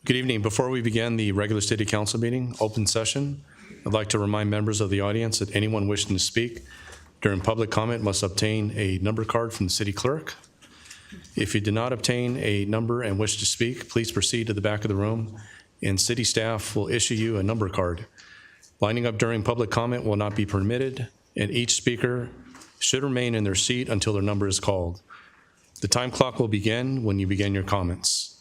Good evening. Before we begin the regular City Council meeting, open session, I'd like to remind members of the audience that anyone wishing to speak during public comment must obtain a number card from the city clerk. If you did not obtain a number and wish to speak, please proceed to the back of the room, and city staff will issue you a number card. Lining up during public comment will not be permitted, and each speaker should remain in their seat until their number is called. The time clock will begin when you begin your comments.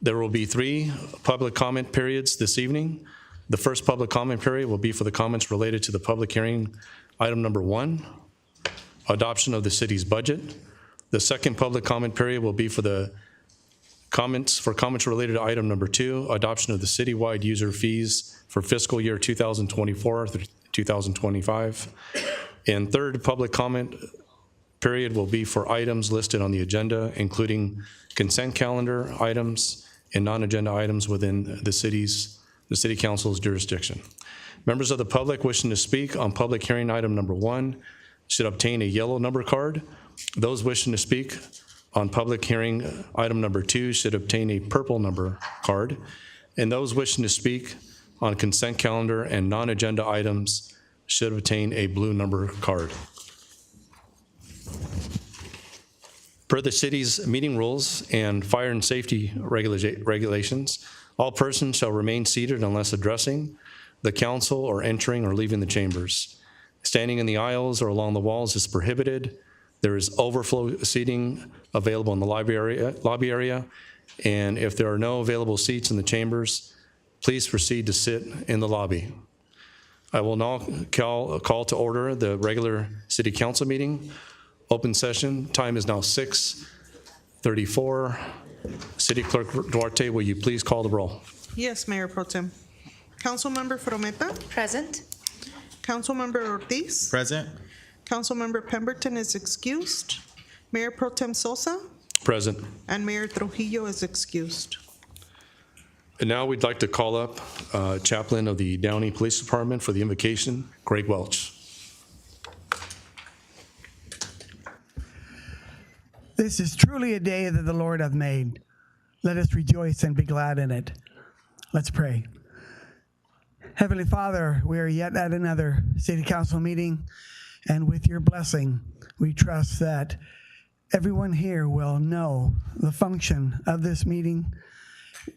There will be 3 public comment periods this evening. The first public comment period will be for the comments related to the public hearing item number 1, adoption of the city's budget. The second public comment period will be for the comments related to item number 2, adoption of the citywide user fees for fiscal year 2024 through 2025. And third public comment period will be for items listed on the agenda, including consent calendar items and non-agenda items within the City Council's jurisdiction. Members of the public wishing to speak on public hearing item number 1 should obtain a yellow number card. Those wishing to speak on public hearing item number 2 should obtain a purple number card. And those wishing to speak on consent calendar and non-agenda items should obtain a blue number card. Per the city's meeting rules and fire and safety regulations, all persons shall remain seated unless addressing the council or entering or leaving the chambers. Standing in the aisles or along the walls is prohibited. There is overflow seating available in the lobby area, and if there are no available seats in the chambers, please proceed to sit in the lobby. I will now call to order the regular City Council meeting. Open session. Time is now 6:34. City Clerk Duarte, will you please call the roll? Yes, Mayor Pro Tem. Councilmember Frometa? Present. Councilmember Ortiz? Present. Councilmember Pemberton is excused. Mayor Pro Tem Sosa? Present. And Mayor Trujillo is excused. And now we'd like to call up Chaplain of the Downey Police Department for the invocation, Greg Welch. This is truly a day that the Lord hath made. Let us rejoice and be glad in it. Let's pray. Heavenly Father, we are yet at another City Council meeting, and with your blessing, we trust that everyone here will know the function of this meeting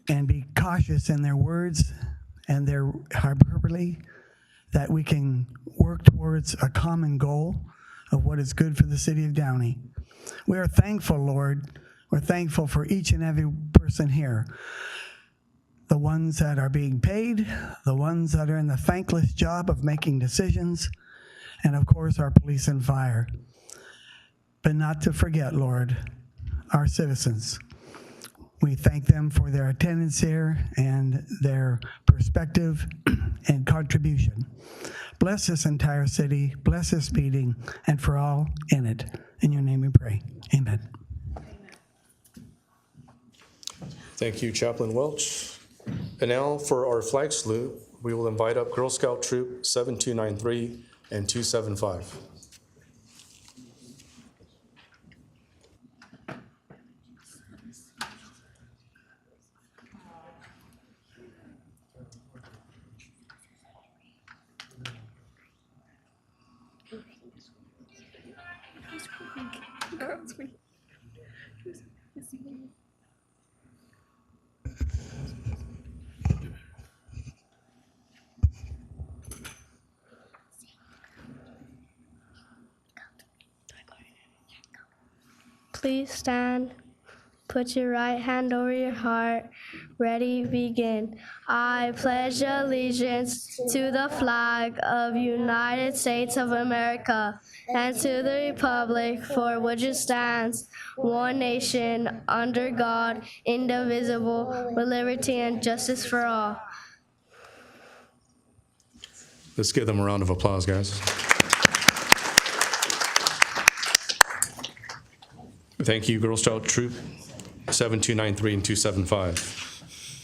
and be cautious in their words and their hyperbole, that we can work towards a common goal of what is good for the city of Downey. We are thankful, Lord. We're thankful for each and every person here. The ones that are being paid, the ones that are in the thankless job of making decisions, and of course our police and fire. But not to forget, Lord, our citizens. We thank them for their attendance here and their perspective and contribution. Bless this entire city, bless this meeting, and for all in it. In your name we pray. Amen. Thank you, Chaplain Welch. And now for our flag salute, we will invite up Girl Scout Troop 7293 and 275. Please stand. Put your right hand over your heart. Ready, begin. I pledge allegiance to the flag of United States of America and to the republic for which it stands, one nation, under God, indivisible, with liberty and justice for all. Let's give them a round of applause, guys. Thank you, Girl Scout Troop 7293 and 275.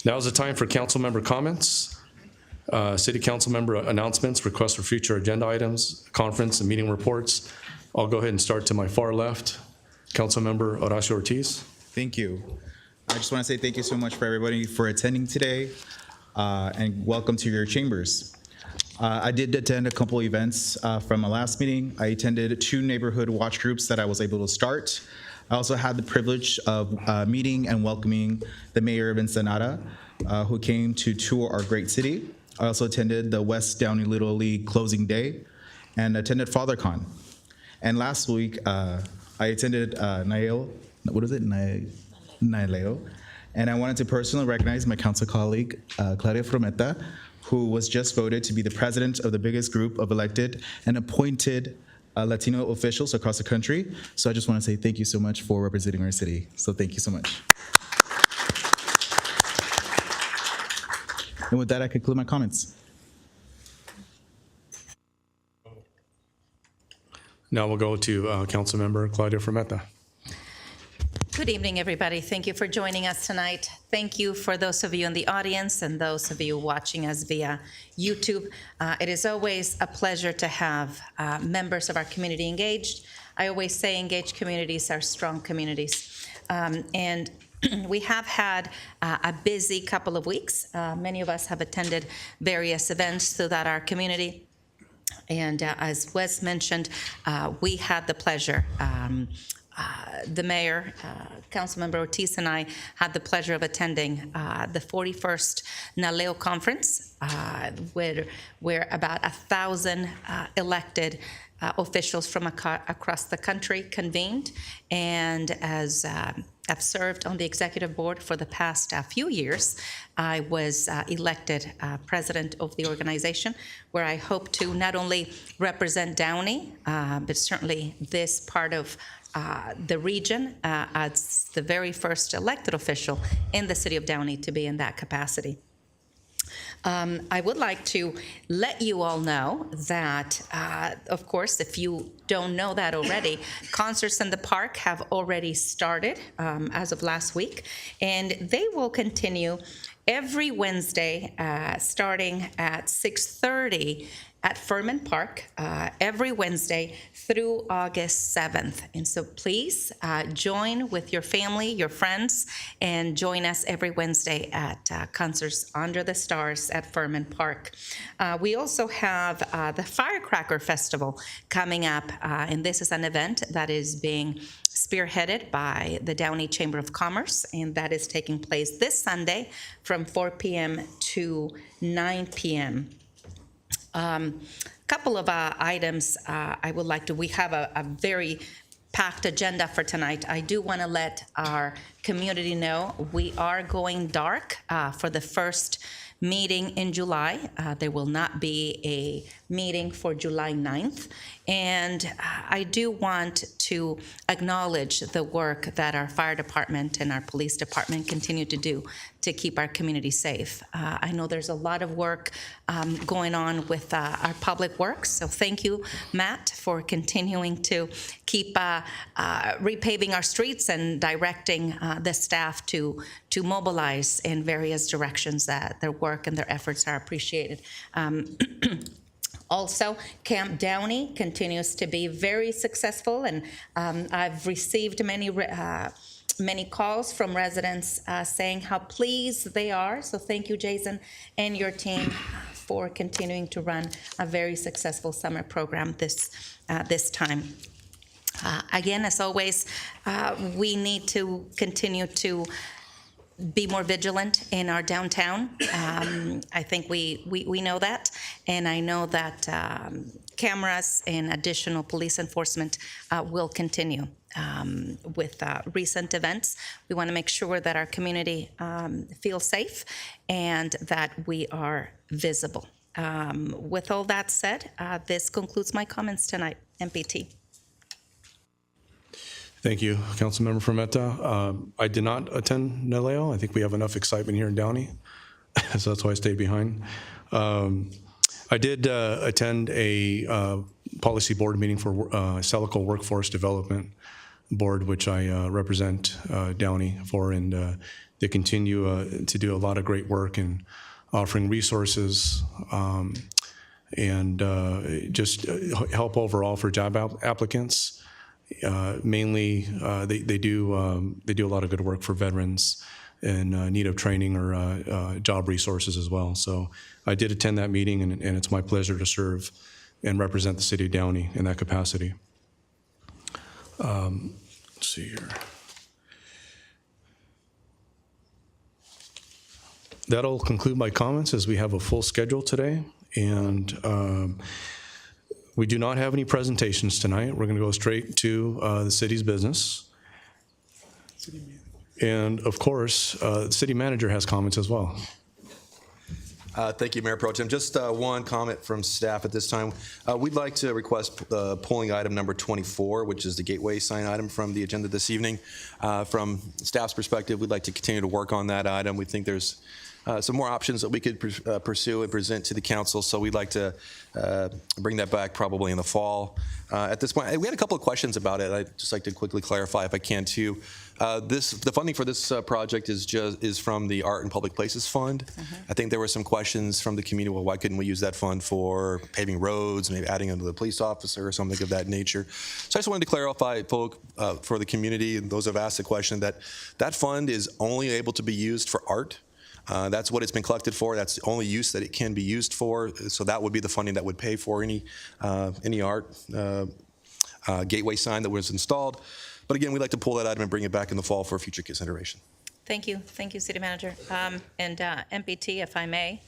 Now is the time for council member comments. City council member announcements, requests for future agenda items, conference and meeting reports. I'll go ahead and start to my far left. Council member Horacio Ortiz. Thank you. I just want to say thank you so much for everybody for attending today, and welcome to your chambers. I did attend a couple events from my last meeting. I attended 2 neighborhood watch groups that I was able to start. I also had the privilege of meeting and welcoming the mayor of Ensenada, who came to tour our great city. I also attended the West Downey Little League closing day and attended FatherCon. And last week, I attended Naileo, and I wanted to personally recognize my council colleague, Claudia Frometa, who was just voted to be the president of the biggest group of elected and appointed Latino officials across the country. So I just want to say thank you so much for representing our city. So thank you so much. And with that, I conclude my comments. Now we'll go to Councilmember Claudia Frometa. Good evening, everybody. Thank you for joining us tonight. Thank you for those of you in the audience and those of you watching us via YouTube. It is always a pleasure to have members of our community engaged. I always say engaged communities are strong communities. And we have had a busy couple of weeks. Many of us have attended various events throughout our community. And as Wes mentioned, we had the pleasure, the mayor, Councilmember Ortiz and I had the pleasure of attending the 41st NALEO conference, where about 1,000 elected officials from across the country convened. And as I've served on the executive board for the past few years, I was elected president of the organization, where I hope to not only represent Downey, but certainly this part of the region as the very first elected official in the city of Downey to be in that capacity. I would like to let you all know that, of course, if you don't know that already, concerts in the park have already started as of last week, and they will continue every Wednesday starting at 6:30 at Furman Park every Wednesday through August 7th. And so please join with your family, your friends, and join us every Wednesday at Concerts Under the Stars at Furman Park. We also have the Firecracker Festival coming up, and this is an event that is being spearheaded by the Downey Chamber of Commerce, and that is taking place this Sunday from 4 p.m. to 9 p.m. Couple of items I would like to, we have a very packed agenda for tonight. I do want to let our community know we are going dark for the first meeting in July. There will not be a meeting for July 9th. And I do want to acknowledge the work that our fire department and our police department continue to do to keep our community safe. I know there's a lot of work going on with our public works. So thank you, Matt, for continuing to keep repaving our streets and directing the staff to mobilize in various directions. That their work and their efforts are appreciated. Also, Camp Downey continues to be very successful, and I've received many calls from residents saying how pleased they are. So thank you, Jason, and your team for continuing to run a very successful summer program this time. Again, as always, we need to continue to be more vigilant in our downtown. I think we know that, and I know that cameras and additional police enforcement will continue. With recent events, we want to make sure that our community feels safe and that we are visible. With all that said, this concludes my comments tonight. MPT. Thank you, Councilmember Frometa. I did not attend NALEO. I think we have enough excitement here in Downey, so that's why I stayed behind. I did attend a policy board meeting for Celico Workforce Development Board, which I represent Downey for, and they continue to do a lot of great work in offering resources and just help overall for job applicants. Mainly, they do a lot of good work for veterans in need of training or job resources as well. So I did attend that meeting, and it's my pleasure to serve and represent the city of Downey in that capacity. Let's see here. That'll conclude my comments, as we have a full schedule today, and we do not have any presentations tonight. We're going to go straight to the city's business. And of course, the city manager has comments as well. Thank you, Mayor Pro Tem. Just one comment from staff at this time. We'd like to request pulling item number 24, which is the gateway sign item from the agenda this evening. From staff's perspective, we'd like to continue to work on that item. We think there's some more options that we could pursue and present to the council, so we'd like to bring that back probably in the fall. At this point, we had a couple of questions about it. I'd just like to quickly clarify, if I can, too. The funding for this project is from the Art and Public Places Fund. I think there were some questions from the community. Well, why couldn't we use that fund for paving roads, maybe adding them to the police officer or something of that nature? So I just wanted to clarify, for the community and those who have asked the question, that that fund is only able to be used for art. That's what it's been collected for. That's the only use that it can be used for. So that would be the funding that would pay for any art gateway sign that was installed. But again, we'd like to pull that item and bring it back in the fall for future consideration. Thank you, City Manager. And MPT, if I may,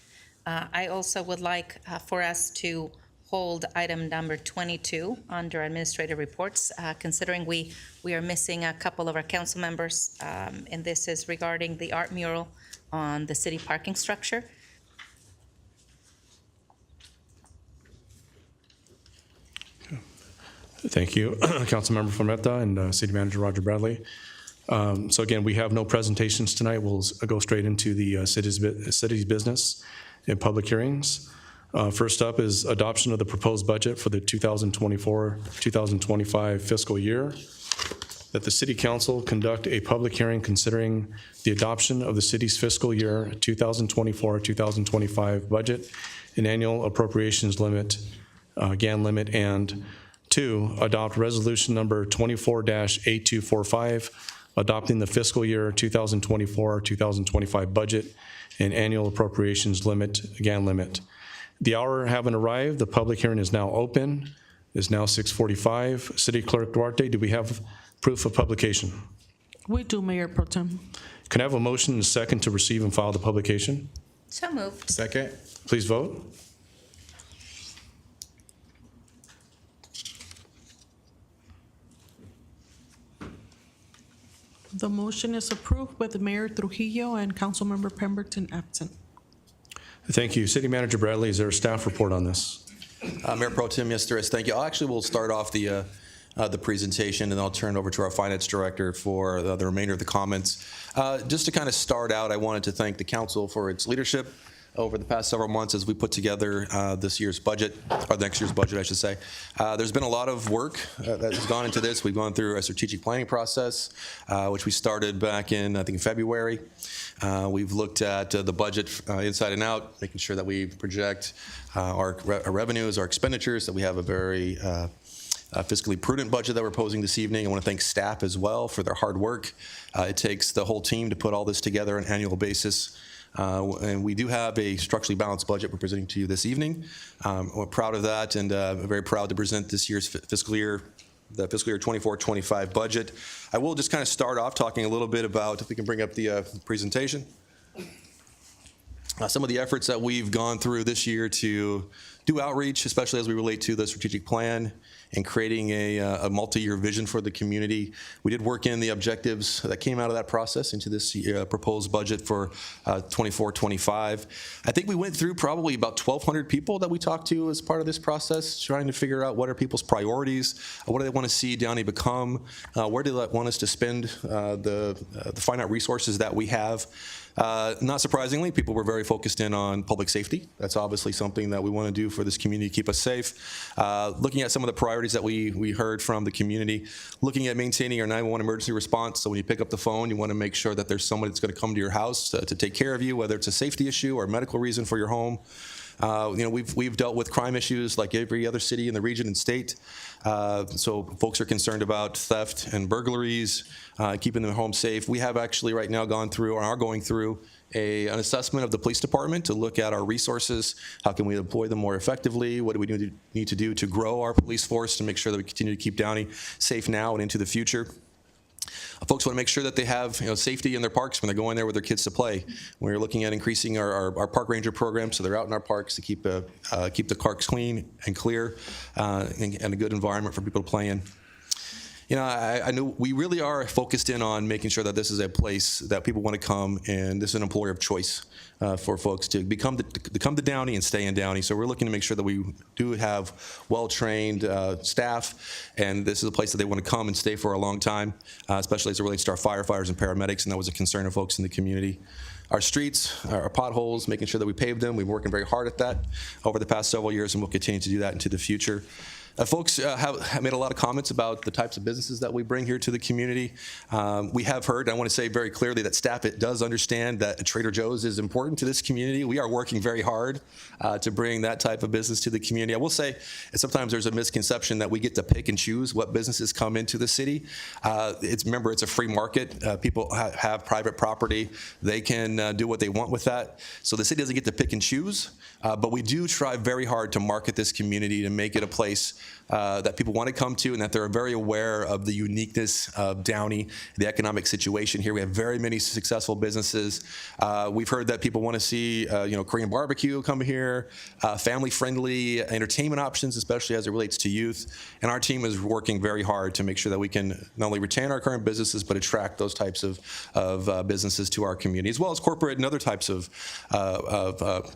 I also would like for us to hold item number 22 under administrative reports, considering we are missing a couple of our council members, and this is regarding the art mural on the city parking structure. Thank you, Councilmember Flormetta and City Manager Roger Bradley. So again, we have no presentations tonight. We'll go straight into the city's business and public hearings. First up is adoption of the proposed budget for the 2024-2025 fiscal year. That the City Council conduct a public hearing considering the adoption of the city's fiscal year 2024-2025 budget and annual appropriations limit, GAN limit, and 2, adopt resolution number 24-8245, adopting the fiscal year 2024-2025 budget and annual appropriations limit, GAN limit. The hour having arrived, the public hearing is now open. It's now 6:45. City Clerk Duarte, do we have proof of publication? We do, Mayor Pro Tem. Can I have a motion and a second to receive and file the publication? So moved. Second. Please vote. The motion is approved with Mayor Trujillo and Councilmember Pemberton absent. Thank you. City Manager Bradley, is there a staff report on this? Mayor Pro Tem, yes, there is. Thank you. We'll start off the presentation, and I'll turn it over to our finance director for the remainder of the comments. Just to kind of start out, I wanted to thank the council for its leadership over the past several months as we put together this year's budget, or next year's budget, I should say. There's been a lot of work that has gone into this. We've gone through a strategic planning process, which we started back in, I think, February. We've looked at the budget inside and out, making sure that we project our revenues, our expenditures, that we have a very fiscally prudent budget that we're posing this evening. I want to thank staff as well for their hard work. It takes the whole team to put all this together on an annual basis. And we do have a structurally balanced budget we're presenting to you this evening. We're proud of that, and very proud to present this year's fiscal year 24-25 budget. I will just kind of start off talking a little bit about, if we can bring up the presentation, some of the efforts that we've gone through this year to do outreach, especially as we relate to the strategic plan and creating a multi-year vision for the community. We did work in the objectives that came out of that process into this proposed budget for 24-25. I think we went through probably about 1,200 people that we talked to as part of this process, trying to figure out what are people's priorities, what do they want to see Downey become, where do they want us to spend the finite resources that we have. Not surprisingly, people were very focused in on public safety. That's obviously something that we want to do for this community to keep us safe. Looking at some of the priorities that we heard from the community, looking at maintaining our 911 emergency response. So when you pick up the phone, you want to make sure that there's somebody that's going to come to your house to take care of you, whether it's a safety issue or a medical reason for your home. We've dealt with crime issues like every other city in the region and state. So folks are concerned about theft and burglaries, keeping their home safe. We have actually right now gone through, or are going through, an assessment of the police department to look at our resources. How can we deploy them more effectively? What do we need to do to grow our police force to make sure that we continue to keep Downey safe now and into the future? Folks want to make sure that they have safety in their parks when they're going there with their kids to play. We're looking at increasing our park ranger program so they're out in our parks to keep the parks clean and clear and a good environment for people to play in. I know we really are focused in on making sure that this is a place that people want to come, and this is an employer of choice for folks to come to Downey and stay in Downey. So we're looking to make sure that we do have well-trained staff, and this is a place that they want to come and stay for a long time, especially as it relates to our firefighters and paramedics, and that was a concern of folks in the community. Our streets, our potholes, making sure that we pave them. We've been working very hard at that over the past several years, and we'll continue to do that into the future. Folks have made a lot of comments about the types of businesses that we bring here to the community. We have heard, I want to say very clearly that staff does understand that Trader Joe's is important to this community. We are working very hard to bring that type of business to the community. I will say sometimes there's a misconception that we get to pick and choose what businesses come into the city. Remember, it's a free market. People have private property. They can do what they want with that. So the city doesn't get to pick and choose, but we do try very hard to market this community to make it a place that people want to come to, and that they're very aware of the uniqueness of Downey, the economic situation here. We have very many successful businesses. We've heard that people want to see, Korean barbecue come here, family-friendly entertainment options, especially as it relates to youth. And our team is working very hard to make sure that we can not only retain our current businesses, but attract those types of businesses to our community, as well as corporate and other types of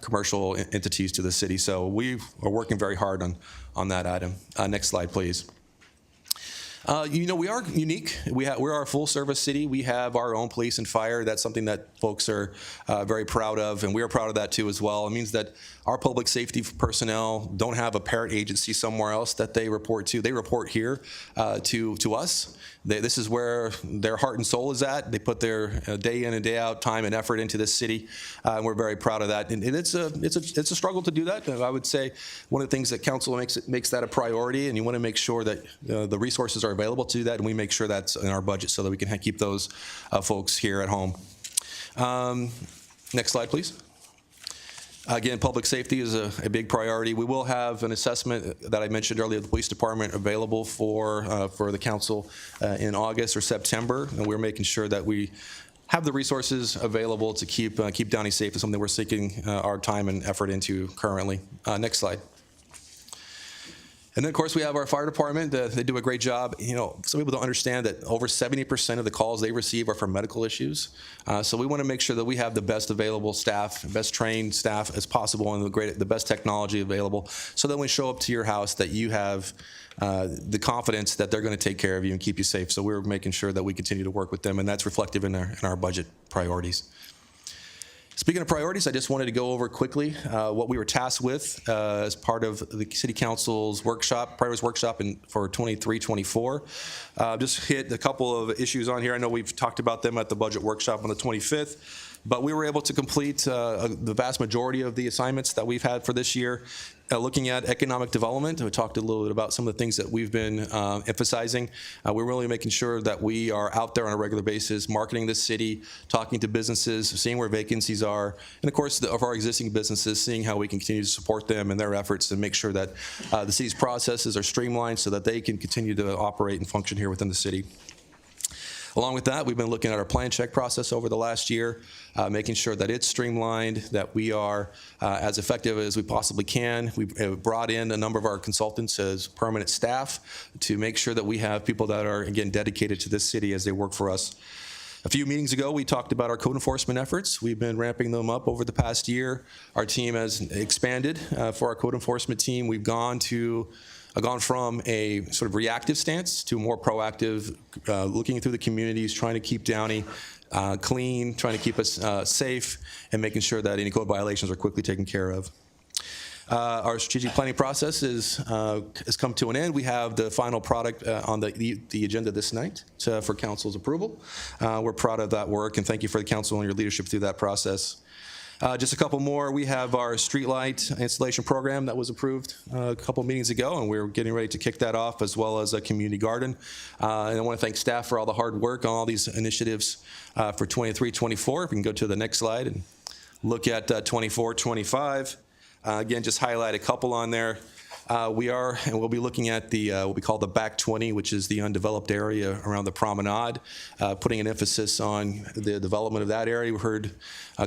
commercial entities to the city. So we are working very hard on that item. Next slide, please. We are unique. We're a full-service city. We have our own police and fire. That's something that folks are very proud of, and we are proud of that too as well. It means that our public safety personnel don't have a parent agency somewhere else that they report to. They report here to us. This is where their heart and soul is at. They put their day in and day out time and effort into this city, and we're very proud of that. And it's a struggle to do that. I would say one of the things that council makes that a priority, and you want to make sure that the resources are available to do that, and we make sure that's in our budget so that we can keep those folks here at home. Next slide, please. Again, public safety is a big priority. We will have an assessment that I mentioned earlier, the police department, available for the council in August or September, and we're making sure that we have the resources available to keep Downey safe. Is something we're seeking our time and effort into currently. Next slide. And then, of course, we have our fire department. They do a great job. Some people don't understand that over 70% of the calls they receive are for medical issues. So we want to make sure that we have the best available staff, best trained staff as possible, and the best technology available, so that when we show up to your house, that you have the confidence that they're going to take care of you and keep you safe. So we're making sure that we continue to work with them, and that's reflective in our budget priorities. Speaking of priorities, I just wanted to go over quickly what we were tasked with as part of the City Council's priorities workshop for 23-24. Just hit a couple of issues on here. I know we've talked about them at the budget workshop on the 25th, but we were able to complete the vast majority of the assignments that we've had for this year. Looking at economic development, we talked a little bit about some of the things that we've been emphasizing. We're really making sure that we are out there on a regular basis, marketing the city, talking to businesses, seeing where vacancies are, and of course, of our existing businesses, seeing how we can continue to support them in their efforts to make sure that the city's processes are streamlined so that they can continue to operate and function here within the city. Along with that, we've been looking at our plan check process over the last year, making sure that it's streamlined, that we are as effective as we possibly can. We've brought in a number of our consultants as permanent staff to make sure that we have people that are, again, dedicated to this city as they work for us. A few meetings ago, we talked about our code enforcement efforts. We've been ramping them up over the past year. Our team has expanded for our code enforcement team. We've gone from a sort of reactive stance to a more proactive, looking through the communities, trying to keep Downey clean, trying to keep us safe, and making sure that any code violations are quickly taken care of. Our strategic planning process has come to an end. We have the final product on the agenda this night for council's approval. We're proud of that work, and thank you for the council and your leadership through that process. Just a couple more. We have our streetlight installation program that was approved a couple meetings ago, and we're getting ready to kick that off, as well as a community garden. And I want to thank staff for all the hard work on all these initiatives for 23-24. If we can go to the next slide and look at 24-25. Again, just highlight a couple on there. We are, and we'll be looking at the what we call the back 20, which is the undeveloped area around the promenade, putting an emphasis on the development of that area. We heard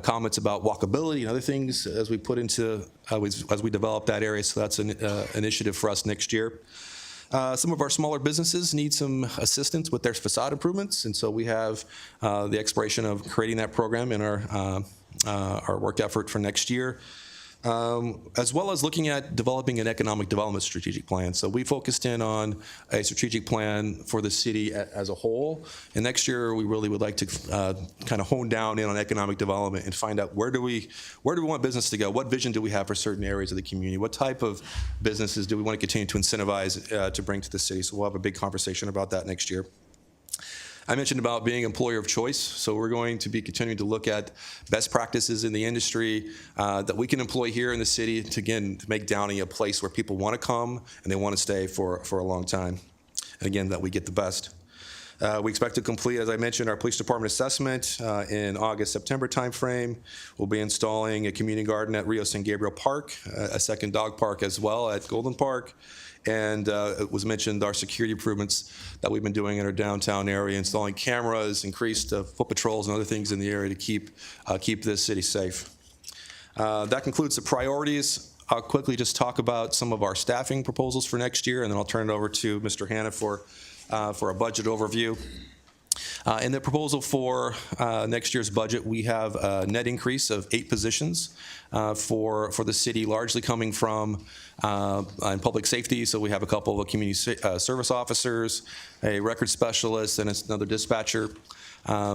comments about walkability and other things as we put into as we develop that area. So that's an initiative for us next year. Some of our smaller businesses need some assistance with their facade improvements, and so we have the expiration of creating that program in our work effort for next year. As well as looking at developing an economic development strategic plan. So we focused in on a strategic plan for the city as a whole. And next year, we really would like to kind of hone down in on economic development and find out where do we want business to go? What vision do we have for certain areas of the community? What type of businesses do we want to continue to incentivize to bring to the city? So we'll have a big conversation about that next year. I mentioned about being employer of choice, so we're going to be continuing to look at best practices in the industry that we can employ here in the city to, again, to make Downey a place where people want to come and they want to stay for a long time. And again, that we get the best. We expect to complete, as I mentioned, our police department assessment in August, September timeframe. We'll be installing a community garden at Rio San Gabriel Park, a second dog park as well at Golden Park. And it was mentioned our security improvements that we've been doing in our downtown area, installing cameras, increased foot patrols and other things in the area to keep this city safe. That concludes the priorities. I'll quickly just talk about some of our staffing proposals for next year, and then I'll turn it over to Mr. Hanna for a budget overview. In the proposal for next year's budget, we have a net increase of 8 positions for the city, largely coming from in public safety. So we have a couple of community service officers, a record specialist, and another dispatcher.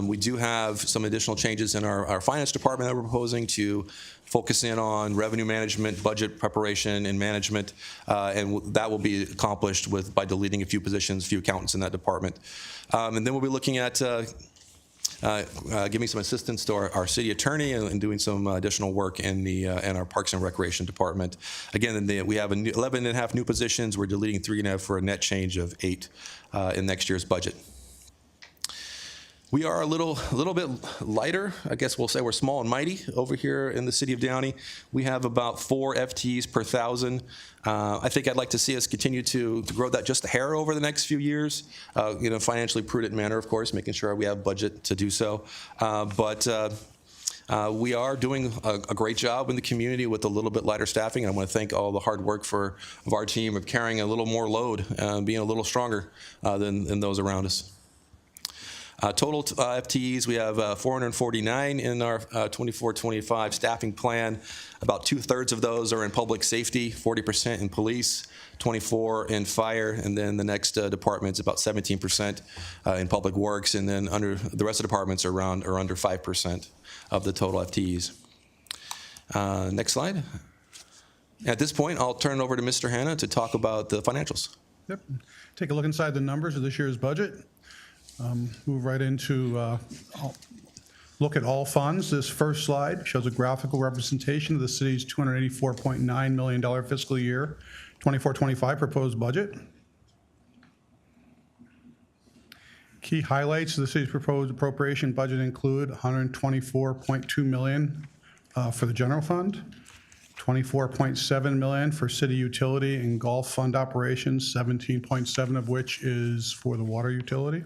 We do have some additional changes in our finance department that we're proposing to focus in on revenue management, budget preparation, and management, and that will be accomplished by deleting a few positions, a few accountants in that department. And then we'll be looking at giving some assistance to our city attorney and doing some additional work in our Parks and Recreation department. Again, we have 11.5 new positions. We're deleting 3.5 for a net change of 8 in next year's budget. We are a little bit lighter. I guess we'll say we're small and mighty over here in the city of Downey. We have about 4 FTEs per 1,000. I think I'd like to see us continue to grow that just a hair over the next few years. Financially prudent manner, of course, making sure we have budget to do so. But we are doing a great job in the community with a little bit lighter staffing. And I want to thank all the hard work of our team of carrying a little more load, being a little stronger than those around us. Total FTEs, we have 449 in our 24-25 staffing plan. About 2/3 of those are in public safety, 40% in police, 24% in fire, and then the next department's about 17% in public works, and then the rest of the departments are under 5% of the total FTEs. Next slide. At this point, I'll turn it over to Mr. Hanna to talk about the financials. Yep. Take a look inside the numbers of this year's budget. Move right into look at all funds. This first slide shows a graphical representation of the city's $284.9 million fiscal year 24-25 proposed budget. Key highlights of the city's proposed appropriation budget include $124.2 million for the general fund, $24.7 million for city utility and golf fund operations, 17.7 of which is for the water utility.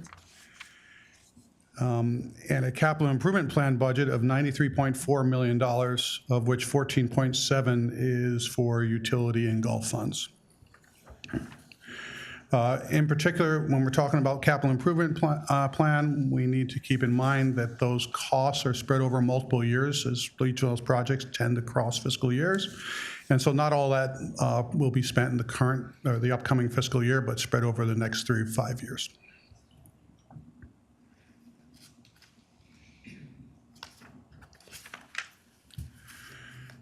And a capital improvement plan budget of $93.4 million, of which 14.7 is for utility and golf funds. In particular, when we're talking about capital improvement plan, we need to keep in mind that those costs are spread over multiple years, as each of those projects tend to cross fiscal years. And so not all that will be spent in the current or the upcoming fiscal year, but spread over the next 3 to 5 years.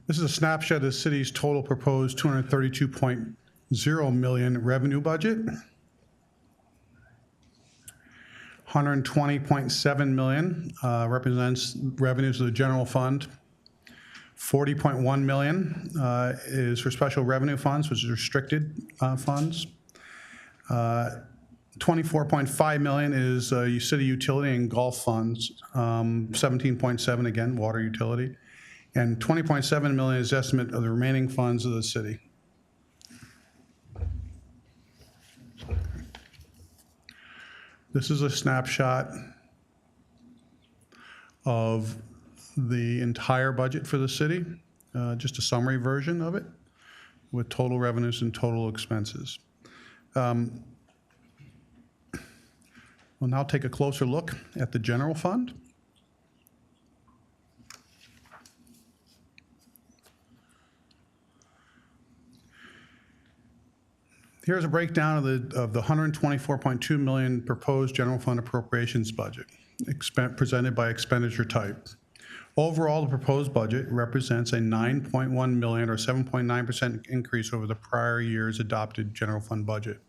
This is a snapshot of the city's total proposed $232.0 million revenue budget. $120.7 million represents revenues of the general fund. $40.1 million is for special revenue funds, which is restricted funds. $24.5 million is city utility and golf funds. 17.7 again, water utility. And $20.7 million is estimate of the remaining funds of the city. This is a snapshot of the entire budget for the city, just a summary version of it with total revenues and total expenses. We'll now take a closer look at the general fund. Here's a breakdown of the $124.2 million proposed general fund appropriations budget presented by expenditure type. Overall, the proposed budget represents a $9.1 million or 7.9% increase over the prior year's adopted general fund budget.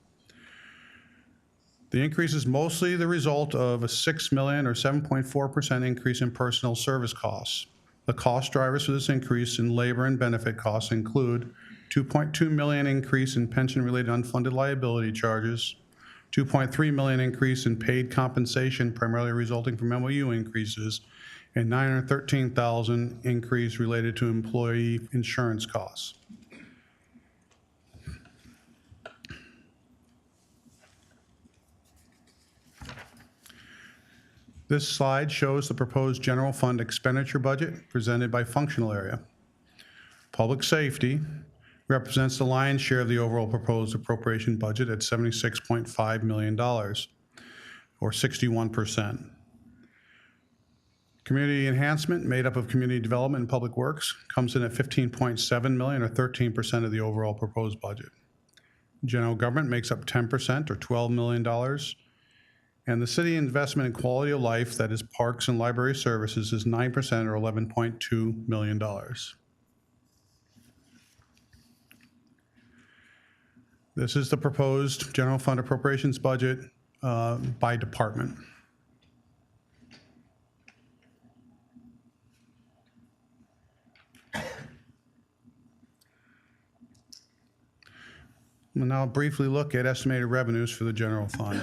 The increase is mostly the result of a $6 million or 7.4% increase in personnel service costs. The cost drivers for this increase in labor and benefit costs include $2.2 million increase in pension-related unfunded liability charges, $2.3 million increase in paid compensation primarily resulting from MOU increases, and $913,000 increase related to employee insurance costs. This slide shows the proposed general fund expenditure budget presented by functional area. Public safety represents the lion's share of the overall proposed appropriation budget at $76.5 million, or 61%. Community enhancement, made up of community development and public works, comes in at $15.7 million, or 13% of the overall proposed budget. General government makes up 10%, or $12 million, and the city investment in quality of life, that is parks and library services, is 9%, or $11.2 million. This is the proposed general fund appropriations budget by department. We'll now briefly look at estimated revenues for the general fund.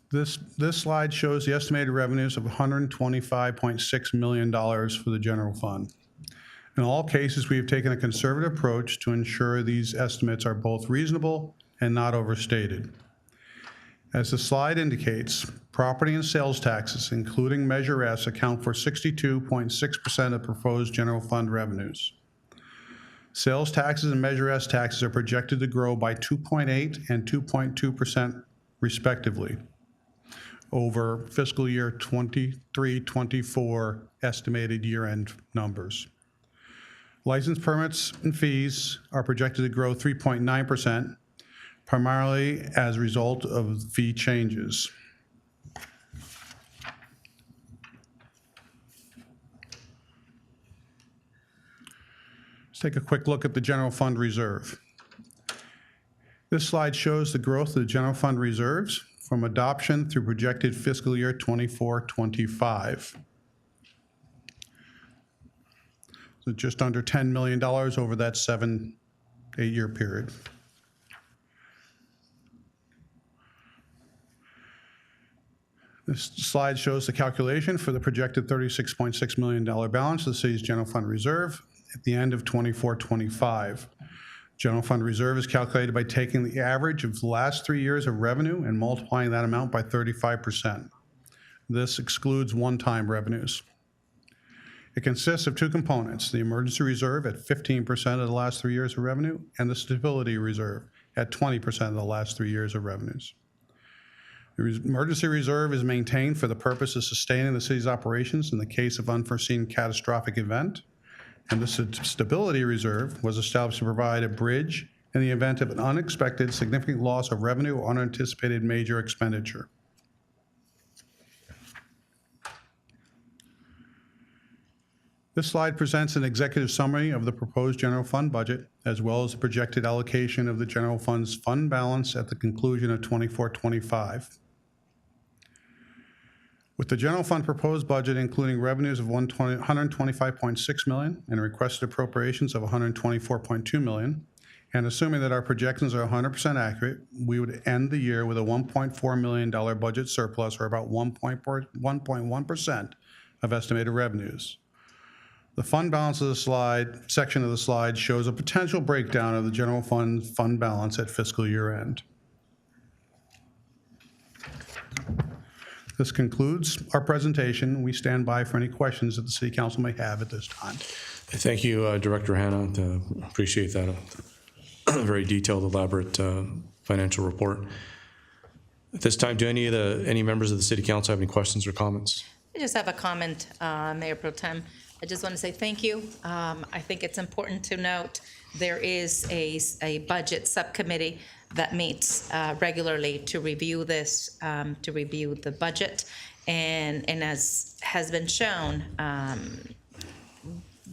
This slide shows the estimated revenues of $125.6 million for the general fund. In all cases, we have taken a conservative approach to ensure these estimates are both reasonable and not overstated. As the slide indicates, property and sales taxes, including Measure S, account for 62.6% of proposed general fund revenues. Sales taxes and Measure S taxes are projected to grow by 2.8% and 2.2% respectively over fiscal year 23-24 estimated year-end numbers. License permits and fees are projected to grow 3.9%, primarily as a result of fee changes. Let's take a quick look at the general fund reserve. This slide shows the growth of the general fund reserves from adoption through projected fiscal year 24-25. So just under $10 million over that 7-8-year period. This slide shows the calculation for the projected $36.6 million balance of the city's general fund reserve at the end of 24-25. General fund reserve is calculated by taking the average of the last 3 years of revenue and multiplying that amount by 35%. This excludes one-time revenues. It consists of two components, the emergency reserve at 15% of the last 3 years of revenue and the stability reserve at 20% of the last 3 years of revenues. The emergency reserve is maintained for the purpose of sustaining the city's operations in the case of unforeseen catastrophic event. And the stability reserve was established to provide a bridge in the event of an unexpected significant loss of revenue or unanticipated major expenditure. This slide presents an executive summary of the proposed general fund budget, as well as the projected allocation of the general fund's fund balance at the conclusion of 24-25. With the general fund proposed budget including revenues of $125.6 million and requested appropriations of $124.2 million, and assuming that our projections are 100% accurate, we would end the year with a $1.4 million budget surplus, or about 1.1% of estimated revenues. The fund balance of the slide, section of the slide, shows a potential breakdown of the general fund balance at fiscal year end. This concludes our presentation. We stand by for any questions that the City Council may have at this time. Thank you, Director Hanna. Appreciate that. Very detailed, elaborate financial report. At this time, do any members of the City Council have any questions or comments? I just have a comment, Mayor Pro Tem. I just want to say thank you. I think it's important to note there is a budget subcommittee that meets regularly to review this, to review the budget. And as has been shown,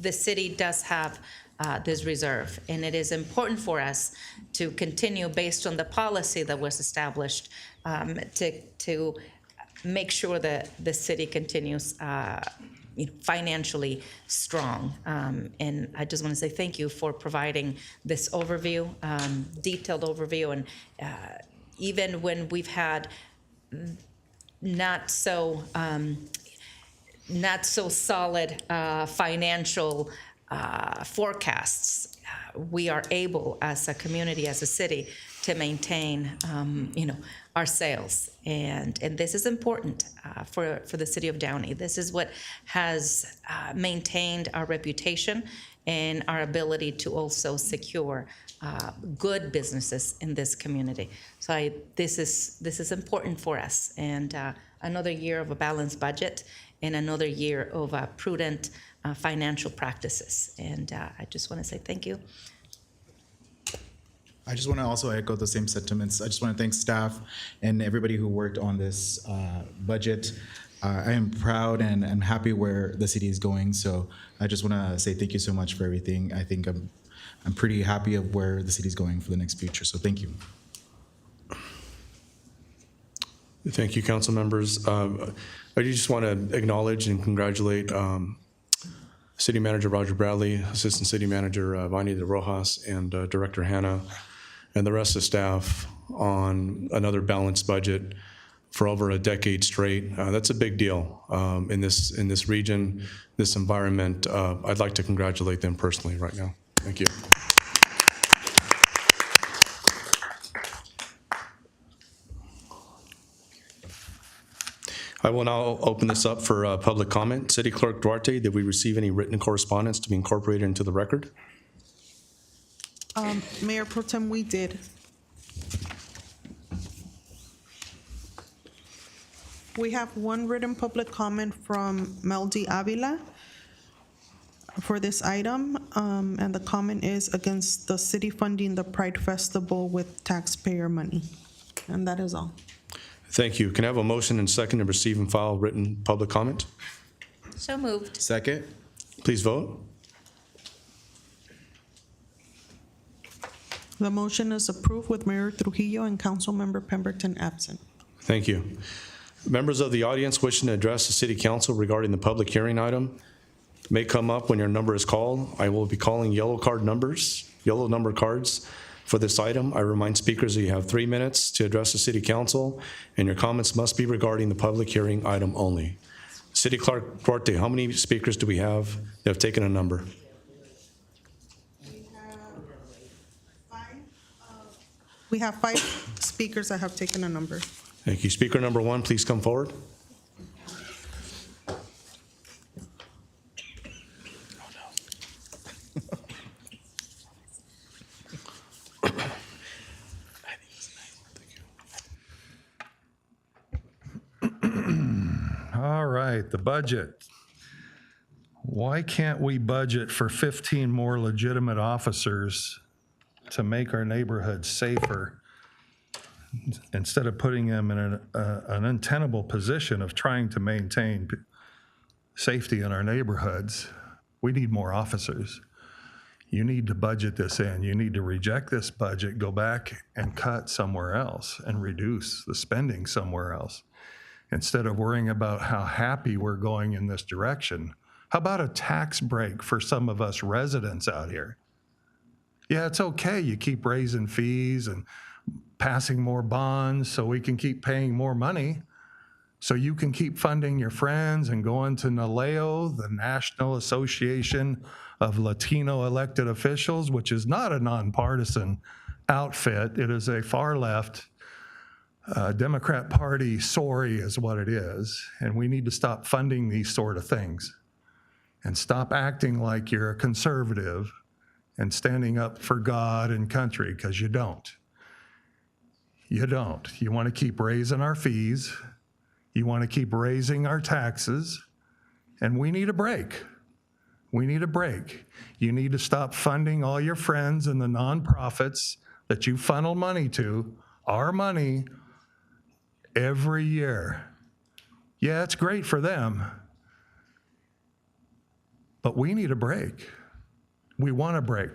the city does have this reserve. And it is important for us to continue, based on the policy that was established, to make sure that the city continues financially strong. And I just want to say thank you for providing this overview, detailed overview. And even when we've had not so solid financial forecasts, we are able as a community, as a city, to maintain our sales. And this is important for the city of Downey. This is what has maintained our reputation and our ability to also secure good businesses in this community. So this is important for us. And another year of a balanced budget and another year of prudent financial practices. And I just want to say thank you. I just want to also echo the same sentiments. I just want to thank staff and everybody who worked on this budget. I am proud and I'm happy where the city is going. So I just want to say thank you so much for everything. I think I'm pretty happy of where the city's going for the next future. So thank you. Thank you, council members. I just want to acknowledge and congratulate City Manager Roger Bradley, Assistant City Manager Vani de Rojas, and Director Hanna, and the rest of staff on another balanced budget for over a decade straight. That's a big deal in this region, this environment. I'd like to congratulate them personally right now. Thank you. I will now open this up for public comment. City Clerk Duarte, did we receive any written correspondence to be incorporated into the record? Mayor Pro Tem, we did. We have one written public comment from Meldy Avila for this item, and the comment is against the city funding the Pride Festival with taxpayer money. And that is all. Thank you. Can I have a motion and second to receive and file written public comment? So moved. Second. Please vote. The motion is approved with Mayor Trujillo and Councilmember Pemberton absent. Thank you. Members of the audience wishing to address the City Council regarding the public hearing item may come up when your number is called. I will be calling yellow number cards for this item. I remind speakers that you have 3 minutes to address the City Council, and your comments must be regarding the public hearing item only. City Clerk Duarte, how many speakers do we have that have taken a number? We have 5 speakers that have taken a number. Thank you. Speaker number 1, please come forward. All right, the budget. Why can't we budget for 15 more legitimate officers to make our neighborhoods safer instead of putting them in an untenable position of trying to maintain safety in our neighborhoods? We need more officers. You need to budget this in. You need to reject this budget, go back and cut somewhere else and reduce the spending somewhere else. instead of worrying about how happy we're going in this direction. How about a tax break for some of us residents out here? Yeah, it's okay. You keep raising fees and passing more bonds so we can keep paying more money, so you can keep funding your friends and going to NALEO, the National Association of Latino Elected Officials, which is not a nonpartisan outfit. It is a far left Democrat Party sorry is what it is. And we need to stop funding these sort of things and stop acting like you're a conservative and standing up for God and country, because you don't. You don't. You want to keep raising our fees. You want to keep raising our taxes. And we need a break. We need a break. You need to stop funding all your friends and the nonprofits that you funnel money to, our money, every year. Yeah, it's great for them, but we need a break. We want a break.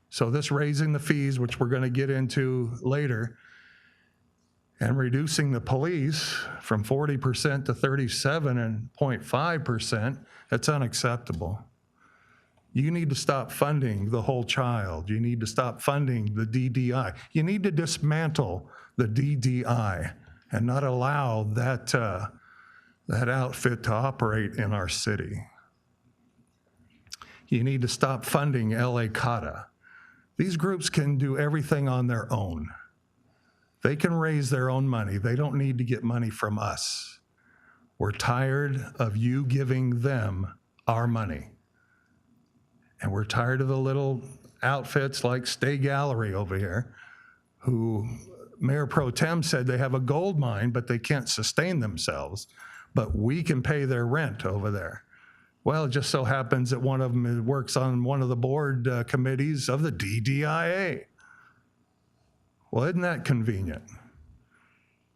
So this raising the fees, which we're going to get into later, and reducing the police from 40% to 37.5%, that's unacceptable. You need to stop funding the whole child. You need to stop funding the DDI. You need to dismantle the DDI and not allow that outfit to operate in our city. You need to stop funding LA CATA. These groups can do everything on their own. They can raise their own money. They don't need to get money from us. We're tired of you giving them our money. And we're tired of the little outfits like Stay Gallery over here, who Mayor Pro Tem said they have a gold mine, but they can't sustain themselves. But we can pay their rent over there. Well, it just so happens that one of them works on one of the board committees of the DDIA. Well, isn't that convenient?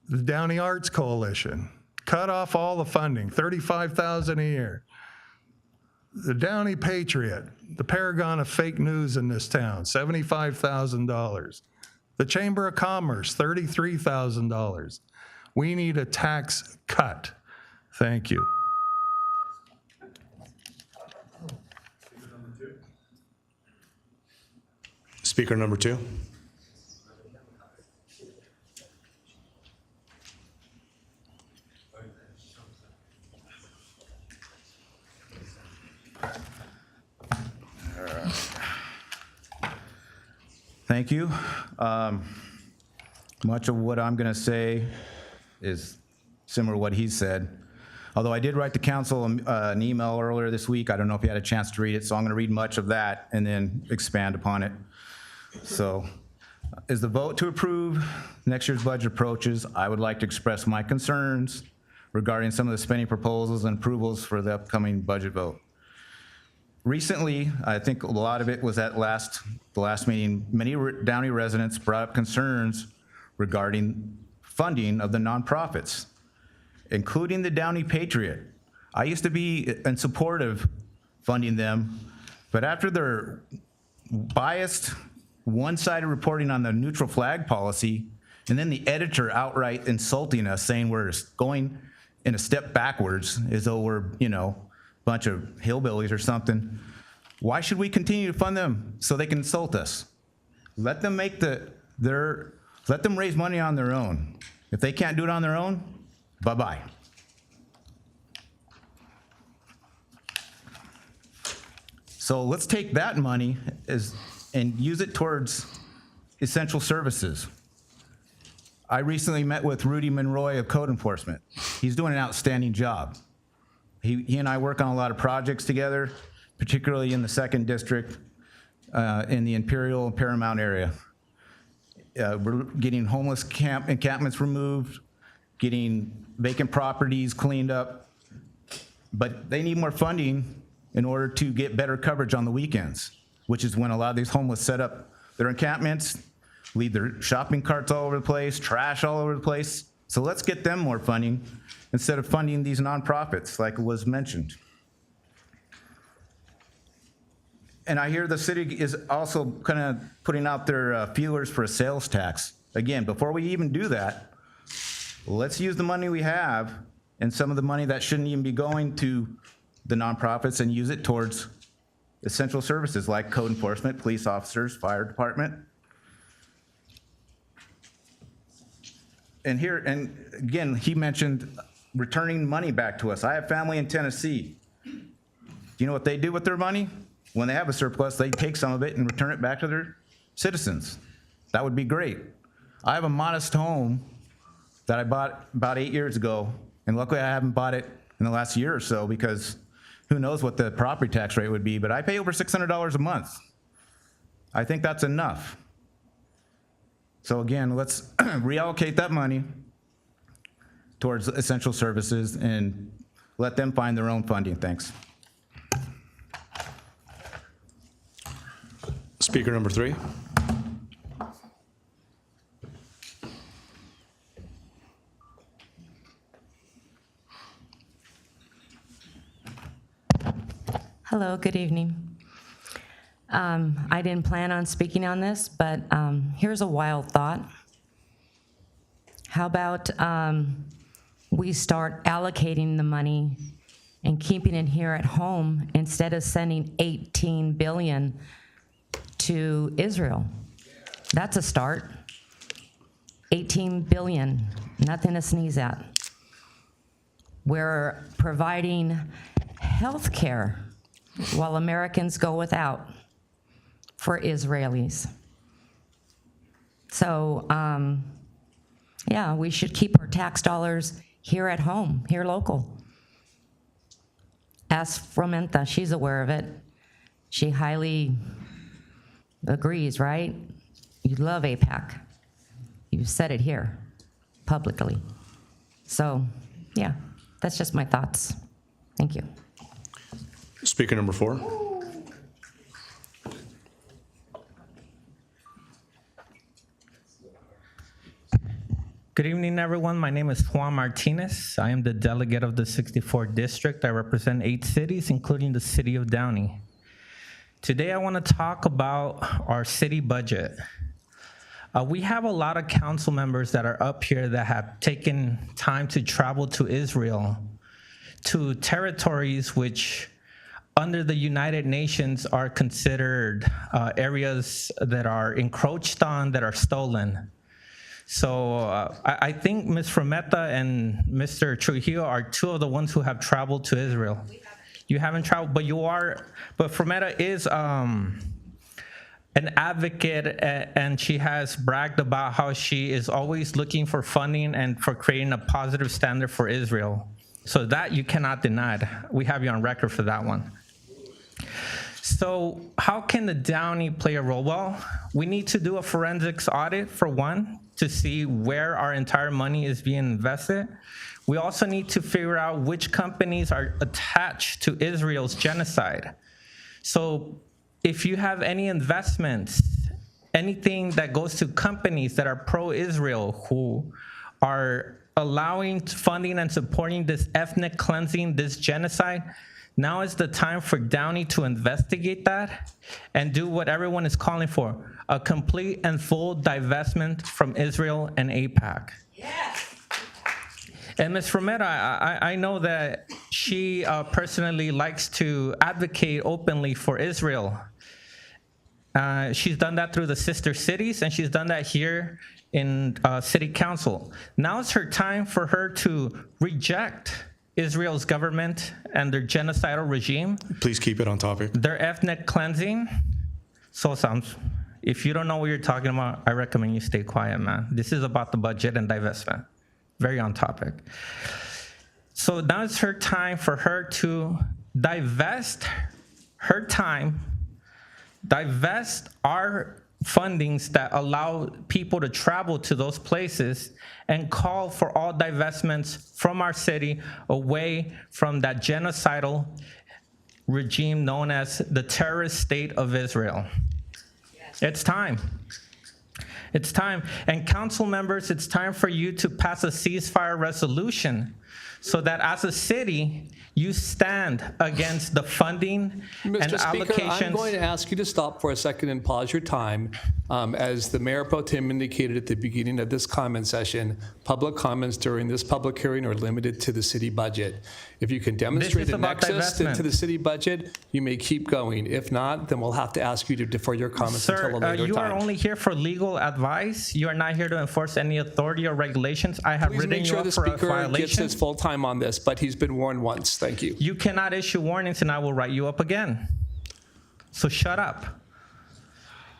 The Downey Arts Coalition cut off all the funding, $35,000 a year. The Downey Patriot, the paragon of fake news in this town, $75,000. The Chamber of Commerce, $33,000. We need a tax cut. Thank you. Speaker number 2. Thank you. Much of what I'm going to say is similar to what he said. Although I did write the council an email earlier this week. I don't know if you had a chance to read it, so I'm going to read much of that and then expand upon it. So, as the vote to approve next year's budget approaches, I would like to express my concerns regarding some of the spending proposals and approvals for the upcoming budget vote. Recently, I think a lot of it was at the last meeting, many Downey residents brought up concerns regarding funding of the nonprofits, including the Downey Patriot. I used to be in support of funding them, but after their biased, one-sided reporting on the neutral flag policy, and then the editor outright insulting us, saying we're going in a step backwards, as though we're, bunch of hillbillies or something. Why should we continue to fund them so they can insult us? Let them make let them raise money on their own. If they can't do it on their own, bye-bye. So let's take that money and use it towards essential services. I recently met with Rudy Monroy of Code Enforcement. He's doing an outstanding job. He and I work on a lot of projects together, particularly in the 2nd District, in the Imperial and Paramount area. We're getting homeless encampments removed, getting vacant properties cleaned up, but they need more funding in order to get better coverage on the weekends, which is when a lot of these homeless set up their encampments, leave their shopping carts all over the place, trash all over the place. So let's get them more funding instead of funding these nonprofits like was mentioned. And I hear the city is also kind of putting out their feelers for a sales tax. Again, before we even do that, let's use the money we have and some of the money that shouldn't even be going to the nonprofits and use it towards essential services like code enforcement, police officers, fire department. And here, and again, he mentioned returning money back to us. I have family in Tennessee. Do you know what they do with their money? When they have a surplus, they take some of it and return it back to their citizens. That would be great. I have a modest home that I bought about 8 years ago, and luckily I haven't bought it in the last year or so because who knows what the property tax rate would be, but I pay over $600 a month. I think that's enough. So again, let's reallocate that money towards essential services and let them find their own funding. Thanks. Speaker number 3. Hello, good evening. I didn't plan on speaking on this, but here's a wild thought. How about we start allocating the money and keeping it here at home instead of sending $18 billion to Israel? That's a start. $18 billion, nothing to sneeze at. We're providing health care while Americans go without for Israelis. So, yeah, we should keep our tax dollars here at home, here local. Ask Fromenta, she's aware of it. She highly agrees, right? You love APAC. You've said it here publicly. So, yeah, that's just my thoughts. Thank you. Speaker number 4. Good evening, everyone. My name is Juan Martinez. I am the delegate of the 64th District. I represent 8 cities, including the city of Downey. Today, I want to talk about our city budget. We have a lot of council members that are up here that have taken time to travel to Israel, to territories which under the United Nations are considered areas that are encroached on, that are stolen. So I think Ms. Frometa and Mr. Trujillo are 2 of the ones who have traveled to Israel. You haven't traveled, but you are, but Frometa is an advocate, and she has bragged about how she is always looking for funding and for creating a positive standard for Israel. So that you cannot deny. We have you on record for that one. So how can the Downey play a role? Well, we need to do a forensics audit, for one, to see where our entire money is being invested. We also need to figure out which companies are attached to Israel's genocide. So if you have any investments, anything that goes to companies that are pro-Israel, who are allowing funding and supporting this ethnic cleansing, this genocide, now is the time for Downey to investigate that and do what everyone is calling for, a complete and full divestment from Israel and AIPAC. Yes. And Ms. Frometa, I know that she personally likes to advocate openly for Israel. She's done that through the sister cities, and she's done that here in city council. Now is her time for her to reject Israel's government and their genocidal regime. Please keep it on topic. Their ethnic cleansing. So sounds. If you don't know what you're talking about, I recommend you stay quiet, man. This is about the budget and divestment. Very on topic. So now it's her time for her to divest her time, divest our fundings that allow people to travel to those places, and call for all divestments from our city away from that genocidal regime known as the terrorist state of Israel. Yes. It's time. It's time. And council members, it's time for you to pass a ceasefire resolution so that as a city, you stand against the funding and Mr. Speaker, I'm going allocations. to ask you to stop for a second and pause your time. As the Mayor Pro Tem indicated at the beginning of this comment session, public comments during this public hearing are limited to the city budget. If you can demonstrate a about nexus divestment. to the city budget, you may keep going. If not, then we'll have to ask you to defer your comments Sir, until a later you are time. only here for legal advice. You are not here to enforce any authority or regulations. I have Please written make you sure up the for a speaker gets violation. his full time on this, but he's been warned once. Thank you. You cannot issue warnings and I will write you up again. So shut up.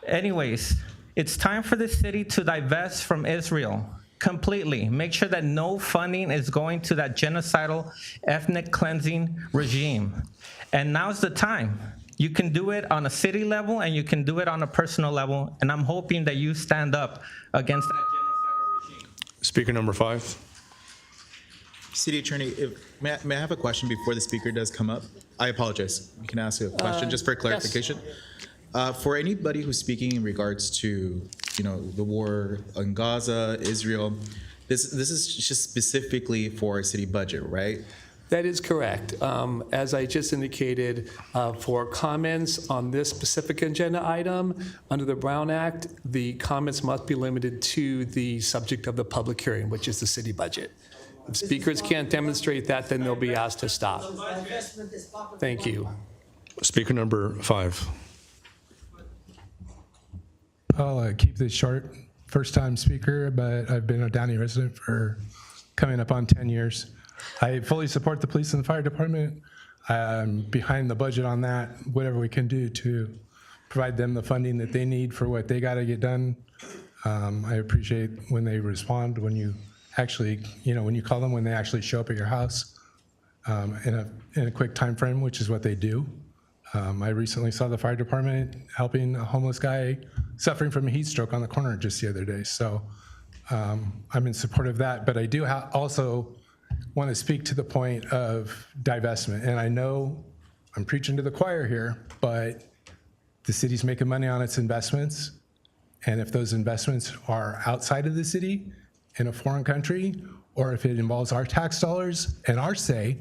Anyways, it's time for the city to divest from Israel completely. Make sure that no funding is going to that genocidal ethnic cleansing regime. And now's the time. You can do it on a city level and you can do it on a personal level. And I'm hoping that you stand up against that genocidal regime. Speaker number 5. City Attorney, may I have a question before the speaker does come up? I apologize. You can ask a question just for clarification. For anybody who's speaking in regards to, the war in Gaza, Israel, this is just specifically for city budget, right? That is correct. As I just indicated, for comments on this specific agenda item, under the Brown Act, the comments must be limited to the subject of the public hearing, which is the city budget. If speakers can't demonstrate that, then they'll be asked to stop. Thank you. Speaker number 5. I'll keep this short. First-time speaker, but I've been a Downey resident for coming up on 10 years. I fully support the police and the fire department. I'm behind the budget on that, whatever we can do to provide them the funding that they need for what they got to get done. I appreciate when they respond, when you actually, when you call them, when they actually show up at your house in a quick time frame, which is what they do. I recently saw the fire department helping a homeless guy suffering from a heat stroke on the corner just the other day. So I'm in support of that, but I do also want to speak to the point of divestment. And I know I'm preaching to the choir here, but the city's making money on its investments. And if those investments are outside of the city in a foreign country, or if it involves our tax dollars and our say,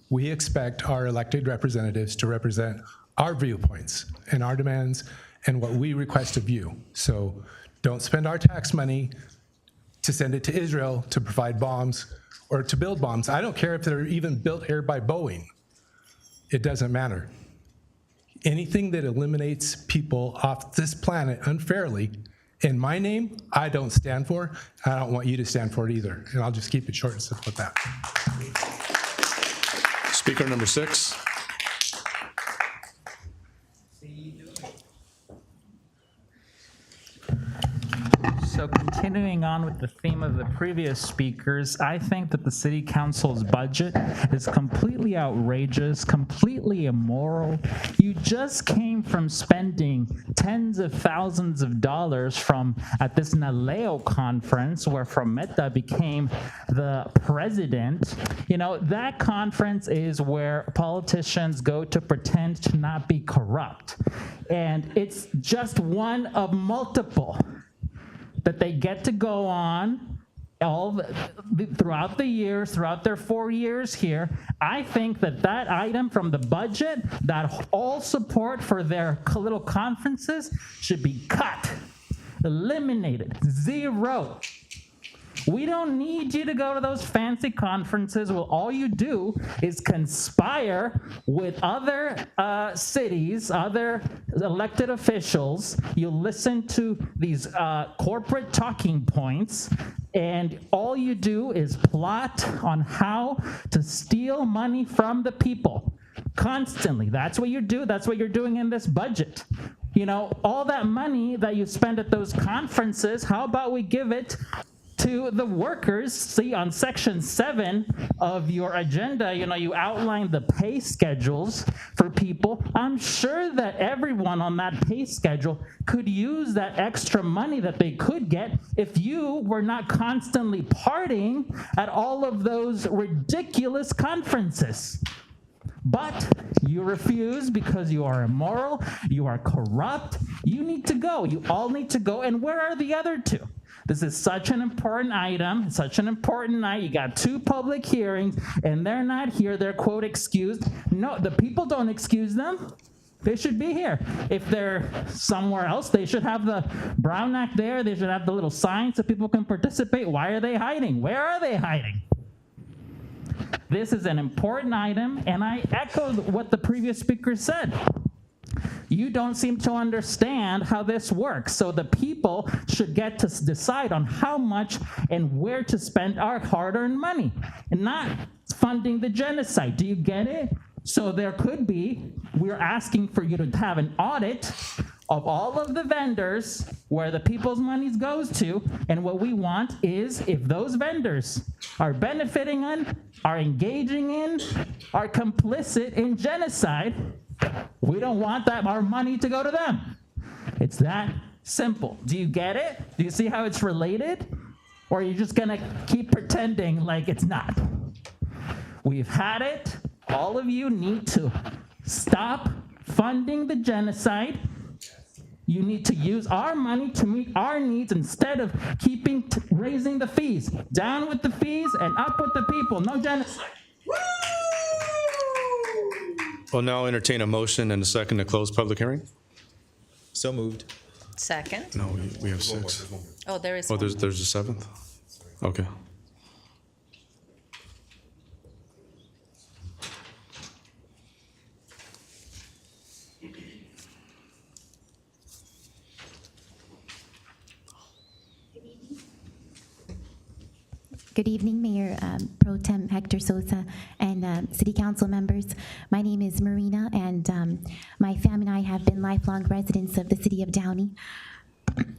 we expect our elected representatives to represent our viewpoints and our demands and what we request of you. So don't spend our tax money to send it to Israel to provide bombs or to build bombs. I don't care if they're even built here by Boeing. It doesn't matter. Anything that eliminates people off this planet unfairly, in my name, I don't stand for. I don't want you to stand for it either. And I'll just keep it short and simple with that. Speaker number 6. So continuing on with the theme of the previous speakers, I think that the city council's budget is completely outrageous, completely immoral. You just came from spending tens of thousands of dollars at this Naleo conference where Frometa became the president. That conference is where politicians go to pretend to not be corrupt. And it's just one of multiple that they get to go on throughout the years, throughout their 4 years here. I think that item from the budget, that all support for their little conferences should be cut, eliminated, zero. We don't need you to go to those fancy conferences where all you do is conspire with other cities, other elected officials. You listen to these corporate talking points, and all you do is plot on how to steal money from the people constantly. That's what you do. That's what you're doing in this budget. All that money that you spend at those conferences, how about we give it to the workers? See, on section 7 of your agenda, you outline the pay schedules for people. I'm sure that everyone on that pay schedule could use that extra money that they could get if you were not constantly partying at all of those ridiculous conferences. But you refuse because you are immoral, you are corrupt, you need to go. You all need to go. And where are the other two? This is such an important item, such an important night. You got 2 public hearings, and they're not here. They're, quote, excused. No, the people don't excuse them. They should be here. If they're somewhere else, they should have the Brown Act there. They should have the little sign so people can participate. Why are they hiding? Where are they hiding? This is an important item, and I echoed what the previous speaker said. You don't seem to understand how this works. So the people should get to decide on how much and where to spend our hard-earned money, and not funding the genocide. Do you get it? So there could be, we're asking for you to have an audit of all of the vendors where the people's money goes to, and what we want is if those vendors are benefiting on, are engaging in, are complicit in genocide, we don't want that our money to go to them. It's that simple. Do you get it? Do you see how it's related? Or are you just gonna keep pretending like it's not? We've had it. All of you need to stop funding the genocide. You need to use our money to meet our needs instead of raising the fees. Down with the fees and up with the people. No genocide. We'll now entertain a motion and a second to close public hearing. So moved. Second. No, we have 6. Oh, there is Oh, one. there's a 7th? Okay. Good evening, Mayor Pro Tem Hector Sosa and City Council members. My name is Marina, and my family and I have been lifelong residents of the City of Downey.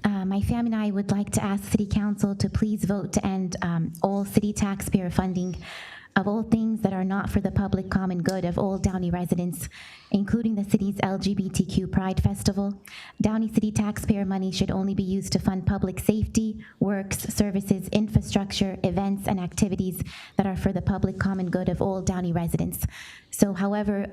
My family and I would like to ask City Council to please vote to end all city taxpayer funding of all things that are not for the public common good of all Downey residents, including the city's LGBTQ Pride Festival. Downey City taxpayer money should only be used to fund public safety, works, services, infrastructure, events, and activities that are for the public common good of all Downey residents. So however,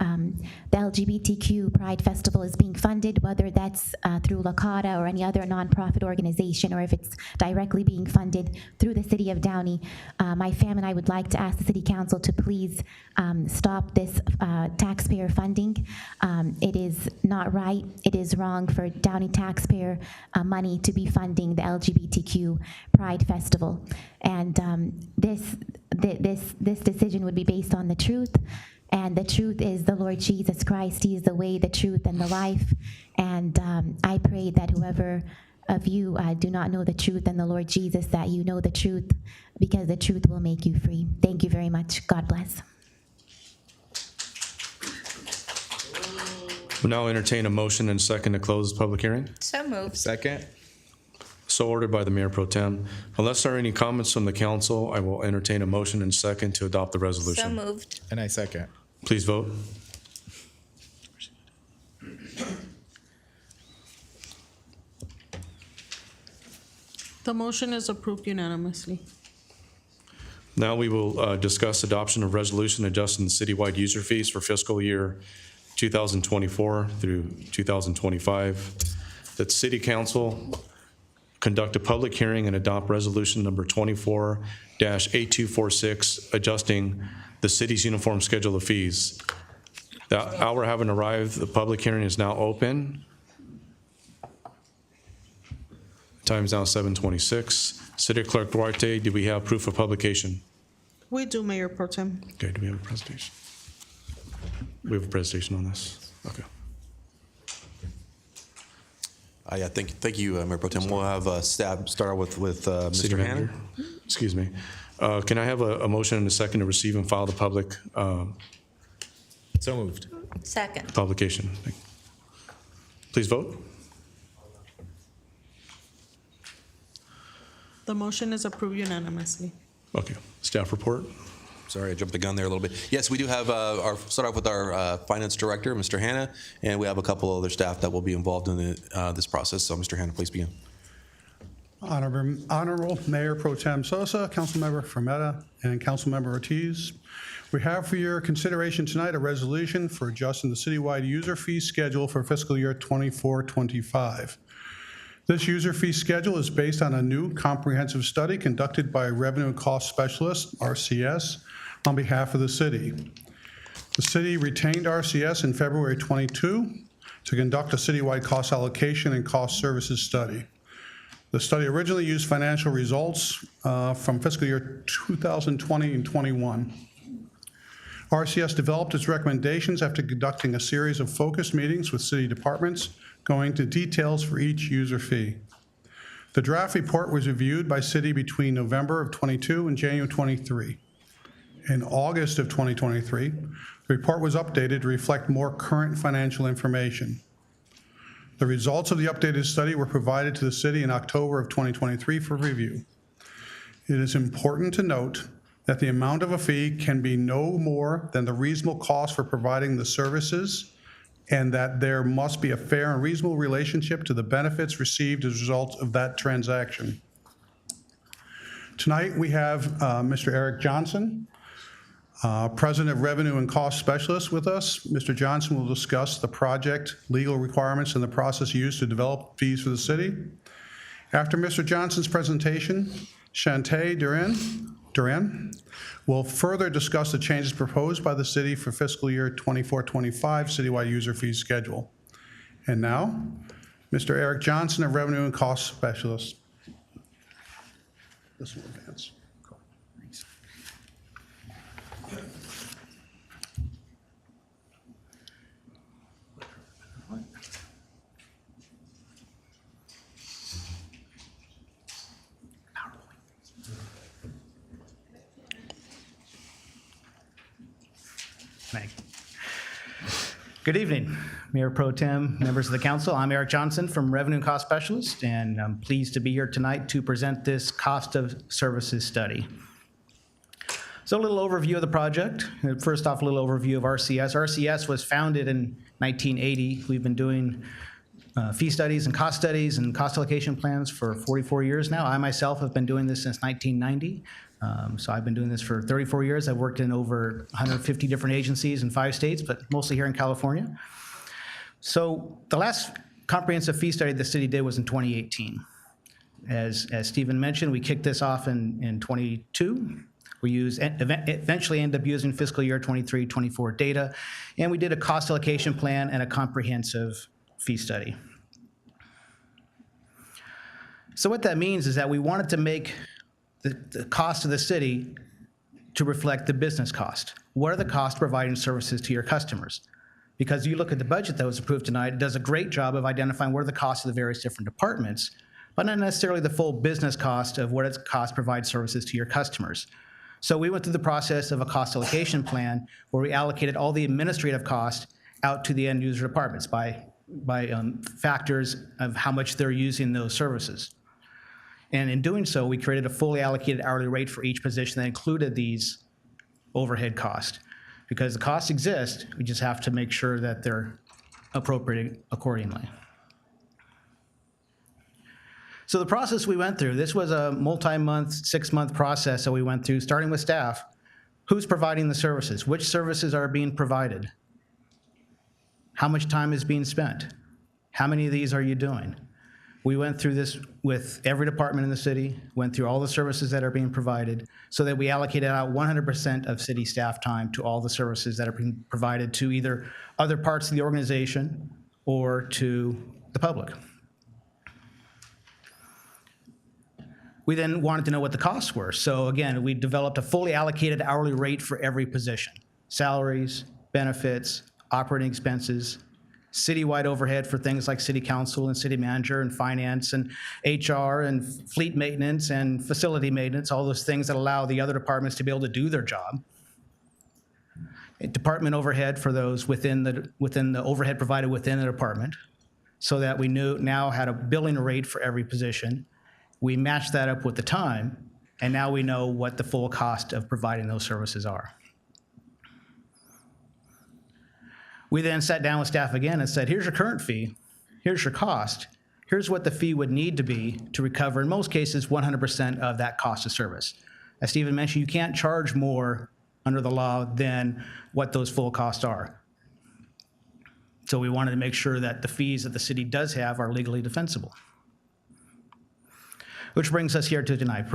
the LGBTQ Pride Festival is being funded, whether that's through LACADA or any other nonprofit organization, or if it's directly being funded through the City of Downey, my family and I would like to ask the City Council to please stop this taxpayer funding. It is not right. It is wrong for Downey taxpayer money to be funding the LGBTQ Pride Festival. And this decision would be based on the truth. And the truth is the Lord Jesus Christ. He is the way, the truth, and the life. And I pray that whoever of you do not know the truth and the Lord Jesus, that you know the truth, because the truth will make you free. Thank you very much. God bless. We'll now entertain a motion and a second to close the public hearing. So moved. Second. So ordered by the Mayor Pro Tem. Unless there are any comments from the council, I will entertain a motion and second to adopt the So resolution. moved. And I second. Please vote. The motion is approved unanimously. Now we will discuss adoption of resolution adjusting the citywide user fees for fiscal year 2024 through 2025. That City Council conduct a public hearing and adopt resolution number 24-8246, adjusting the city's uniform schedule of fees. The hour having arrived, the public hearing is now open. Time is now 7:26. City Clerk Duarte, do we have proof of publication? We do, Mayor Pro Tem. Okay, do we have a presentation? We have a presentation on this? Okay. Yeah, thank you, Mayor Pro Tem. We'll have staff start with City Mr. Hanna. Manager. Excuse me. Can I have a motion and a second to receive and file the public So moved. Second. publication? Please vote. The motion is approved unanimously. Okay, staff report. Sorry, I jumped the gun there a little bit. Yes, we do have start off with our finance director, Mr. Hanna, and we have a couple other staff that will be involved in this process. So, Mr. Hanna, please begin. Honorable Mayor Pro Tem Sosa, Councilmember Fermetta, and Councilmember Ortiz, We have for your consideration tonight a resolution for adjusting the citywide user fee schedule for fiscal year 24-25. This user fee schedule is based on a new comprehensive study conducted by Revenue and Cost Specialist, RCS, on behalf of the city. The city retained RCS in February 22 to conduct a citywide cost allocation and cost services study. The study originally used financial results from fiscal year 2020 and 21. RCS developed its recommendations after conducting a series of focused meetings with city departments, going to details for each user fee. The draft report was reviewed by city between November of 22 and January 23. In August of 2023, the report was updated to reflect more current financial information. The results of the updated study were provided to the city in October of 2023 for review. It is important to note that the amount of a fee can be no more than the reasonable cost for providing the services, and that there must be a fair and reasonable relationship to the benefits received as a result of that transaction. Tonight we have Mr. Eric Johnson, President of Revenue and Cost Specialist, with us. Mr. Johnson will discuss the project, legal requirements, and the process used to develop fees for the city. After Mr. Johnson's presentation, Shantae Duran will further discuss the changes proposed by the city for fiscal year 24-25 citywide user fee schedule. And now, Mr. Eric Johnson of Revenue and Cost Specialist. This will advance. Cool. Thanks. Good evening, Mayor Pro Tem, members of the council. I'm Eric Johnson from Revenue and Cost Specialist, and I'm pleased to be here tonight to present this cost of services study. So a little overview of the project. First off, a little overview of RCS. RCS was founded in 1980. We've been doing fee studies and cost allocation plans for 44 years now. I myself have been doing this since 1990. So I've been doing this for 34 years. I've worked in over 150 different agencies in 5 states, but mostly here in California. So the last comprehensive fee study the city did was in 2018. As Stephen mentioned, we kicked this off in 22. We eventually ended up using fiscal year 23-24 data, and we did a cost allocation plan and a comprehensive fee study. So what that means is that we wanted to make the cost of the city to reflect the business cost. What are the costs of providing services to your customers? Because you look at the budget that was approved tonight, it does a great job of identifying what are the costs of the various different departments, but not necessarily the full business cost of what it costs to provide services to your customers. So we went through the process of a cost allocation plan where we allocated all the administrative costs out to the end user departments by factors of how much they're using those services. And in doing so, we created a fully allocated hourly rate for each position that included these overhead costs. Because the costs exist, we just have to make sure that they're appropriated accordingly. So the process we went through, this was a multi-month, 6-month process that we went through, starting with staff. Who's providing the services? Which services are being provided? How much time is being spent? How many of these are you doing? We went through this with every department in the city, went through all the services that are being provided, so that we allocated out 100% of city staff time to all the services that are being provided to either other parts of the organization or to the public. We then wanted to know what the costs were. So again, we developed a fully allocated hourly rate for every position: salaries, benefits, operating expenses, citywide overhead for things like city council and city manager and finance and HR and fleet maintenance and facility maintenance, all those things that allow the other departments to be able to do their job. Department overhead for those within the overhead provided within the department, so that we now had a billing rate for every position. We matched that up with the time, and now we know what the full cost of providing those services are. We then sat down with staff again and said, here's your current fee, here's your cost, here's what the fee would need to be to recover, in most cases, 100% of that cost of service. As Stephen mentioned, you can't charge more under the law than what those full costs are. So we wanted to make sure that the fees that the city does have are legally defensible. Which brings us here to tonight.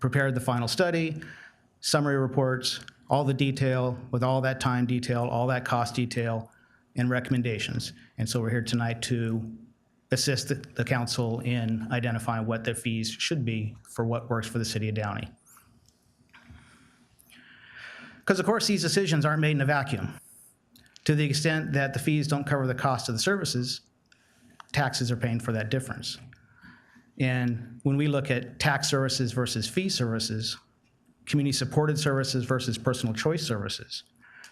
Prepared the final study, summary reports, all the detail, with all that time detail, all that cost detail, and recommendations. And so we're here tonight to assist the council in identifying what the fees should be for what works for the city of Downey. Because of course these decisions aren't made in a vacuum. To the extent that the fees don't cover the cost of the services, taxes are paying for that difference. And when we look at tax services versus fee services, community-supported services versus personal choice services,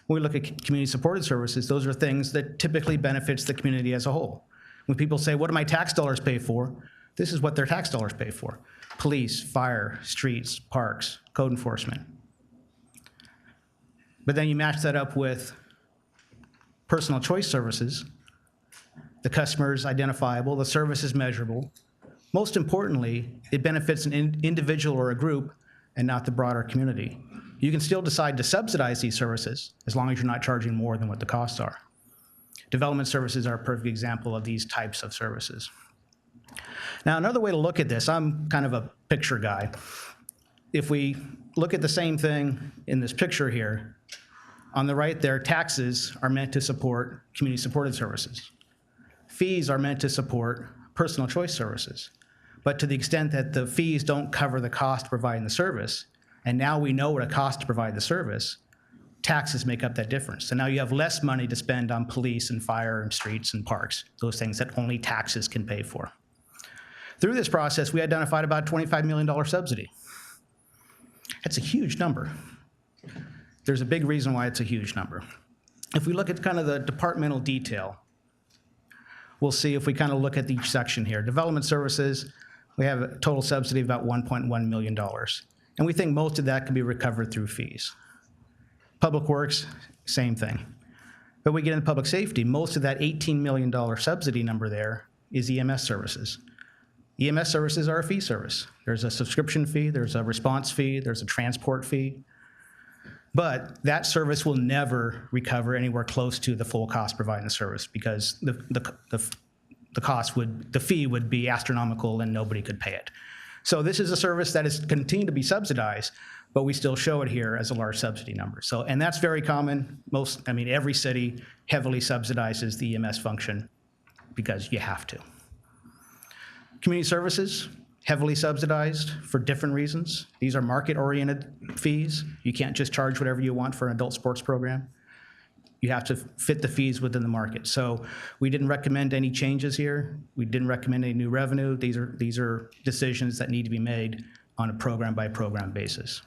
when we look at community-supported services, those are things that typically benefits the community as a whole. When people say, what do my tax dollars pay for? This is what their tax dollars pay for. Police, fire, streets, parks, code enforcement. But then you match that up with personal choice services. The customer is identifiable, the service is measurable. Most importantly, it benefits an individual or a group and not the broader community. You can still decide to subsidize these services as long as you're not charging more than what the costs are. Development services are a perfect example of these types of services. Now, another way to look at this, I'm kind of a picture guy. If we look at the same thing in this picture here, on the right there, taxes are meant to support community-supported services. Fees are meant to support personal choice services. But to the extent that the fees don't cover the cost of providing the service, and now we know what it costs to provide the service, taxes make up that difference. So now you have less money to spend on police and fire and streets and parks, those things that only taxes can pay for. Through this process, we identified about a $25 million subsidy. That's a huge number. There's a big reason why it's a huge number. If we look at kind of the departmental detail, we'll see if we kind of look at each section here. Development services, we have a total subsidy of about $1.1 million. And we think most of that can be recovered through fees. Public Works, same thing. But we get into public safety, most of that $18 million subsidy number there is EMS services. EMS services are a fee service. There's a subscription fee, there's a response fee, there's a transport fee. But that service will never recover anywhere close to the full cost providing the service because the fee would be astronomical and nobody could pay it. So this is a service that is continuing to be subsidized, but we still show it here as a large subsidy number. So, and that's very common. Every city heavily subsidizes the EMS function because you have to. Community services, heavily subsidized for different reasons. These are market-oriented fees. You can't just charge whatever you want for an adult sports program. You have to fit the fees within the market. So we didn't recommend any changes here. We didn't recommend any new revenue. These are decisions that need to be made on a program-by-program basis.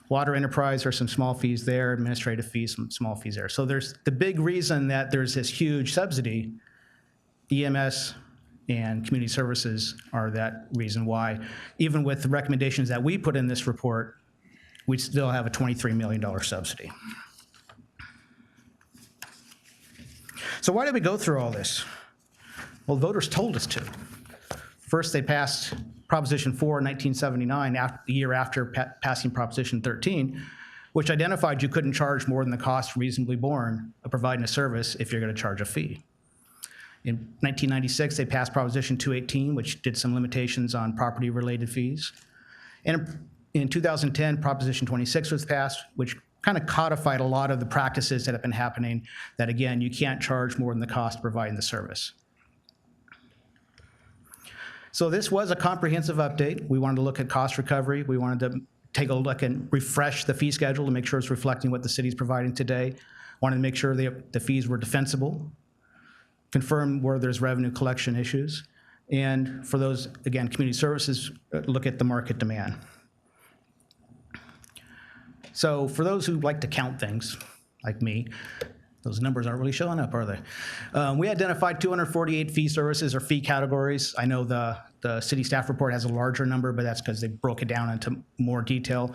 Water enterprise, there's some small fees there, administrative fees, some small fees there. So there's the big reason that there's this huge subsidy, EMS and community services are that reason why, even with the recommendations that we put in this report, we still have a $23 million subsidy. So why did we go through all this? Well, the voters told us to. First, they passed Proposition 4 in 1979, the year after passing Proposition 13, which identified you couldn't charge more than the cost reasonably borne of providing a service if you're going to charge a fee. In 1996, they passed Proposition 218, which did some limitations on property-related fees. And in 2010, Proposition 26 was passed, which kind of codified a lot of the practices that have been happening, that again, you can't charge more than the cost of providing the service. So this was a comprehensive update. We wanted to look at cost recovery. We wanted to take a look and refresh the fee schedule to make sure it's reflecting what the city's providing today. Wanted to make sure the fees were defensible, confirm where there's revenue collection issues, and for those, again, community services, look at the market demand. So for those who like to count things, like me, those numbers aren't really showing up, are they? We identified 248 fee services or fee categories. I know the city staff report has a larger number, but that's because they broke it down into more detail.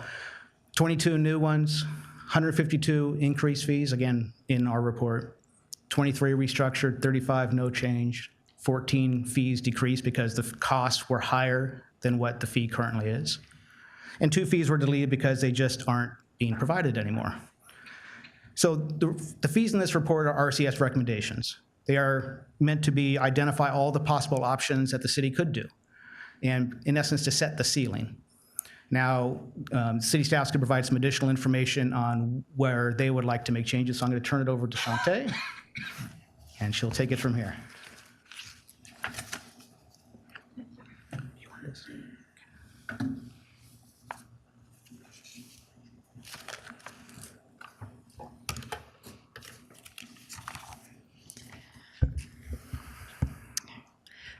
22 new ones, 152 increased fees, again, in our report. 23 restructured, 35 no change, 14 fees decreased because the costs were higher than what the fee currently is. And 2 fees were deleted because they just aren't being provided anymore. So the fees in this report are RCS recommendations. They are meant to be identify all the possible options that the city could do, and in essence, to set the ceiling. Now, city staffs can provide some additional information on where they would like to make changes. So I'm going to turn it over to Shantae, and she'll take it from here.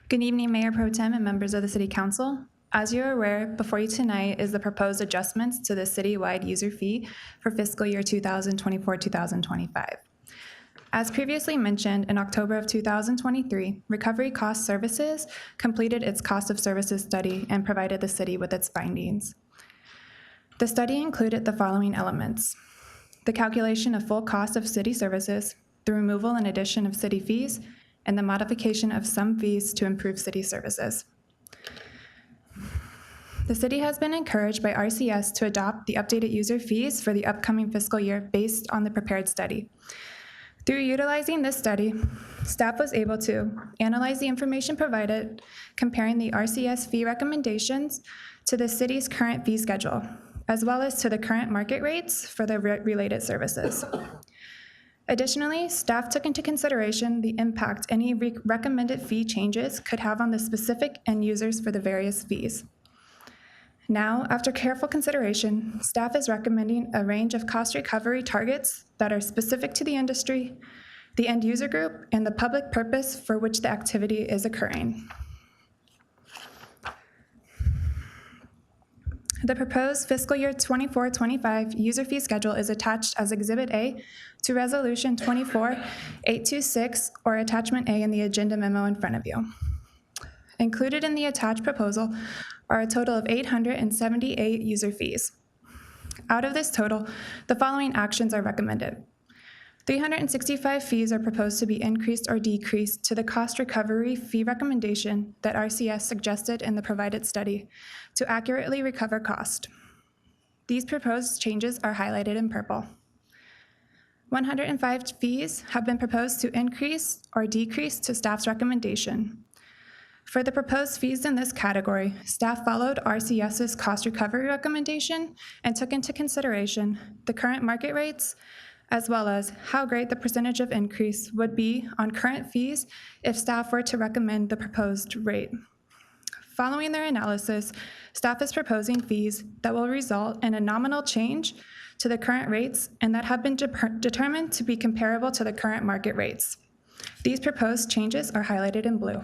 Good evening, Mayor Pro Tem and members of the City Council. As you're aware, before you tonight is the proposed adjustments to the citywide user fee for fiscal year 2024-2025. As previously mentioned, in October of 2023, Recovery Cost Services completed its cost of services study and provided the city with its findings. The study included the following elements: the calculation of full cost of city services, the removal and addition of city fees, and the modification of some fees to improve city services. The city has been encouraged by RCS to adopt the updated user fees for the upcoming fiscal year based on the prepared study. Through utilizing this study, staff was able to analyze the information provided, comparing the RCS fee recommendations to the city's current fee schedule, as well as to the current market rates for the related services. Additionally, staff took into consideration the impact any recommended fee changes could have on the specific end users for the various fees. Now, after careful consideration, staff is recommending a range of cost recovery targets that are specific to the industry, the end user group, and the public purpose for which the activity is occurring. The proposed fiscal year 24-25 user fee schedule is attached as Exhibit A to Resolution 24-826, or Attachment A in the agenda memo in front of you. Included in the attached proposal are a total of 878 user fees. Out of this total, the following actions are recommended. 365 fees are proposed to be increased or decreased to the cost recovery fee recommendation that RCS suggested in the provided study to accurately recover cost. These proposed changes are highlighted in purple. 105 fees have been proposed to increase or decrease to staff's recommendation. For the proposed fees in this category, staff followed RCS's cost recovery recommendation and took into consideration the current market rates, as well as how great the percentage of increase would be on current fees if staff were to recommend the proposed rate. Following their analysis, staff is proposing fees that will result in a nominal change to the current rates and that have been determined to be comparable to the current market rates. These proposed changes are highlighted in blue.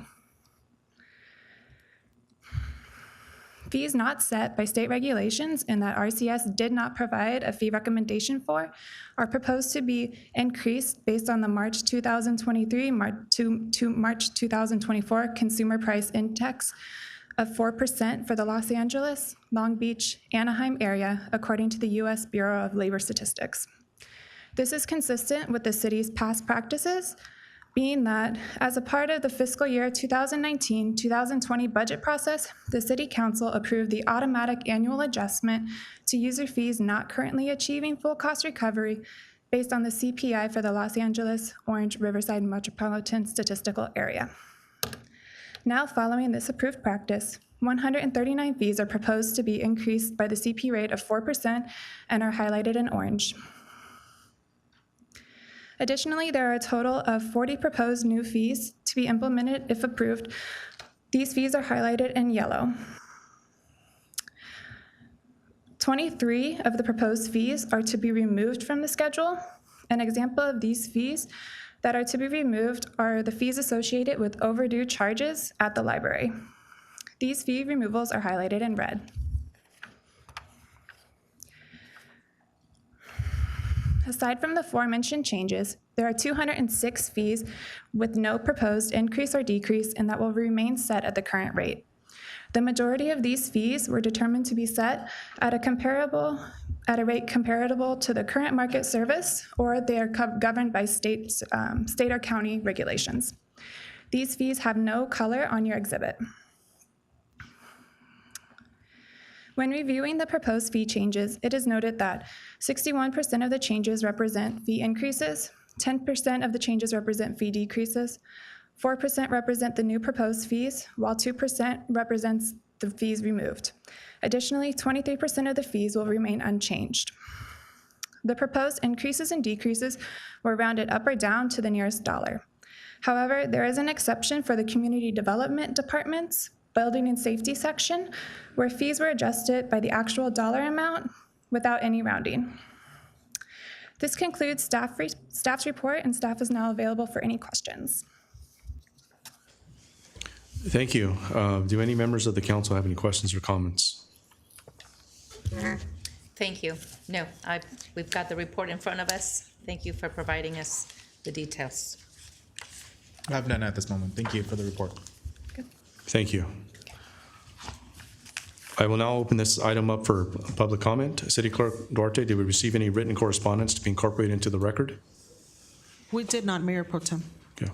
Fees not set by state regulations and that RCS did not provide a fee recommendation for are proposed to be increased based on the March 2023 to March 2024 Consumer Price Index of 4% for the Los Angeles, Long Beach, Anaheim area, according to the U.S. Bureau of Labor Statistics. This is consistent with the city's past practices, being that as a part of the fiscal year 2019-2020 budget process, the City Council approved the automatic annual adjustment to user fees not currently achieving full cost recovery based on the CPI for the Los Angeles, Orange, Riverside Metropolitan Statistical Area. Now, following this approved practice, 139 fees are proposed to be increased by the CP rate of 4% and are highlighted in orange. Additionally, there are a total of 40 proposed new fees to be implemented if approved. These fees are highlighted in yellow. 23 of the proposed fees are to be removed from the schedule. An example of these fees that are to be removed are the fees associated with overdue charges at the library. These fee removals are highlighted in red. Aside from the aforementioned changes, there are 206 fees with no proposed increase or decrease and that will remain set at the current rate. The majority of these fees were determined to be set at a rate comparable to the current market service, or they are governed by state or county regulations. These fees have no color on your exhibit. When reviewing the proposed fee changes, it is noted that 61% of the changes represent fee increases, 10% of the changes represent fee decreases, 4% represent the new proposed fees, while 2% represents the fees removed. Additionally, 23% of the fees will remain unchanged. The proposed increases and decreases were rounded up or down to the nearest dollar. However, there is an exception for the Community Development Department's Building and Safety section, where fees were adjusted by the actual dollar amount without any rounding. This concludes staff's report, and staff is now available for any questions. Thank you. Do any members of the council have any questions or comments? Thank you. No, we've got the report in front of us. Thank you for providing us the details. I have none at this moment. Thank you for the report. Thank you. I will now open this item up for public comment. City Clerk Duarte, did we receive any written correspondence to be incorporated into the record? We did not, Mayor Pro Tem. Okay.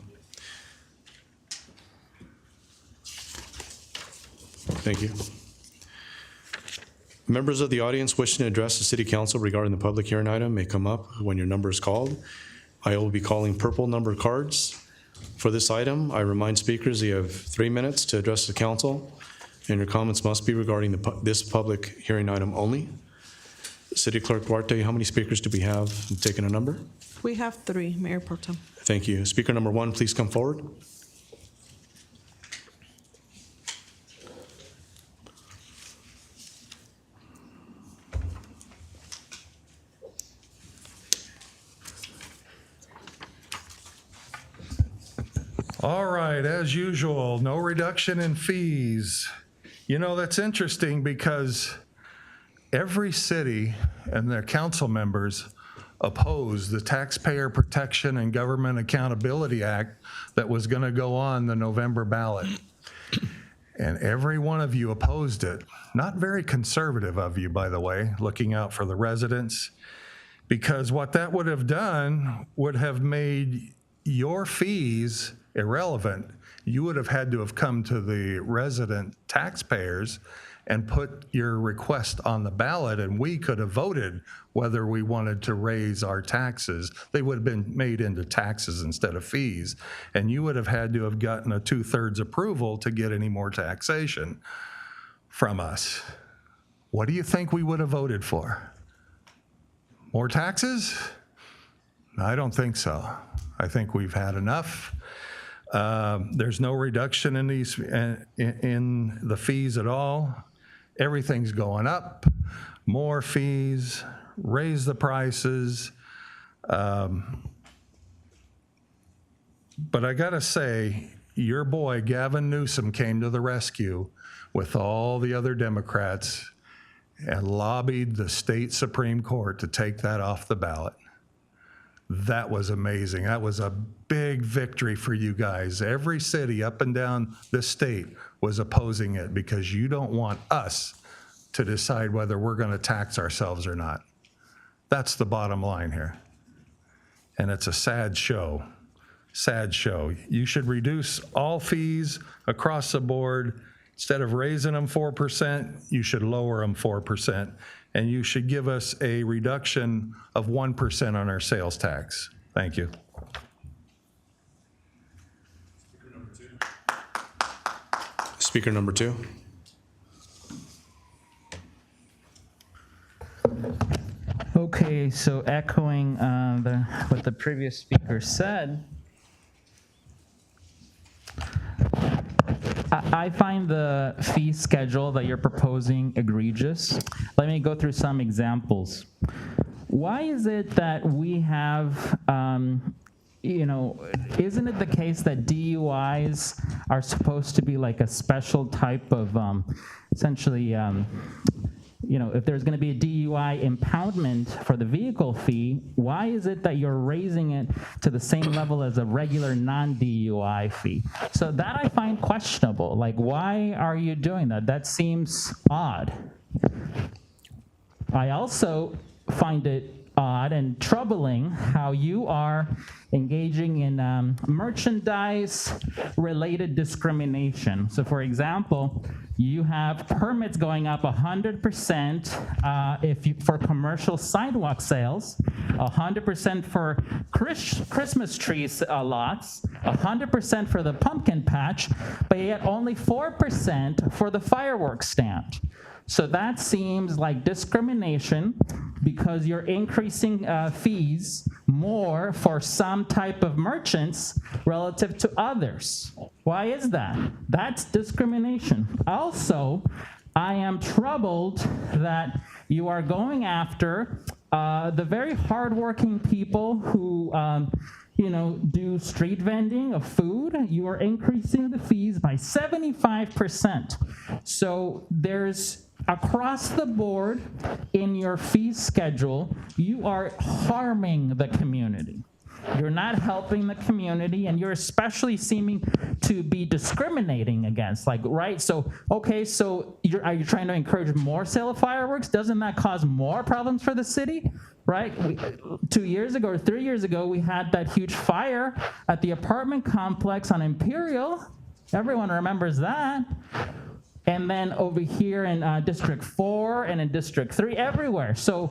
Thank you. Members of the audience wishing to address the City Council regarding the public hearing item may come up when your number is called. I will be calling purple number cards. For this item, I remind speakers you have 3 minutes to address the council, and your comments must be regarding this public hearing item only. City Clerk Duarte, how many speakers do we have taking a number? We have 3, Mayor Pro Tem. Thank you. Speaker number 1, please come forward. All right, as usual, no reduction in fees. You know, that's interesting because every city and their council members opposed the Taxpayer Protection and Government Accountability Act that was going to go on the November ballot. And every one of you opposed it. Not very conservative of you, by the way, looking out for the residents, because what that would have done would have made your fees irrelevant. You would have had to have come to the resident taxpayers and put your request on the ballot, and we could have voted whether we wanted to raise our taxes. They would have been made into taxes instead of fees, and you would have had to have gotten a 2/3 approval to get any more taxation from us. What do you think we would have voted for? More taxes? I don't think so. I think we've had enough. There's no reduction in these in the fees at all. Everything's going up. More fees, raise the prices. But I gotta say, your boy Gavin Newsom came to the rescue with all the other Democrats and lobbied the state Supreme Court to take that off the ballot. That was amazing. That was a big victory for you guys. Every city up and down this state was opposing it because you don't want us to decide whether we're going to tax ourselves or not. That's the bottom line here. And it's a sad show. Sad show. You should reduce all fees across the board. Instead of raising them 4%, you should lower them 4%. And you should give us a reduction of 1% on our sales tax. Thank you. Speaker number 2. Okay, so echoing what the previous speaker said, I find the fee schedule that you're proposing egregious. Let me go through some examples. Why is it that we have, isn't it the case that DUIs are supposed to be like a special type of, essentially, if there's going to be a DUI impoundment for the vehicle fee, why is it that you're raising it to the same level as a regular non-DUI fee? So that I find questionable. Like, why are you doing that? That seems odd. I also find it odd and troubling how you are engaging in merchandise-related discrimination. So for example, you have permits going up 100% for commercial sidewalk sales, 100% for Christmas trees lots, 100% for the pumpkin patch, but yet only 4% for the fireworks stand. So that seems like discrimination because you're increasing fees more for some type of merchants relative to others. Why is that? That's discrimination. Also, I am troubled that you are going after the very hardworking people who do street vending of food. You are increasing the fees by 75%. So there's across the board in your fee schedule, you are harming the community. You're not helping the community, and you're especially seeming to be discriminating against, right? So, okay, so are you trying to encourage more sale of fireworks? Doesn't that cause more problems for the city, right? 2 years ago or 3 years ago, we had that huge fire at the apartment complex on Imperial. Everyone remembers that. And then over here in District 4 and in District 3, everywhere. So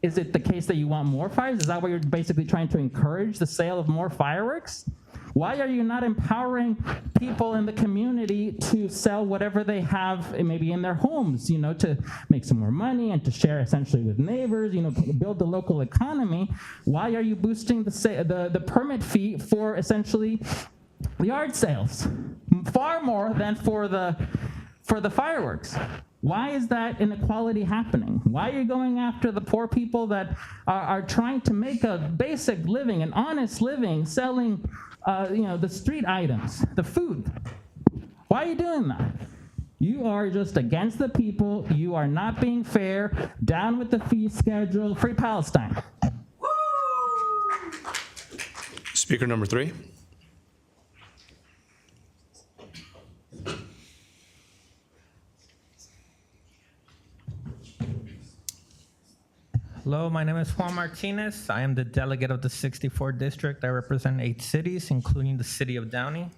is it the case that you want more fires? Is that why you're basically trying to encourage the sale of more fireworks? Why are you not empowering people in the community to sell whatever they have maybe in their homes, to make some more money and to share essentially with neighbors, build the local economy? Why are you boosting the permit fee for essentially yard sales? Far more than for the fireworks. Why is that inequality happening? Why are you going after the poor people that are trying to make a basic living, an honest living, selling the street items, the food? Why are you doing that? You are just against the people. You are not being fair. Down with the fee schedule. Free Palestine. Speaker number 3. Hello, my name is Juan Martinez. I am the delegate of the 64th District. I represent 8 cities, including the city of Downey.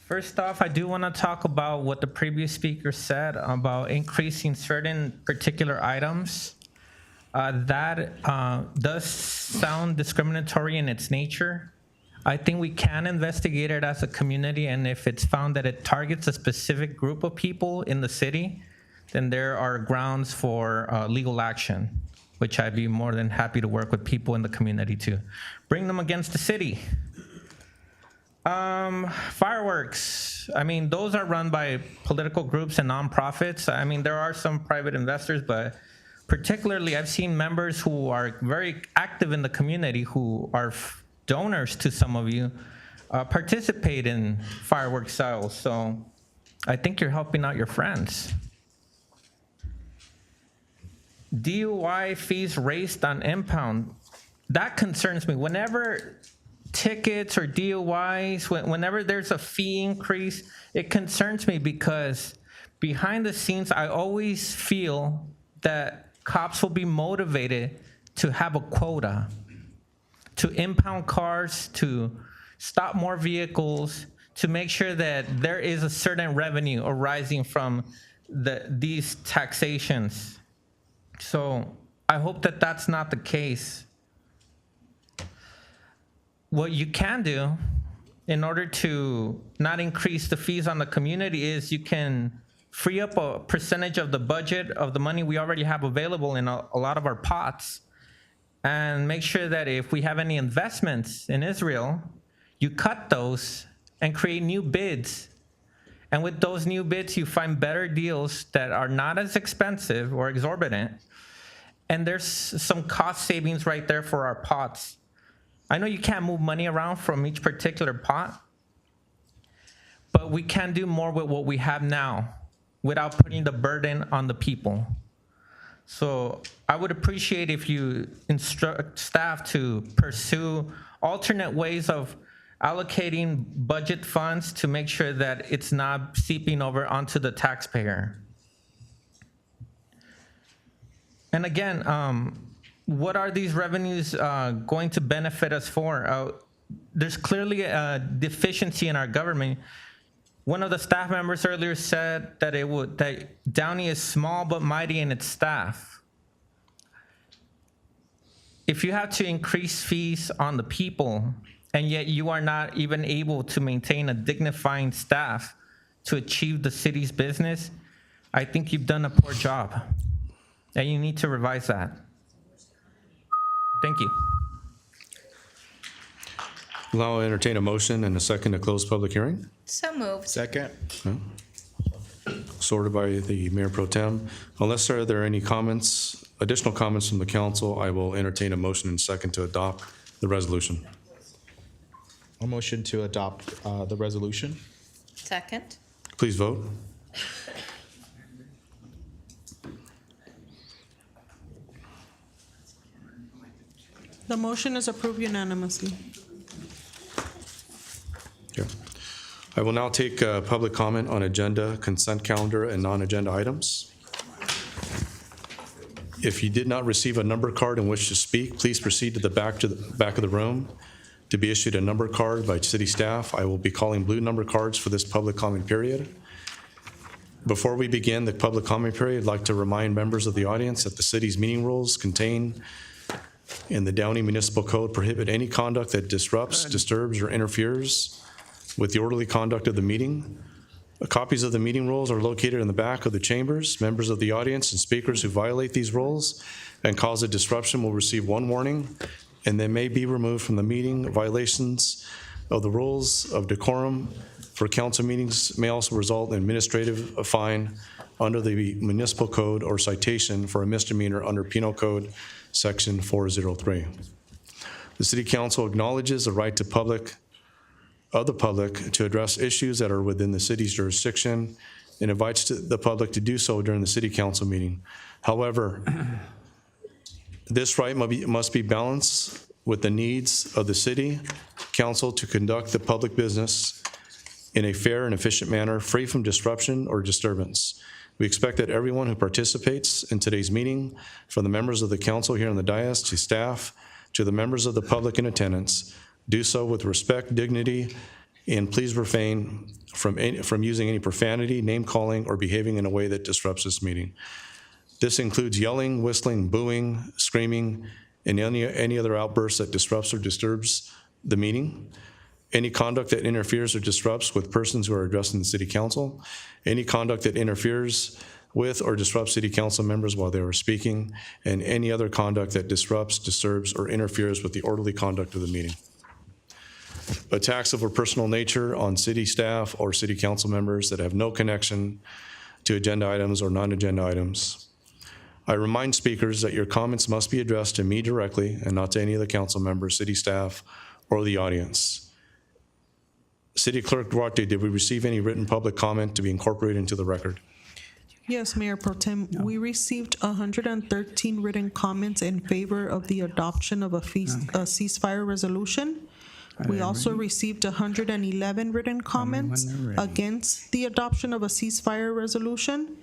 First off, I do want to talk about what the previous speaker said about increasing certain particular items. That does sound discriminatory in its nature. I think we can investigate it as a community, and if it's found that it targets a specific group of people in the city, then there are grounds for legal action, which I'd be more than happy to work with people in the community to bring them against the city. Fireworks, those are run by political groups and nonprofits. There are some private investors, but particularly I've seen members who are very active in the community who are donors to some of you participate in fireworks sales. So I think you're helping out your friends. DUI fees raised on impound, that concerns me. Whenever tickets or DUIs, whenever there's a fee increase, it concerns me because behind the scenes, I always feel that cops will be motivated to have a quota, to impound cars, to stop more vehicles, to make sure that there is a certain revenue arising from these taxations. So I hope that that's not the case. What you can do in order to not increase the fees on the community is you can free up a percentage of the budget of the money we already have available in a lot of our pots, and make sure that if we have any investments in Israel, you cut those and create new bids. And with those new bids, you find better deals that are not as expensive or exorbitant. And there's some cost savings right there for our pots. I know you can't move money around from each particular pot, but we can do more with what we have now without putting the burden on the people. So I would appreciate if you instruct staff to pursue alternate ways of allocating budget funds to make sure that it's not seeping over onto the taxpayer. And again, what are these revenues going to benefit us for? There's clearly a deficiency in our government. One of the staff members earlier said that that Downey is small but mighty in its staff. If you have to increase fees on the people, and yet you are not even able to maintain a dignifying staff to achieve the city's business, I think you've done a poor job, and you need to revise that. Thank you. Now I'll entertain a motion and a second to close public hearing. So moved. Second. Sorted by the Mayor Pro Tem. Unless there are any comments, additional comments from the council, I will entertain a motion and second to adopt the resolution. A motion to adopt the resolution. Second. Please vote. The motion is approved unanimously. Okay. I will now take public comment on agenda, consent calendar, and non-agenda items. If you did not receive a number card and wish to speak, please proceed to the back of the room to be issued a number card by city staff. I will be calling blue number cards for this public comment period. Before we begin the public comment period, I'd like to remind members of the audience that the city's meeting rules contained in the Downey Municipal Code prohibit any conduct that disrupts, disturbs, or interferes with the orderly conduct of the meeting. Copies of the meeting rules are located in the back of the chambers. Members of the audience and speakers who violate these rules and cause a disruption will receive one warning, and they may be removed from the meeting. Violations of the rules of decorum for council meetings may also result in administrative fine under the municipal code or citation for a misdemeanor under Penal Code Section 403. The City Council acknowledges the right to the public to address issues that are within the city's jurisdiction and invites the public to do so during the City Council meeting. However, this right must be balanced with the needs of the City Council to conduct the public business in a fair and efficient manner, free from disruption or disturbance. We expect that everyone who participates in today's meeting, from the members of the council here on the dais to staff, to the members of the public in attendance, do so with respect, dignity, and please refrain from using any profanity, name-calling, or behaving in a way that disrupts this meeting. This includes yelling, whistling, booing, screaming, and any other outburst that disrupts or disturbs the meeting. Any conduct that interferes or disrupts with persons who are addressing the City Council, any conduct that interferes with or disrupts City Council members while they are speaking, and any other conduct that disrupts, disturbs, or interferes with the orderly conduct of the meeting. Attacks of a personal nature on city staff or City Council members that have no connection to agenda items or non-agenda items. I remind speakers that your comments must be addressed to me directly and not to any of the council members, city staff, or the audience. City Clerk Duarte, did we receive any written public comment to be incorporated into the record? Yes, Mayor Pro Tem. We received 113 written comments in favor of the adoption of a ceasefire resolution. We also received 111 written comments against the adoption of a ceasefire resolution.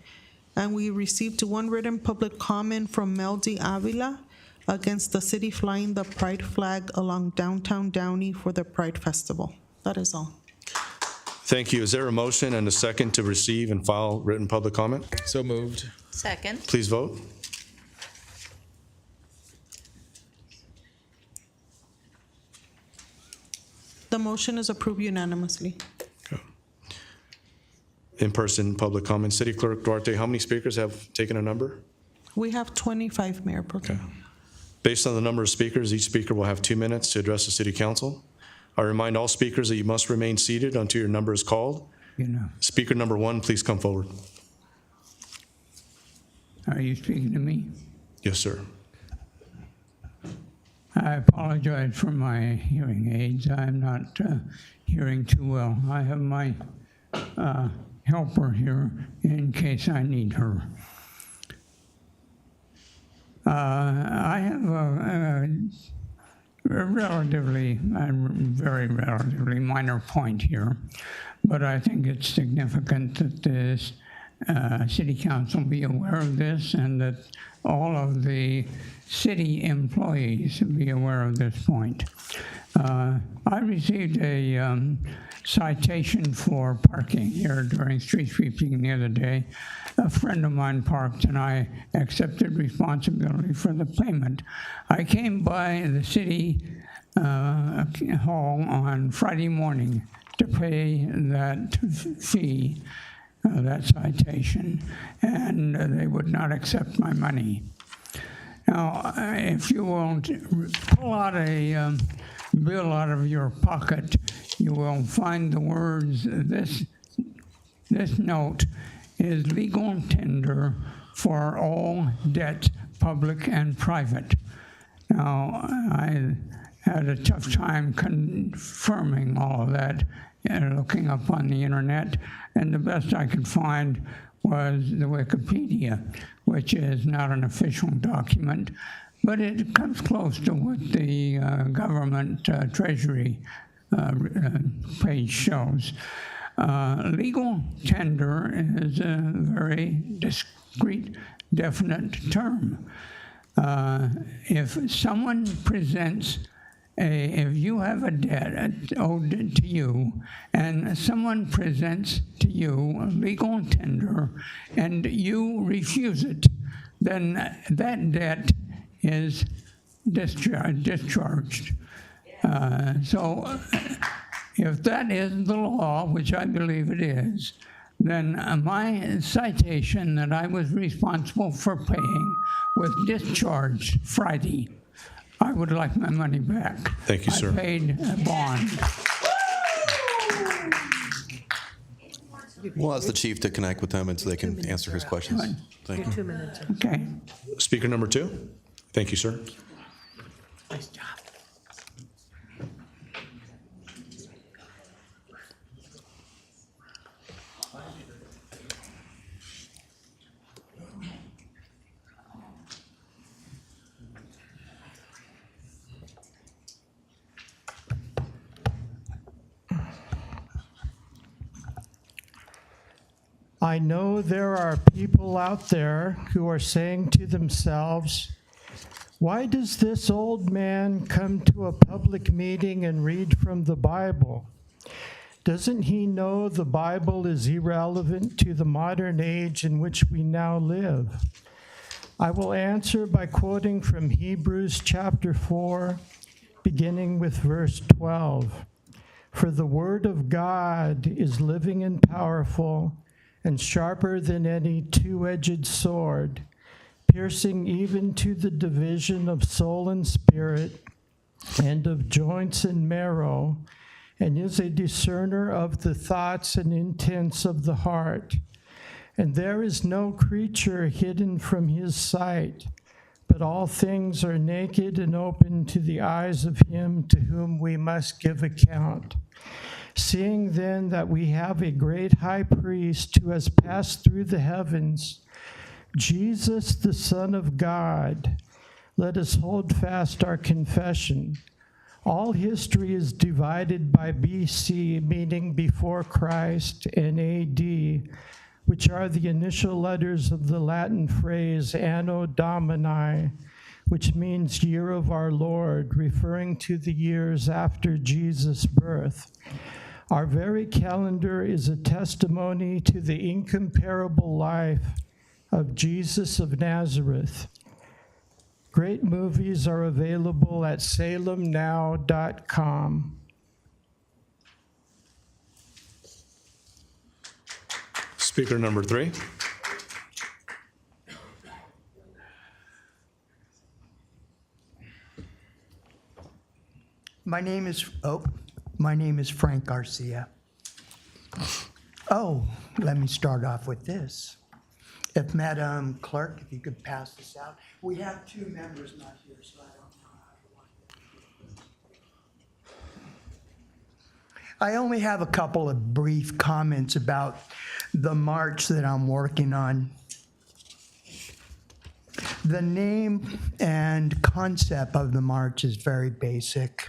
And we received one written public comment from Meldy Avila against the city flying the pride flag along downtown Downey for the Pride Festival. That is all. Thank you. Is there a motion and a second to receive and file written public comment? So moved. Second. Please vote. The motion is approved unanimously. In-person public comment. City Clerk Duarte, how many speakers have taken a number? We have 25, Mayor Pro Tem. Based on the number of speakers, each speaker will have 2 minutes to address the City Council. I remind all speakers that you must remain seated until your number is called. Speaker number 1, please come forward. Are you speaking to me? Yes, sir. I apologize for my hearing aids. I'm not hearing too well. I have my helper here in case I need her. I have a very relatively minor point here, but I think it's significant that this City Council be aware of this and that all of the city employees be aware of this point. I received a citation for parking here during street sweeping the other day. A friend of mine parked and I accepted responsibility for the payment. I came by the city hall on Friday morning to pay that fee, that citation, and they would not accept my money. Now, if you won't pull out a bill out of your pocket, you will find the words, this note is legal tender for all debt, public and private. Now, I had a tough time confirming all of that and looking up on the internet, and the best I could find was the Wikipedia, which is not an official document, but it comes close to what the government treasury page shows. Legal tender is a very discrete, definite term. If someone presents if you have a debt owed to you, and someone presents to you a legal tender, and you refuse it, then that debt is discharged. So if that is the law, which I believe it is, then my citation that I was responsible for paying was discharged Friday. I would like my money back. Thank you, sir. I paid a bond. We'll ask the chief to connect with them and so they can answer his questions. Thank you. 2 minutes. Okay. Speaker number 2. Thank you, sir. Nice job. I know there are people out there who are saying to themselves, why does this old man come to a public meeting and read from the Bible? Doesn't he know the Bible is irrelevant to the modern age in which we now live? I will answer by quoting from Hebrews chapter 4, beginning with verse 12. For the word of God is living and powerful, and sharper than any two-edged sword, piercing even to the division of soul and spirit, and of joints and marrow, and is a discerner of the thoughts and intents of the heart. And there is no creature hidden from his sight, but all things are naked and open to the eyes of him to whom we must give account. Seeing then that we have a great high priest who has passed through the heavens, Jesus, the Son of God, let us hold fast our confession. All history is divided by BC, meaning before Christ, and AD, which are the initial letters of the Latin phrase Anno Domini, which means year of our Lord, referring to the years after Jesus' birth. Our very calendar is a testimony to the incomparable life of Jesus of Nazareth. Great movies are available at salemnow.com. Speaker number 3. My name is Frank Garcia. Oh, let me start off with this. If Madam Clerk, if you could pass this out. We have 2 members not here, so I don't know how you want it. I only have a couple of brief comments about the march that I'm working on. The name and concept of the march is very basic.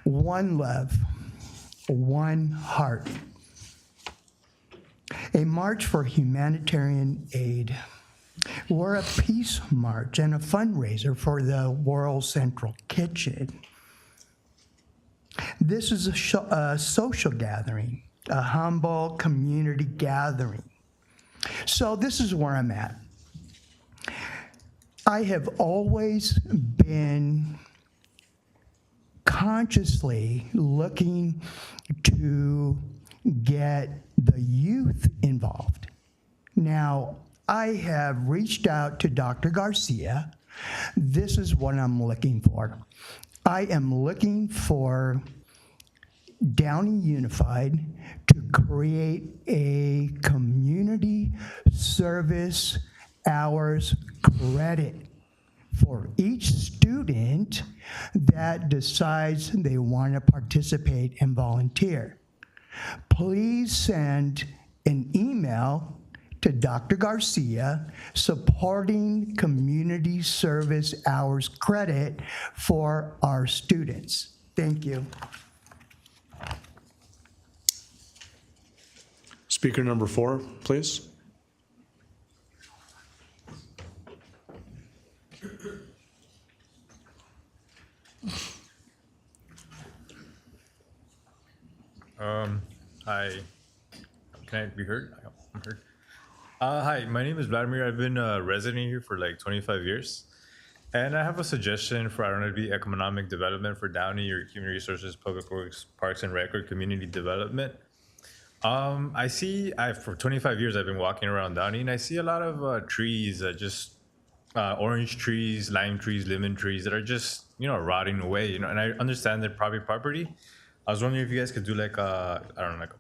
One love, one heart. a march for humanitarian aid. We're a peace march and a fundraiser for the World Central Kitchen. This is a social gathering, a humble community gathering. So this is where I'm at. I have always been consciously looking to get the youth involved. Now, I have reached out to Dr. Garcia. This is what I'm looking for. I am looking for Downey Unified to create a community service hours credit for each student that decides they want to participate and volunteer. Please send an email to Dr. Garcia supporting community service hours credit for our students. Thank you. Speaker number 4, please. Hi. Can I be heard? I'm heard. Hi, my name is Vladimir. I've been a resident here for like 25 years. And I have a suggestion for, I don't know, it'd be economic development for Downey or human resources, public works, parks and rec, or community development. I see, for 25 years, I've been walking around Downey and I see a lot of trees, orange trees, lime trees, lemon trees that are just, rotting away, and I understand they're private property. I was wondering if you guys could do like a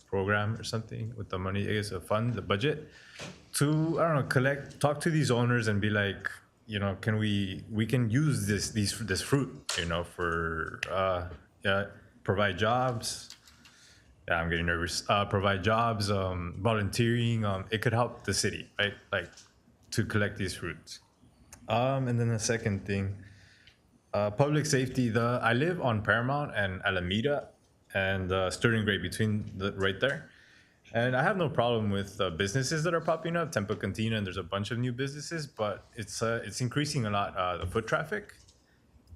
program or something with the money, I guess a fund, the budget, to, talk to these owners and be like, we can use this fruit, for, provide jobs. Yeah, I'm getting nervous. Provide jobs, volunteering. It could help the city, right? Like to collect these fruits. And then the second thing, public safety. I live on Paramount and Alameda and Sterling Gray right there. And I have no problem with businesses that are popping up, Tempo Cantina, and there's a bunch of new businesses, but it's increasing a lot, the foot traffic.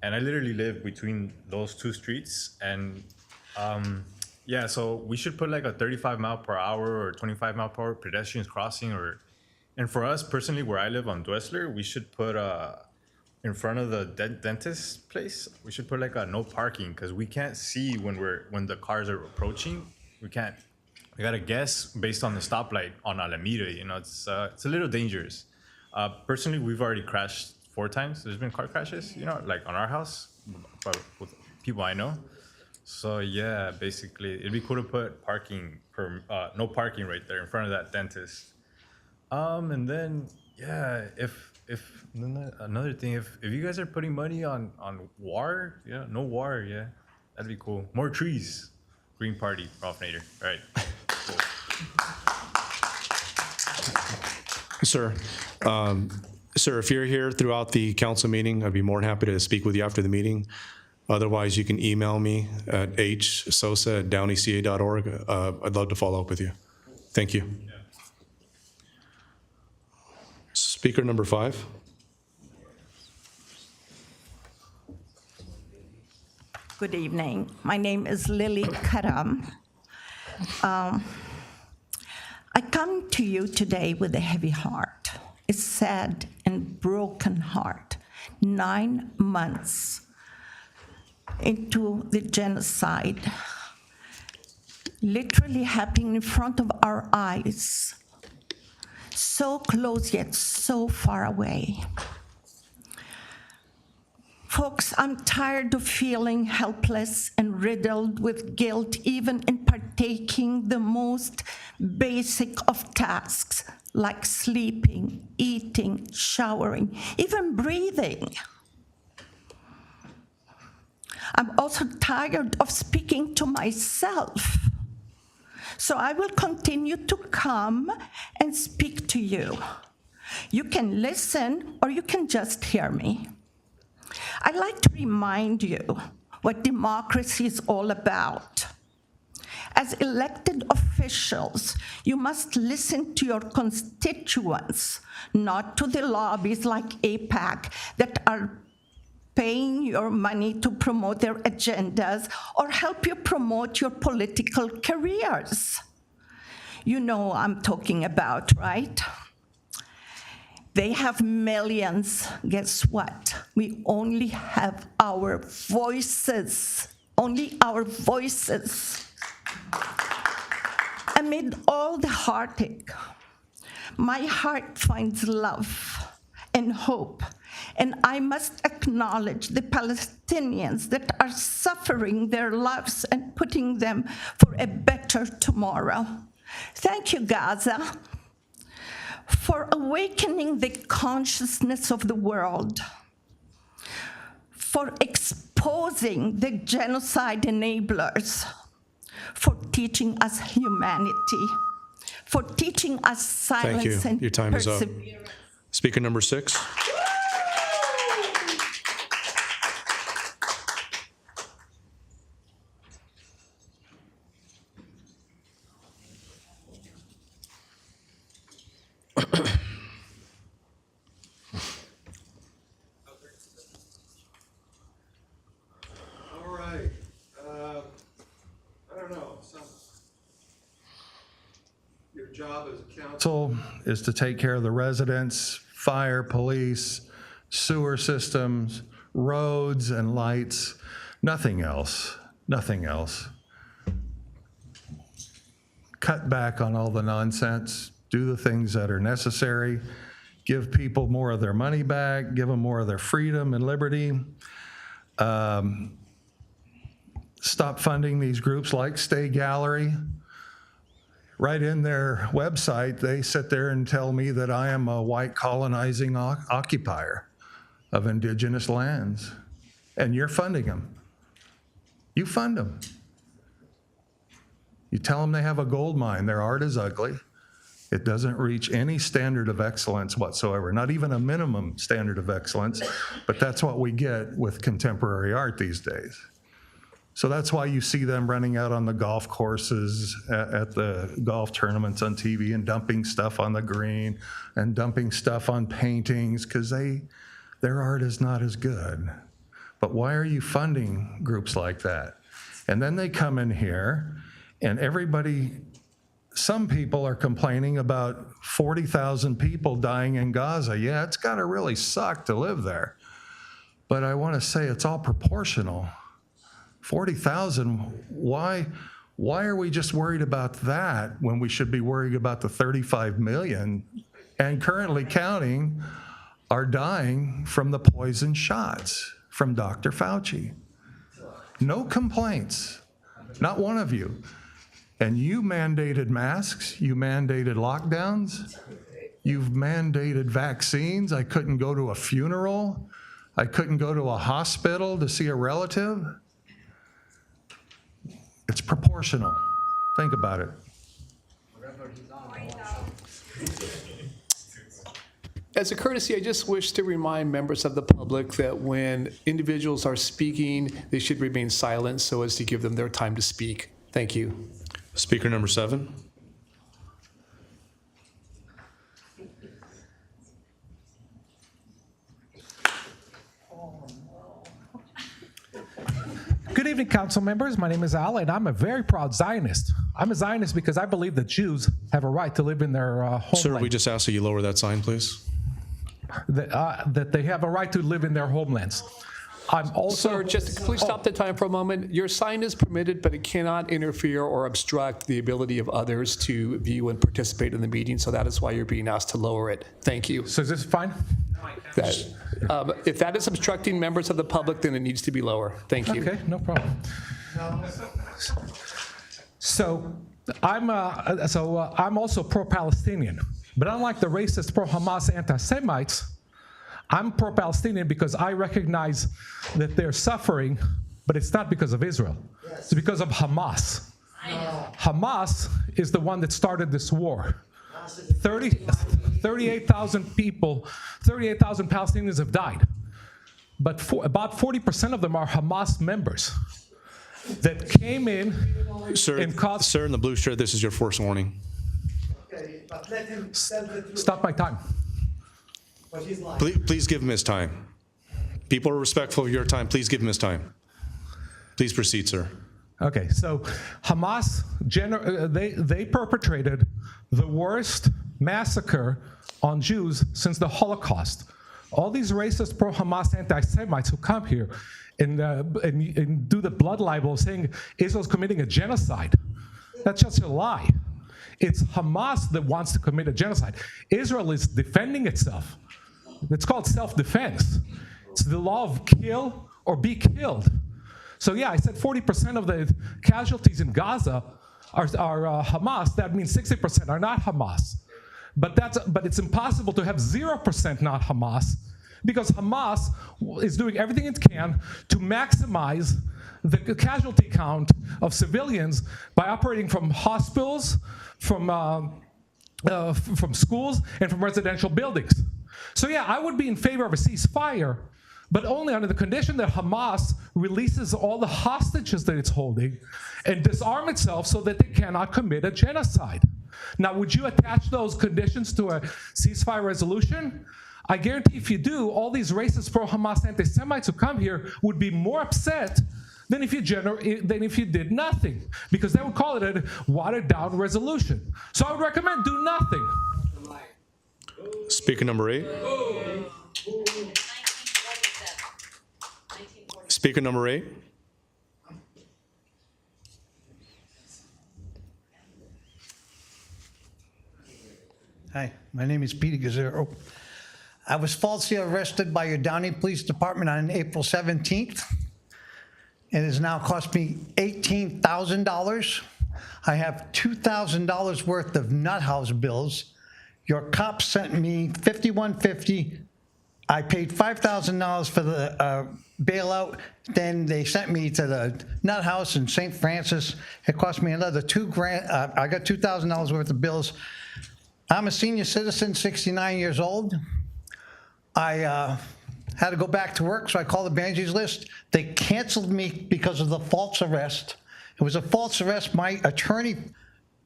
And I literally live between those two streets. And yeah, so we should put like a 35 mile per hour or 25 mile per hour pedestrians crossing, and for us personally, where I live on Dwessler, we should put in front of the dentist place, we should put like a no parking, because we can't see when the cars are approaching. We gotta guess based on the stoplight on Alameda. It's a little dangerous. Personally, we've already crashed 4 times. There's been car crashes, like on our house, but with people I know. So yeah, basically, it'd be cool to put no parking right there in front of that dentist. And then yeah, another thing, if you guys are putting money on WAR, no WAR, that'd be cool. More trees, Green Party, Ralph Nader. All right. Sir, if you're here throughout the council meeting, I'd be more than happy to speak with you after the meeting. Otherwise, you can email me at hsosa@downeyca.org. I'd love to follow up with you. Thank you. Speaker number 5. Good evening. My name is Lily Karam. I come to you today with a heavy heart, a sad and broken heart. 9 months into the genocide, literally happening in front of our eyes, so close yet so far away. Folks, I'm tired of feeling helpless and riddled with guilt, even in partaking the most basic of tasks, like sleeping, eating, showering, even breathing. I'm also tired of speaking to myself. So I will continue to come and speak to you. You can listen or you can just hear me. I'd like to remind you what democracy is all about. As elected officials, you must listen to your constituents, not to the lobbies like APAC that are paying your money to promote their agendas or help you promote your political careers. You know what I'm talking about, right? They have millions. Guess what? We only have our voices. Only our voices. Amid all the heartache, my heart finds love and hope. And I must acknowledge the Palestinians that are suffering their lives and putting them for a better tomorrow. Thank you, Gaza, for awakening the consciousness of the world, for exposing the genocide enablers, for teaching us humanity, for teaching us silence Thank you. and Your time is up. perseverance. Speaker number 6. All right. I don't know. Your job as a council is to take care of the residents, fire, police, sewer systems, roads and lights. Nothing else. Nothing else. Cut back on all the nonsense. Do the things that are necessary. Give people more of their money back. Give them more of their freedom and liberty. Stop funding these groups like Stay Gallery. Right in their website, they sit there and tell me that I am a white colonizing occupier of indigenous lands. And you're funding them. You fund them. You tell them they have a gold mine. Their art is ugly. It doesn't reach any standard of excellence whatsoever, not even a minimum standard of excellence, but that's what we get with contemporary art these days. So that's why you see them running out on the golf courses at the golf tournaments on TV and dumping stuff on the green and dumping stuff on paintings because their art is not as good. But why are you funding groups like that? And then they come in here and some people are complaining about 40,000 people dying in Gaza. Yeah, it's gotta really suck to live there. But I wanna say it's all proportional. 40,000, why are we just worried about that when we should be worried about the 35 million and currently counting are dying from the poison shots from Dr. Fauci? No complaints, not one of you. And you mandated masks, you mandated lockdowns, you've mandated vaccines. I couldn't go to a funeral. I couldn't go to a hospital to see a relative. It's proportional. Think about it. As a courtesy, I just wish to remind members of the public that when individuals are speaking, they should remain silent so as to give them their time to speak. Thank you. Speaker number 7. Good evening, council members. My name is Al, and I'm a very proud Zionist. I'm a Zionist because I believe that Jews have a right to live in their homeland. Sir, we just ask that you lower that sign, please. That they have a right to live in their homelands. I'm also... Sir, just please stop the time for a moment. Your sign is permitted, but it cannot interfere or obstruct the ability of others to view and participate in the meeting, so that is why you're being asked to lower it. Thank you. So is this fine? If that is obstructing members of the public, then it needs to be lower. Thank you. Okay, no problem. So I'm also pro-Palestinian, but unlike the racist pro-Hamas anti-Semites, I'm pro-Palestinian because I recognize that they're suffering, but it's not because of Israel. It's because of Hamas. Hamas is the one that started this war. 38,000 people, 38,000 Palestinians have died, but about 40% of them are Hamas members. that came in Sir, and caused. sir in the blue shirt, this is your first warning. Stop my time. Please give him his time. People are respectful of your time. Please give him his time. Please proceed, sir. Okay, so Hamas, they perpetrated the worst massacre on Jews since the Holocaust. All these racist pro-Hamas anti-Semites who come here and do the blood libel saying Israel's committing a genocide, that's just a lie. It's Hamas that wants to commit a genocide. Israel is defending itself. It's called self-defense. It's the law of kill or be killed. So yeah, I said 40% of the casualties in Gaza are Hamas. That means 60% are not Hamas. But it's impossible to have 0% not Hamas, because Hamas is doing everything it can to maximize the casualty count of civilians by operating from hospitals, from schools, and from residential buildings. So yeah, I would be in favor of a ceasefire, but only under the condition that Hamas releases all the hostages that it's holding and disarm itself so that they cannot commit a genocide. Now, would you attach those conditions to a ceasefire resolution? I guarantee if you do, all these racist pro-Hamas anti-Semites who come here would be more upset than if you did nothing, because they would call it a watered-down resolution. So I would recommend do nothing. Speaker number 8. Speaker number 8. Hi, my name is Peter Gazzaro. I was falsely arrested by your Downey Police Department on April 17th. It has now cost me $18,000. I have $2,000 worth of nut house bills. Your cops sent me $51.50. I paid $5,000 for the bailout. Then they sent me to the nut house in St. Francis. It cost me another $2,000. I got $2,000 worth of bills. I'm a senior citizen, 69 years old. I had to go back to work, so I called the Banshees list. They canceled me because of the false arrest. It was a false arrest. My attorney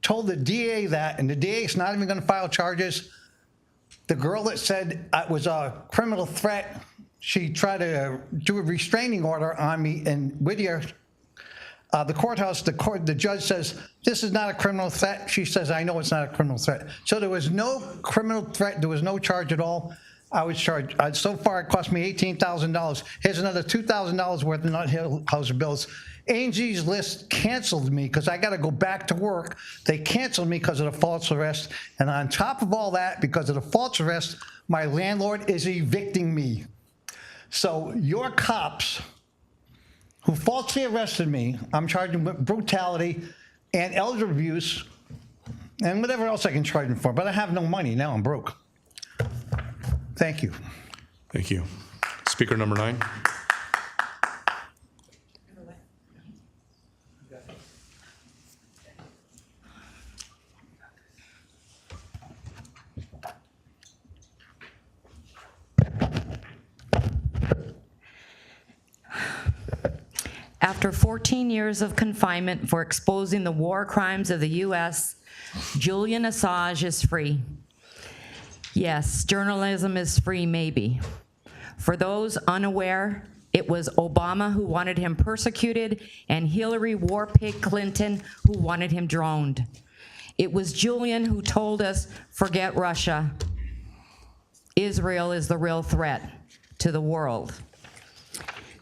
told the DA that, and the DA is not even going to file charges. The girl that said it was a criminal threat, she tried to do a restraining order on me in Whittier. The courthouse, the judge says, this is not a criminal threat. She says, I know it's not a criminal threat. So there was no criminal threat. There was no charge at all. I was charged. So far, it cost me $18,000. Here's another $2,000 worth of nut house bills. Angie's List canceled me because I got to go back to work. They canceled me because of the false arrest. And on top of all that, because of the false arrest, my landlord is evicting me. So your cops who falsely arrested me, I'm charging with brutality and elder abuse and whatever else I can charge them for. But I have no money. Now I'm broke. Thank you. Thank you. Speaker number 9. After 14 years of confinement for exposing the war crimes of the U.S., Julian Assange is free. Yes, journalism is free, maybe. For those unaware, it was Obama who wanted him persecuted and Hillary War Pig Clinton who wanted him droned. It was Julian who told us, forget Russia. Israel is the real threat to the world.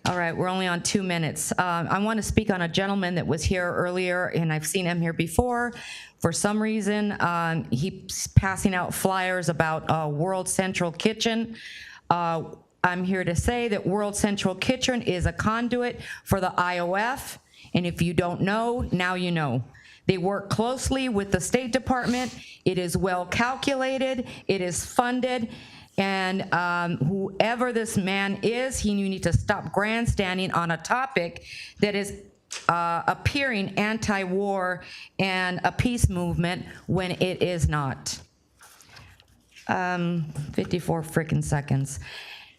All right, we're only on 2 minutes. I want to speak on a gentleman that was here earlier, and I've seen him here before. For some reason, he's passing out flyers about World Central Kitchen. I'm here to say that World Central Kitchen is a conduit for the IOF, and if you don't know, now you know. They work closely with the State Department. It is well calculated. It is funded. And whoever this man is, you need to stop grandstanding on a topic that is appearing anti-war and a peace movement when it is not. 54 freaking seconds.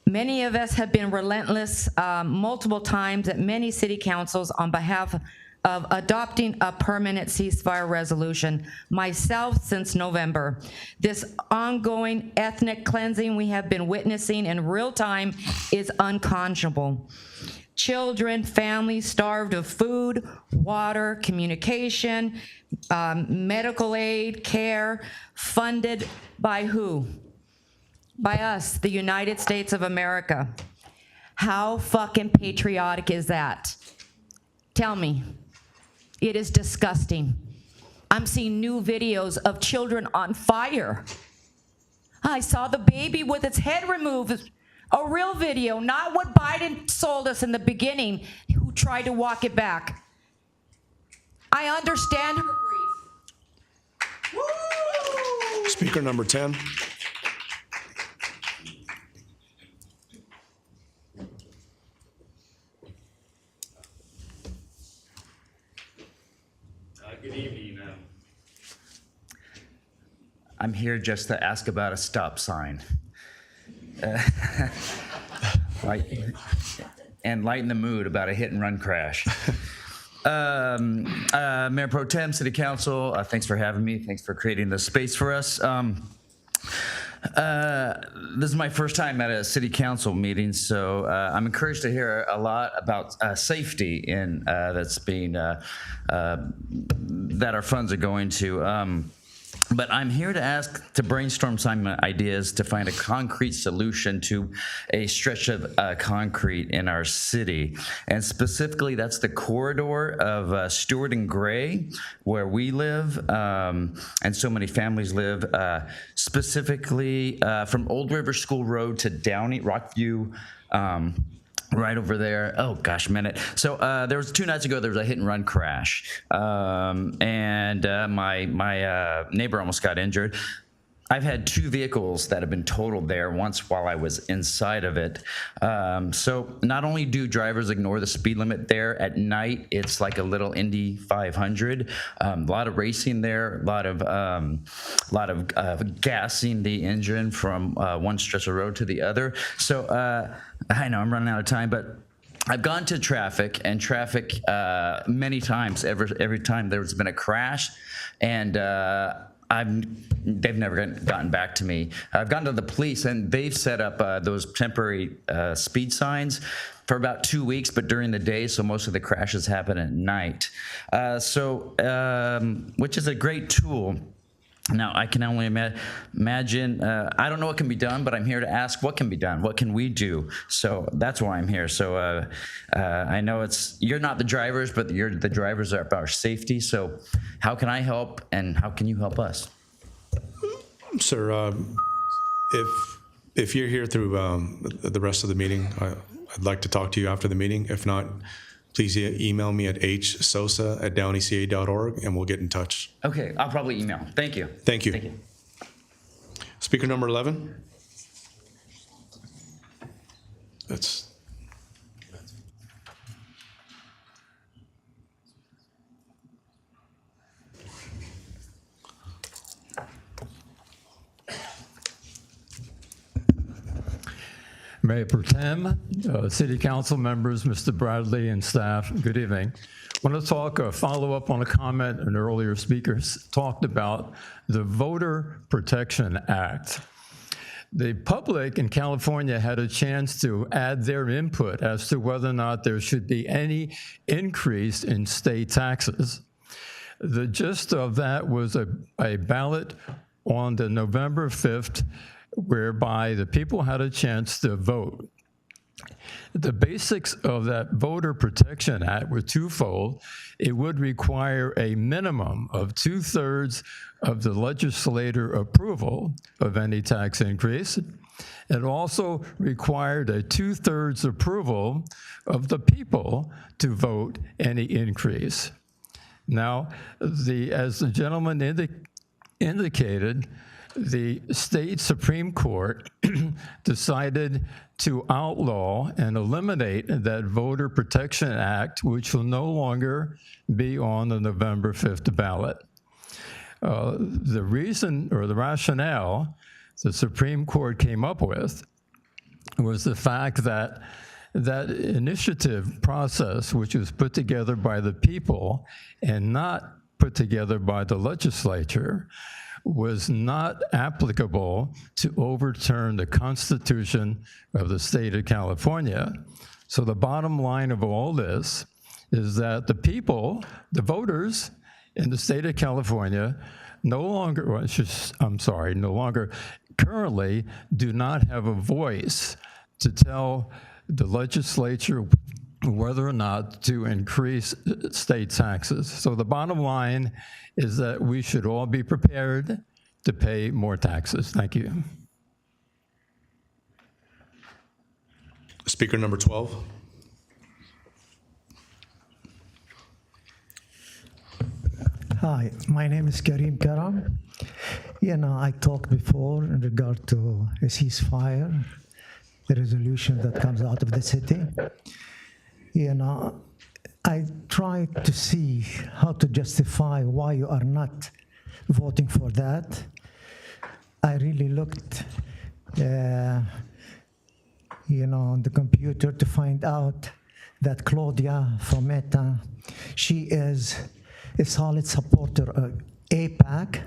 Many of us have been relentless multiple times at many city councils on behalf of adopting a permanent ceasefire resolution, myself since November. This ongoing ethnic cleansing we have been witnessing in real time is unconscionable. Children, families starved of food, water, communication, medical aid, care, funded by who? By us, the United States of America. How fucking patriotic is that? Tell me. It is disgusting. I'm seeing new videos of children on fire. I saw the baby with its head removed. A real video, not what Biden sold us in the beginning, who tried to walk it back. I understand her grief. Speaker number 10. Good evening. I'm here just to ask about a stop sign. And lighten the mood about a hit and run crash. Mayor Pro Tem, City Council, thanks for having me. Thanks for creating this space for us. This is my first time at a city council meeting, so I'm encouraged to hear a lot about safety in that's being that our funds are going to. But I'm here to ask to brainstorm some ideas to find a concrete solution to a stretch of concrete in our city. And specifically, that's the corridor of Stewart and Gray, where we live, and so many families live, specifically from Old River School Road to Downey, Rockview, right over there. Oh gosh, a minute. So there was 2 nights ago, there was a hit and run crash. And my neighbor almost got injured. I've had 2 vehicles that have been totaled there, once while I was inside of it. So not only do drivers ignore the speed limit there at night, it's like a little Indy 500. A lot of racing there, a lot of gassing the engine from one stretch of road to the other. So I know I'm running out of time, but I've gone to traffic many times, every time there's been a crash, and they've never gotten back to me. I've gone to the police, and they've set up those temporary speed signs for about 2 weeks, but during the day, so most of the crashes happen at night. Which is a great tool. Now, I can only imagine, I don't know what can be done, but I'm here to ask what can be done, what can we do? So that's why I'm here. So I know you're not the drivers, but you're the drivers of our safety. So how can I help, and how can you help us? Sir, if you're here through the rest of the meeting, I'd like to talk to you after the meeting. If not, please email me at hsosa@downeyca.org, and we'll get in touch. Okay, I'll probably email. Thank you. Thank you. Thank you. Speaker number 11. That's. Mayor Pro Tem, City Council members, Mr. Bradley and staff, good evening. I want to follow up on a comment an earlier speaker talked about the Voter Protection Act. The public in California had a chance to add their input as to whether or not there should be any increase in state taxes. The gist of that was a ballot on the November 5th, whereby the people had a chance to vote. The basics of that Voter Protection Act were twofold. It would require a minimum of 2/3 of the legislator approval of any tax increase. It also required a 2/3 approval of the people to vote any increase. Now, as the gentleman indicated, the state Supreme Court decided to outlaw and eliminate that Voter Protection Act, which will no longer be on the November 5th ballot. The reason or the rationale the Supreme Court came up with was the fact that that initiative process, which was put together by the people and not put together by the legislature, was not applicable to overturn the Constitution of the state of California. So the bottom line of all this is that the people, the voters in the state of California, no longer currently do not have a voice to tell the legislature whether or not to increase state taxes. So the bottom line is that we should all be prepared to pay more taxes. Thank you. Speaker number 12. Hi, my name is Karim Karam. I talked before in regard to a ceasefire, the resolution that comes out of the city. I tried to see how to justify why you are not voting for that. I really looked, on the computer to find out that Claudia from Meta, she is a solid supporter of AIPAC,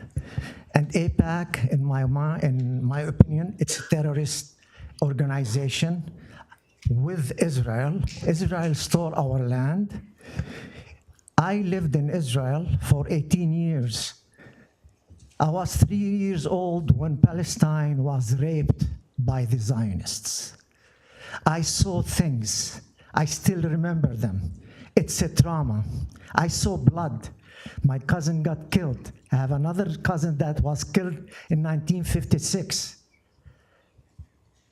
and AIPAC, in my opinion, it's a terrorist organization with Israel. Israel stole our land. I lived in Israel for 18 years. I was 3 years old when Palestine was raped by the Zionists. I saw things. I still remember them. It's a trauma. I saw blood. My cousin got killed. I have another cousin that was killed in 1956.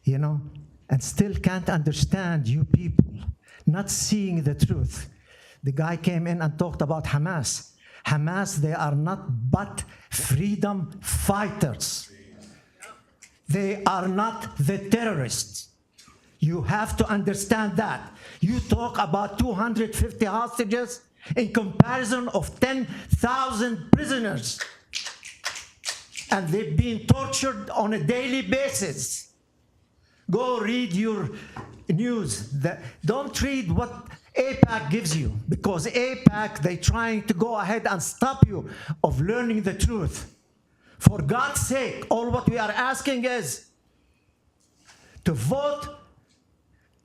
And still can't understand you people not seeing the truth. The guy came in and talked about Hamas. Hamas, they are not but freedom fighters. They are not the terrorists. You have to understand that. You talk about 250 hostages in comparison of 10,000 prisoners. And they've been tortured on a daily basis. Go read your news. Don't read what AIPAC gives you, because AIPAC, they're trying to go ahead and stop you of learning the truth. For God's sake, all what we are asking is to vote,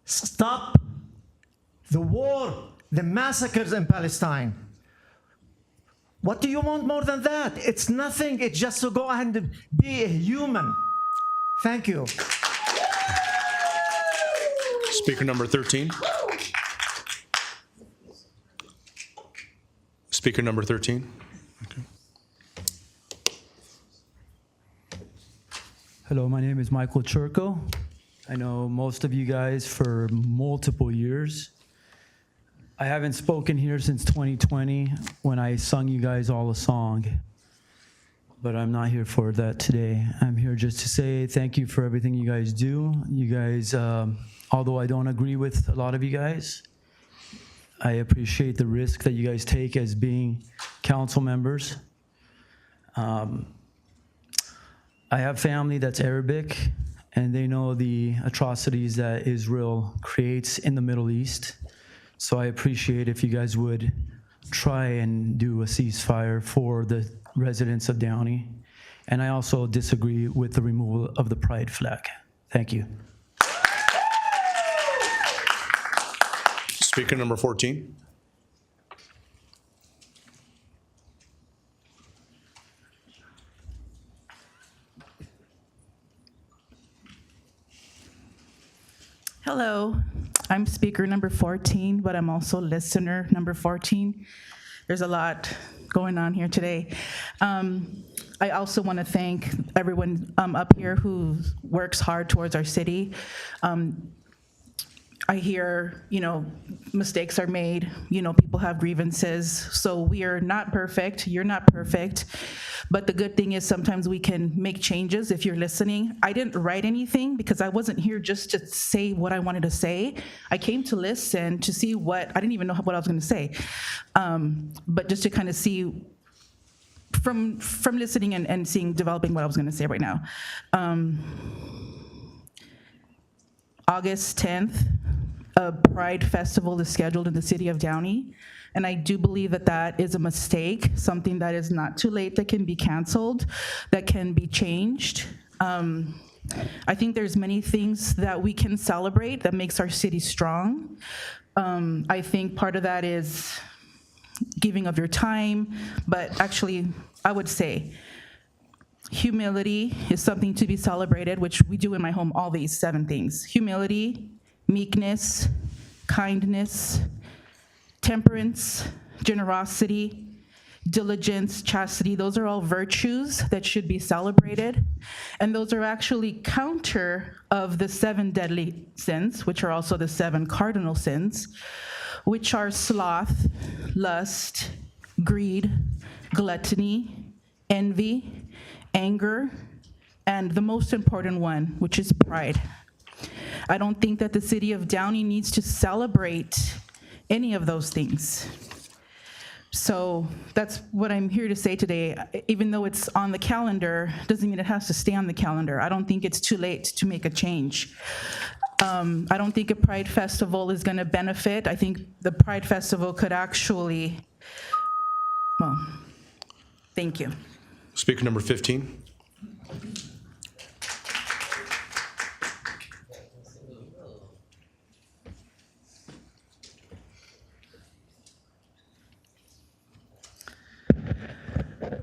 stop the war, the massacres in Palestine. What do you want more than that? It's nothing. It's just to go ahead and be a human. Thank you. Speaker number 13. Speaker number 13. Okay. Hello, my name is Michael Churko. I know most of you guys for multiple years. I haven't spoken here since 2020 when I sung you guys all a song, but I'm not here for that today. I'm here just to say thank you for everything you guys do. You guys, although I don't agree with a lot of you guys, I appreciate the risk that you guys take as being council members. I have family that's Arabic, and they know the atrocities that Israel creates in the Middle East. So I appreciate if you guys would try and do a ceasefire for the residents of Downey. And I also disagree with the removal of the pride flag. Thank you. Speaker number 14. Hello, I'm speaker number 14, but I'm also listener number 14. There's a lot going on here today. I also want to thank everyone up here who works hard towards our city. I hear, mistakes are made, people have grievances. So we are not perfect, you're not perfect. But the good thing is sometimes we can make changes if you're listening. I didn't write anything because I wasn't here just to say what I wanted to say. I came to listen to see I didn't even know what I was gonna say. But just to kind of see from listening and seeing, developing what I was gonna say right now. August 10th, a Pride Festival is scheduled in the city of Downey. And I do believe that that is a mistake, something that is not too late, that can be canceled, that can be changed. I think there's many things that we can celebrate that makes our city strong. I think part of that is giving of your time, but actually, I would say humility is something to be celebrated, which we do in my home, all these 7 things. Humility, meekness, kindness, temperance, generosity, diligence, chastity. Those are all virtues that should be celebrated. And those are actually counter of the 7 deadly sins, which are also the 7 cardinal sins, which are sloth, lust, greed, gluttony, envy, anger, and the most important one, which is pride. I don't think that the city of Downey needs to celebrate any of those things. So that's what I'm here to say today. Even though it's on the calendar, doesn't mean it has to stay on the calendar. I don't think it's too late to make a change. I don't think a Pride Festival is going to benefit. I think the Pride Festival could actually, well, thank you. Speaker number 15.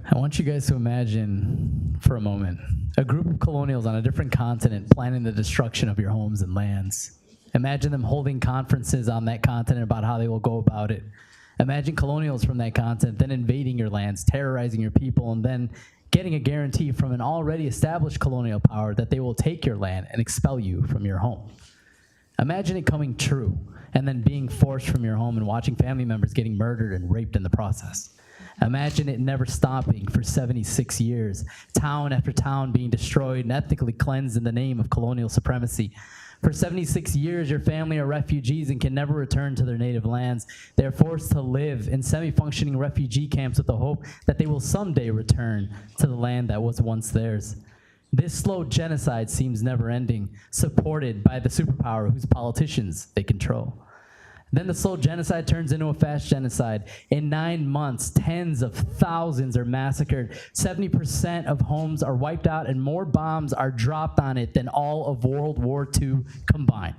I want you guys to imagine for a moment a group of colonials on a different continent planning the destruction of your homes and lands. Imagine them holding conferences on that continent about how they will go about it. Imagine colonials from that continent then invading your lands, terrorizing your people, and then getting a guarantee from an already established colonial power that they will take your land and expel you from your home. Imagine it coming true and then being forced from your home and watching family members getting murdered and raped in the process. Imagine it never stopping for 76 years, town after town being destroyed and ethnically cleansed in the name of colonial supremacy. For 76 years, your family are refugees and can never return to their native lands. They are forced to live in semi-functioning refugee camps with the hope that they will someday return to the land that was once theirs. This slow genocide seems never ending, supported by the superpower whose politicians they control. Then the slow genocide turns into a fast genocide. In 9 months, tens of thousands are massacred. 70% of homes are wiped out and more bombs are dropped on it than all of World War II combined.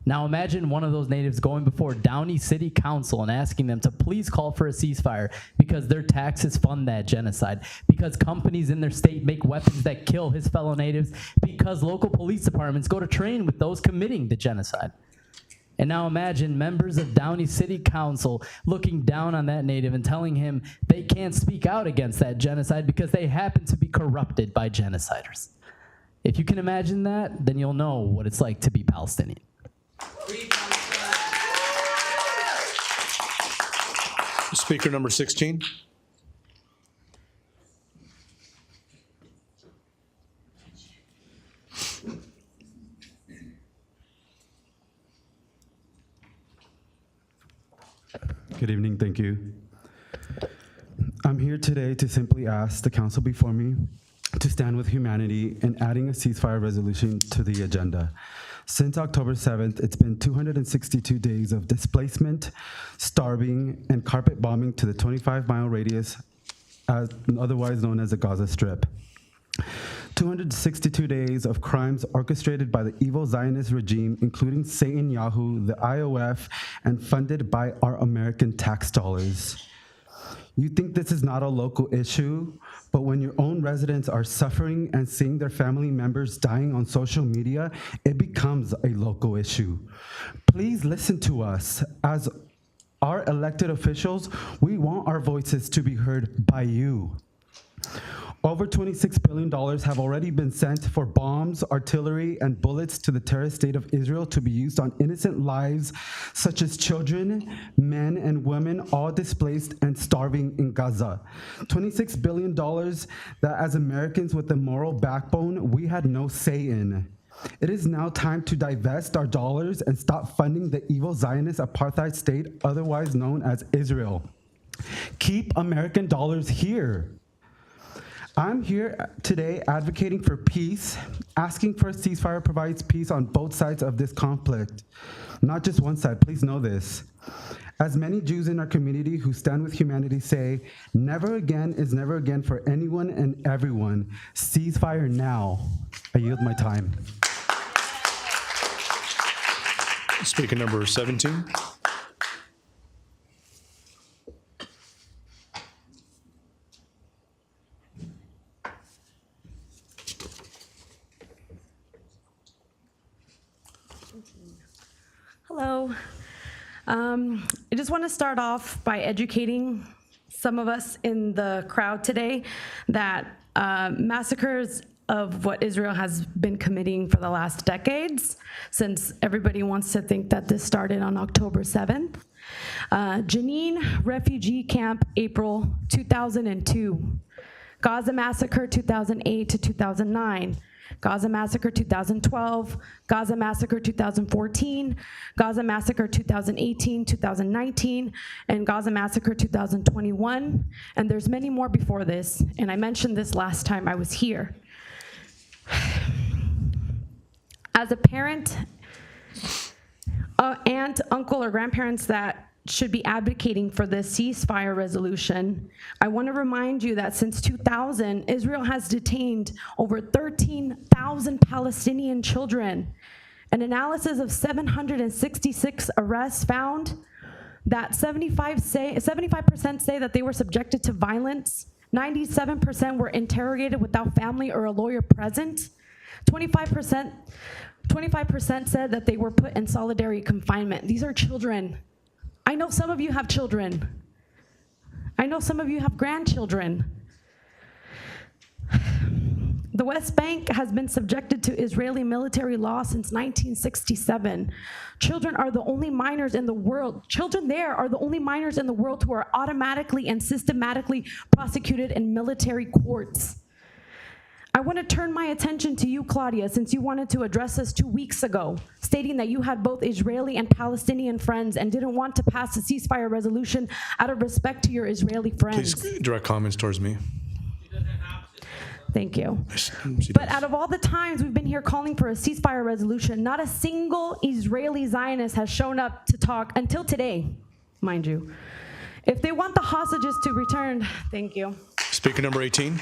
Now imagine one of those natives going before Downey City Council and asking them to please call for a ceasefire because their taxes fund that genocide, because companies in their state make weapons that kill his fellow natives, because local police departments go to train with those committing the genocide. And now imagine members of Downey City Council looking down on that native and telling him they can't speak out against that genocide because they happen to be corrupted by genociders. If you can imagine that, then you'll know what it's like to be Palestinian. Speaker number 16. Good evening, thank you. I'm here today to simply ask the council before me to stand with humanity in adding a ceasefire resolution to the agenda. Since October 7th, it's been 262 days of displacement, starving, and carpet bombing to the 25-mile radius, otherwise known as the Gaza Strip. 262 days of crimes orchestrated by the evil Zionist regime, including Satan Yahoo, the IOF, and funded by our American tax dollars. You think this is not a local issue, but when your own residents are suffering and seeing their family members dying on social media, it becomes a local issue. Please listen to us. As our elected officials, we want our voices to be heard by you. Over $26 billion have already been sent for bombs, artillery, and bullets to the terrorist state of Israel to be used on innocent lives, such as children, men, and women, all displaced and starving in Gaza. $26 billion that, as Americans with a moral backbone, we had no say in. It is now time to divest our dollars and stop funding the evil Zionist apartheid state, otherwise known as Israel. Keep American dollars here. I'm here today advocating for peace, asking for a ceasefire provides peace on both sides of this conflict. Not just one side, please know this. As many Jews in our community who stand with humanity say, never again is never again for anyone and everyone. Ceasefire now. I yield my time. Speaker number 17. Hello. I just want to start off by educating some of us in the crowd today that massacres of what Israel has been committing for the last decades, since everybody wants to think that this started on October 7th. Jenin Refugee Camp, April 2002. Gaza Massacre 2008 to 2009. Gaza Massacre 2012, Gaza Massacre 2014, Gaza Massacre 2018, 2019, and Gaza Massacre 2021. And there's many more before this, and I mentioned this last time I was here. As a parent, aunt, uncle, or grandparents that should be advocating for this ceasefire resolution, I want to remind you that since 2000, Israel has detained over 13,000 Palestinian children. An analysis of 766 arrests found that 75% say that they were subjected to violence, 97% were interrogated without family or a lawyer present, 25% said that they were put in solitary confinement. These are children. I know some of you have children. I know some of you have grandchildren. The West Bank has been subjected to Israeli military law since 1967. Children are the only minors in the world. Children there are the only minors in the world who are automatically and systematically prosecuted in military courts. I want to turn my attention to you, Claudia, since you wanted to address us 2 weeks ago, stating that you had both Israeli and Palestinian friends and didn't want to pass a ceasefire resolution out of respect to your Israeli friends. Please direct comments towards me. Thank you. But out of all the times we've been here calling for a ceasefire resolution, not a single Israeli Zionist has shown up to talk until today, mind you. If they want the hostages to return, thank you. Speaker number 18.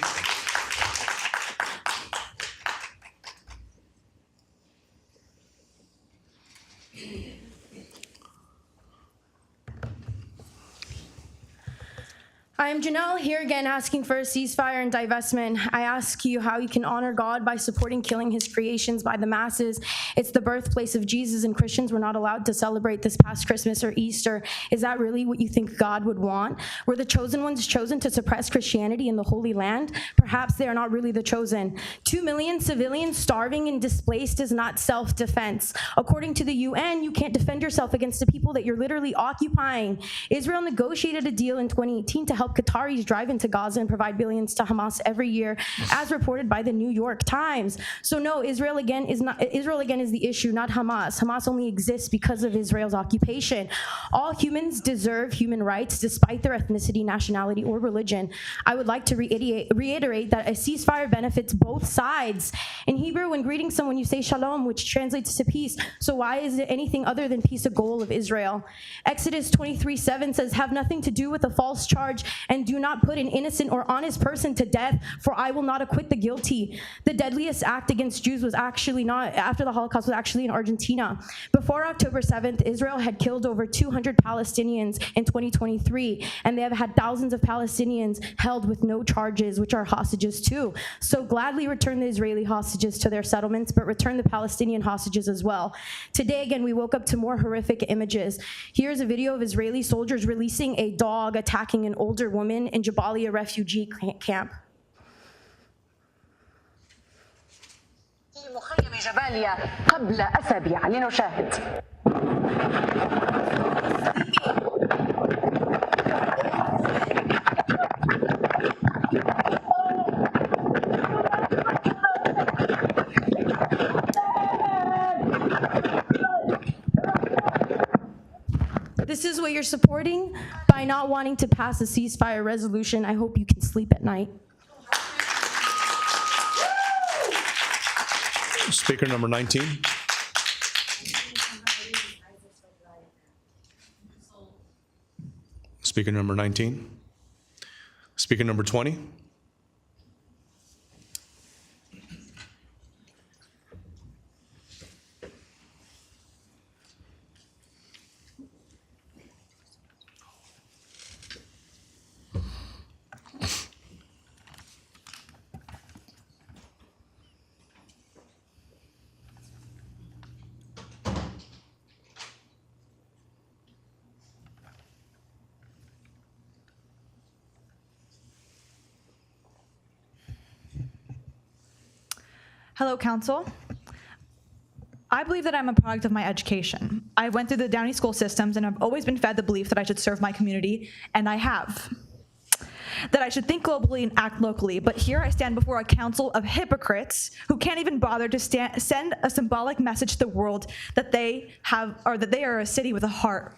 I am Janelle, here again asking for a ceasefire and divestment. I ask you how you can honor God by supporting killing his creations by the masses. It's the birthplace of Jesus, and Christians were not allowed to celebrate this past Christmas or Easter. Is that really what you think God would want? Were the chosen ones chosen to suppress Christianity in the Holy Land? Perhaps they are not really the chosen. 2 million civilians starving and displaced is not self-defense. According to the UN, you can't defend yourself against the people that you're literally occupying. Israel negotiated a deal in 2018 to help Qataris drive into Gaza and provide billions to Hamas every year, as reported by the New York Times. So no, Israel again is the issue, not Hamas. Hamas only exists because of Israel's occupation. All humans deserve human rights despite their ethnicity, nationality, or religion. I would like to reiterate that a ceasefire benefits both sides. In Hebrew, when greeting someone, you say shalom, which translates to peace. So why is it anything other than peace a goal of Israel? Exodus 23:7 says, have nothing to do with a false charge and do not put an innocent or honest person to death, for I will not acquit the guilty. The deadliest act against Jews was actually not, after the Holocaust, was actually in Argentina. Before October 7th, Israel had killed over 200 Palestinians in 2023, and they have had thousands of Palestinians held with no charges, which are hostages too. So gladly return the Israeli hostages to their settlements, but return the Palestinian hostages as well. Today, again, we woke up to more horrific images. Here's a video of Israeli soldiers releasing a dog attacking an older woman in Jabalia refugee camp. مخيم جباليا قبل أسابيع لنشاهد. This is what you're supporting by not wanting to pass a ceasefire resolution. I hope you can sleep at night. Speaker number 19. Speaker number 19. Speaker number 20. Hello, Council. I believe that I'm a product of my education. I went through the Downey school systems and I've always been fed the belief that I should serve my community, and I have. That I should think globally and act locally, but here I stand before a council of hypocrites who can't even bother to send a symbolic message to the world that they are a city with a heart.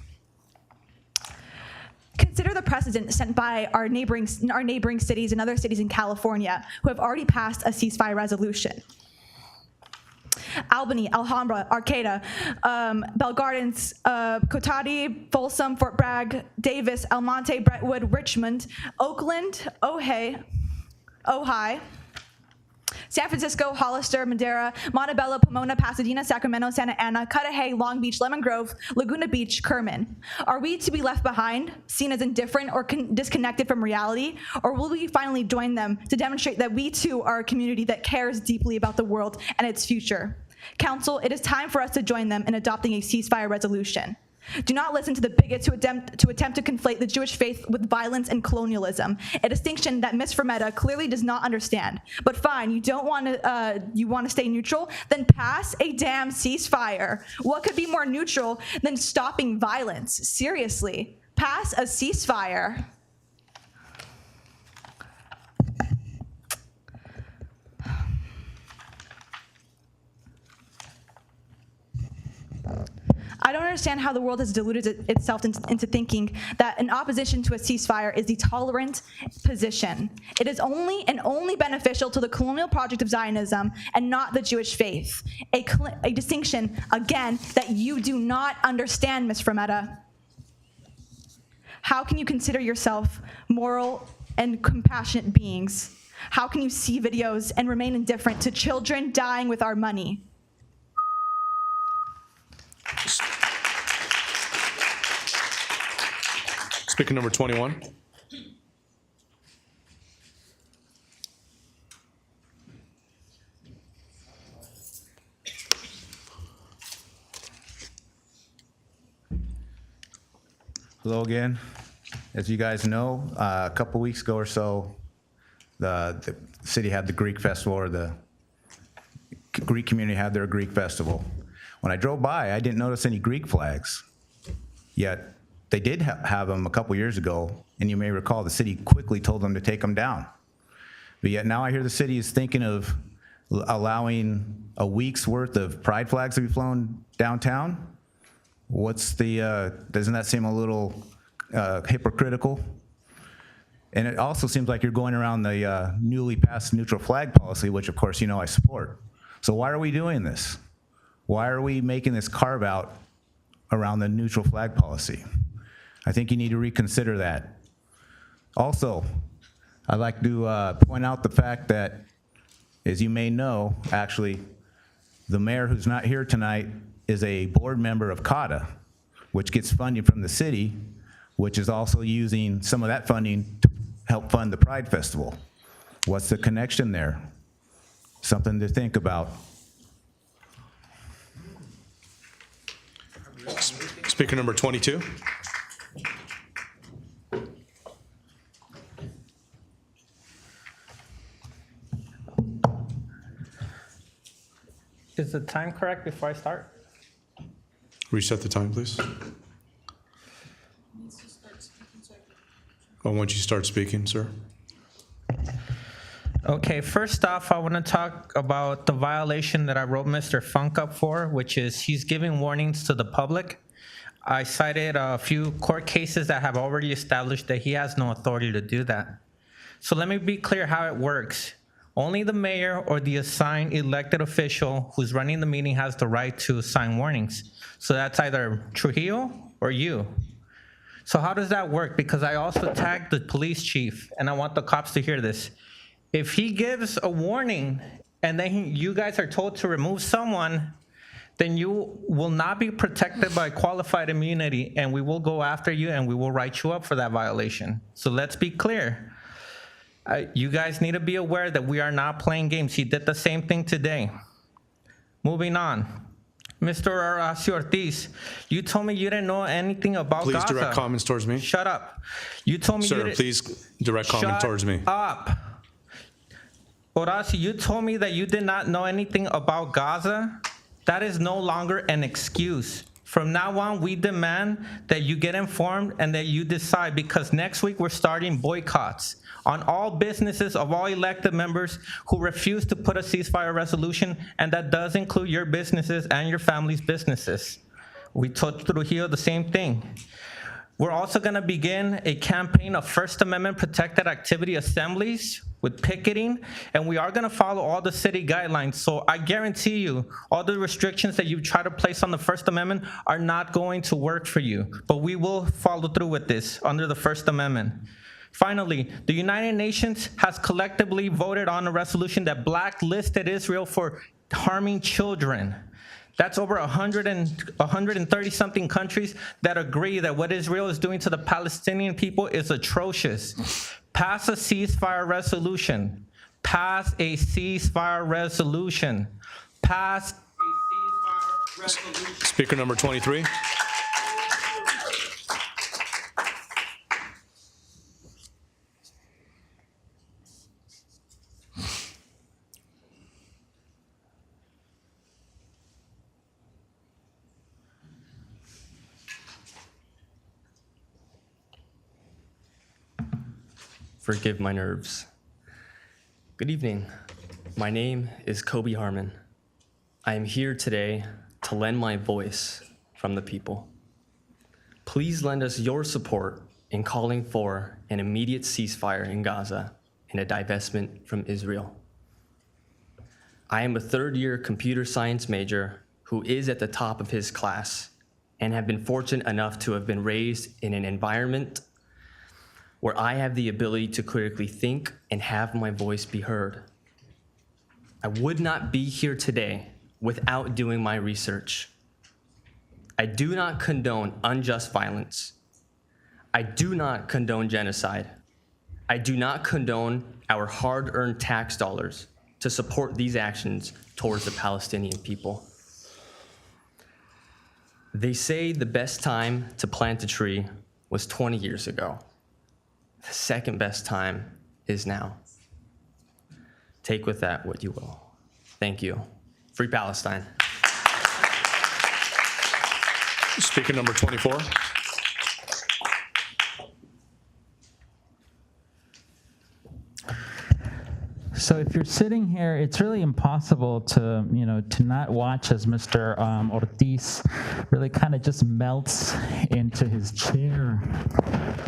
Consider the precedent sent by our neighboring cities and other cities in California who have already passed a ceasefire resolution. Albany, Alhambra, Arcata, Bell Gardens, Cotati, Folsom, Fort Bragg, Davis, El Monte, Brentwood, Richmond, Oakland, Ojai, San Francisco, Hollister, Madera, Montebello, Pomona, Pasadena, Sacramento, Santa Ana, Cudahy, Long Beach, Lemon Grove, Laguna Beach, Kerman. Are we to be left behind, seen as indifferent or disconnected from reality? Or will we finally join them to demonstrate that we too are a community that cares deeply about the world and its future? Council, it is time for us to join them in adopting a ceasefire resolution. Do not listen to the bigots who attempt to conflate the Jewish faith with violence and colonialism, a distinction that Ms. Fermetta clearly does not understand. But fine, you want to stay neutral? Then pass a damn ceasefire. What could be more neutral than stopping violence? Seriously, pass a ceasefire. I don't understand how the world has deluded itself into thinking that an opposition to a ceasefire is the tolerant position. It is only beneficial to the colonial project of Zionism and not the Jewish faith. A distinction, again, that you do not understand, Ms. Fermetta. How can you consider yourself moral and compassionate beings? How can you see videos and remain indifferent to children dying with our money? Speaker number 21. Hello again. As you guys know, a couple weeks ago or so, the city had the Greek festival, or the Greek community had their Greek festival. When I drove by, I didn't notice any Greek flags, yet they did have them a couple years ago, and you may recall the city quickly told them to take them down. But yet now I hear the city is thinking of allowing a week's worth of pride flags to be flown downtown. Doesn't that seem a little hypocritical? And it also seems like you're going around the newly passed neutral flag policy, which of course you know I support. So why are we doing this? Why are we making this carve out around the neutral flag policy? I think you need to reconsider that. Also, I'd like to point out the fact that, as you may know, actually, the mayor who's not here tonight is a board member of CATA, which gets funding from the city, which is also using some of that funding to help fund the Pride Festival. What's the connection there? Something to think about. Speaker number 22. Is the time correct before I start? Reset the time, please. Once you start speaking, sir. Okay, first off, I want to talk about the violation that I wrote Mr. Funk up for, which is he's giving warnings to the public. I cited a few court cases that have already established that he has no authority to do that. So let me be clear how it works. Only the mayor or the assigned elected official who's running the meeting has the right to assign warnings. So that's either Trujillo or you. So how does that work? Because I also tagged the police chief, and I want the cops to hear this. If he gives a warning and then you guys are told to remove someone, then you will not be protected by qualified immunity, and we will go after you and we will write you up for that violation. So let's be clear. You guys need to be aware that we are not playing games. He did the same thing today. Moving on. Mr. Horacio Ortiz, you told me you didn't know anything about Please Gaza. direct comments towards me. Shut up. You told me you Sir, didn't. please direct comment towards me. Shut up. Horacio, you told me that you did not know anything about Gaza. That is no longer an excuse. From now on, we demand that you get informed and that you decide, because next week we're starting boycotts on all businesses of all elected members who refuse to put a ceasefire resolution, and that does include your businesses and your family's businesses. We told Trujillo the same thing. We're also gonna begin a campaign of First Amendment protected activity assemblies with picketing, and we are gonna follow all the city guidelines. So I guarantee you, all the restrictions that you try to place on the First Amendment are not going to work for you, but we will follow through with this under the First Amendment. Finally, the United Nations has collectively voted on a resolution that blacklisted Israel for harming children. That's over 130-something countries that agree that what Israel is doing to the Palestinian people is atrocious. Pass a ceasefire resolution. Pass a ceasefire resolution. Pass a ceasefire resolution. Speaker number 23. Forgive my nerves. Good evening. My name is Kobe Harmon. I am here today to lend my voice from the people. Please lend us your support in calling for an immediate ceasefire in Gaza and a divestment from Israel. I am a third-year computer science major who is at the top of his class and have been fortunate enough to have been raised in an environment where I have the ability to critically think and have my voice be heard. I would not be here today without doing my research. I do not condone unjust violence. I do not condone genocide. I do not condone our hard-earned tax dollars to support these actions towards the Palestinian people. They say the best time to plant a tree was 20 years ago. The second best time is now. Take with that what you will. Thank you. Free Palestine. Speaker number 24. So if you're sitting here, it's really impossible to, to not watch as Mr. Ortiz really kind of just melts into his chair.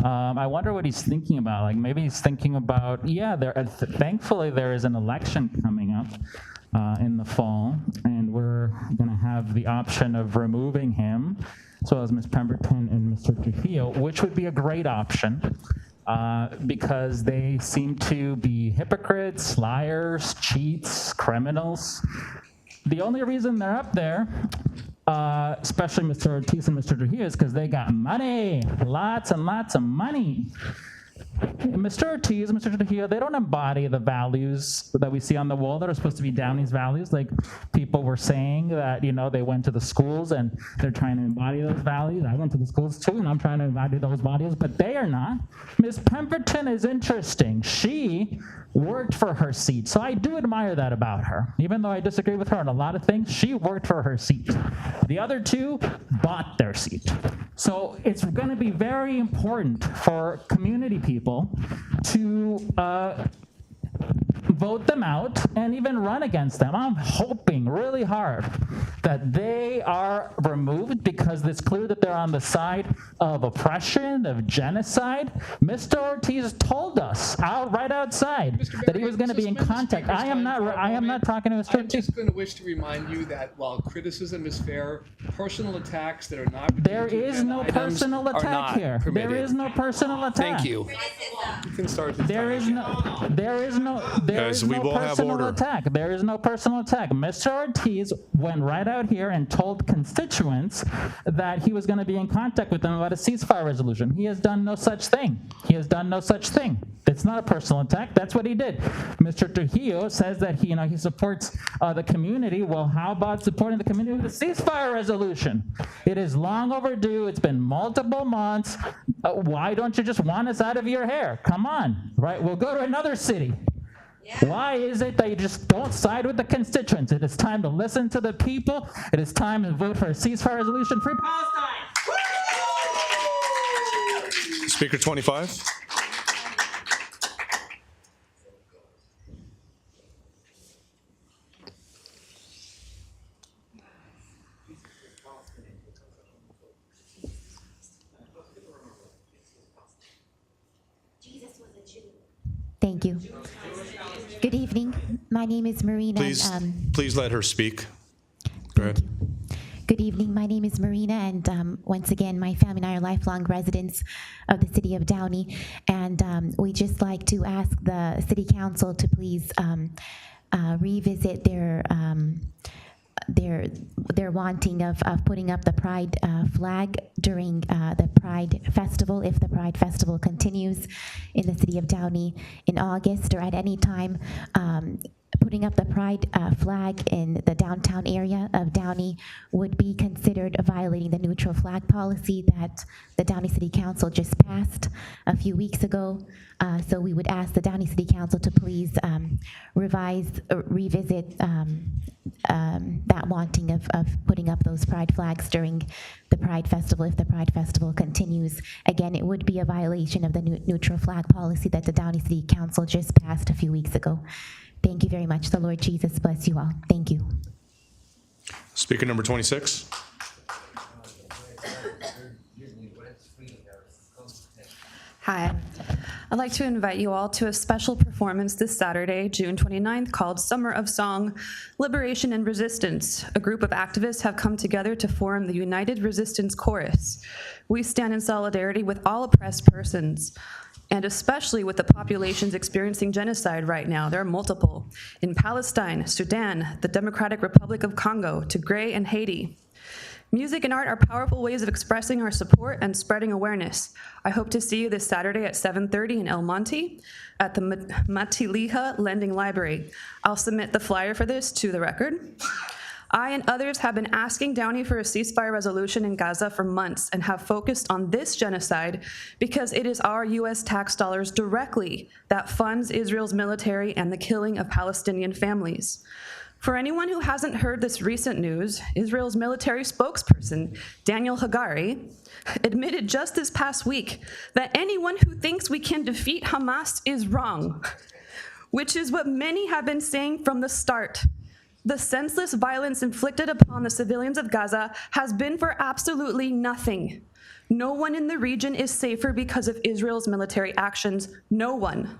I wonder what he's thinking about. Like maybe he's thinking about, thankfully there is an election coming up in the fall, and we're gonna have the option of removing him, as well as Ms. Pemberton and Mr. Trujillo, which would be a great option. Because they seem to be hypocrites, liars, cheats, criminals. The only reason they're up there, especially Mr. Ortiz and Mr. Trujillo, is because they got money, lots and lots of money. Mr. Ortiz, Mr. Trujillo, they don't embody the values that we see on the wall that are supposed to be Downey's values. Like people were saying that, they went to the schools and they're trying to embody those values. I went to the schools too, and I'm trying to embody those values, but they are not. Ms. Pemberton is interesting. She worked for her seat. So I do admire that about her. Even though I disagree with her on a lot of things, she worked for her seat. The other two bought their seat. So it's going to be very important for community people to vote them out and even run against them. I'm hoping really hard that they are removed because it's clear that they're on the side of oppression, of genocide. Mr. Ortiz told us right outside that he was going to be in contact. I am not talking to Mr. Ortiz. I'm just going to wish to remind you that while criticism is fair, personal attacks that are not There is no personal attack here. There is no personal attack. Thank you. You can start this There is no personal attack. There is no personal attack. Mr. Ortiz went right out here and told constituents that he was going to be in contact with them about a ceasefire resolution. He has done no such thing. He has done no such thing. It's not a personal attack. That's what he did. Mr. Trujillo says that he supports the community. Well, how about supporting the community with a ceasefire resolution? It is long overdue. It's been multiple months. Why don't you just want us out of your hair? Come on, right? We'll go to another city. Why is it that you just don't side with the constituents? It is time to listen to the people. It is time to vote for a ceasefire resolution. Free Palestine! Speaker 25. Thank you. Good evening. My name is Marina. Please let her speak. Go ahead. Good evening. My name is Marina, and once again, my family and I are lifelong residents of the city of Downey, and we just like to ask the city council to please revisit their wanting of putting up the Pride flag during the Pride Festival, if the Pride Festival continues in the city of Downey in August or at any time. Putting up the Pride flag in the downtown area of Downey would be considered violating the neutral flag policy that the Downey City Council just passed a few weeks ago. So we would ask the Downey City Council to please revisit that wanting of putting up those Pride flags during the Pride Festival. If the Pride Festival continues, again, it would be a violation of the neutral flag policy that the Downey City Council just passed a few weeks ago. Thank you very much. The Lord Jesus bless you all. Thank you. Speaker number 26. Hi. I'd like to invite you all to a special performance this Saturday, June 29th, called Summer of Song, Liberation and Resistance. A group of activists have come together to form the United Resistance Chorus. We stand in solidarity with all oppressed persons, and especially with the populations experiencing genocide right now. There are multiple. In Palestine, Sudan, the Democratic Republic of Congo, Tigray, and Haiti. Music and art are powerful ways of expressing our support and spreading awareness. I hope to see you this Saturday at 7:30 in El Monte at the Matiliha Lending Library. I'll submit the flyer for this to the record. I and others have been asking Downey for a ceasefire resolution in Gaza for months and have focused on this genocide because it is our US tax dollars directly that funds Israel's military and the killing of Palestinian families. For anyone who hasn't heard this recent news, Israel's military spokesperson, Daniel Hagari, admitted just this past week that anyone who thinks we can defeat Hamas is wrong, which is what many have been saying from the start. The senseless violence inflicted upon the civilians of Gaza has been for absolutely nothing. No one in the region is safer because of Israel's military actions. No one.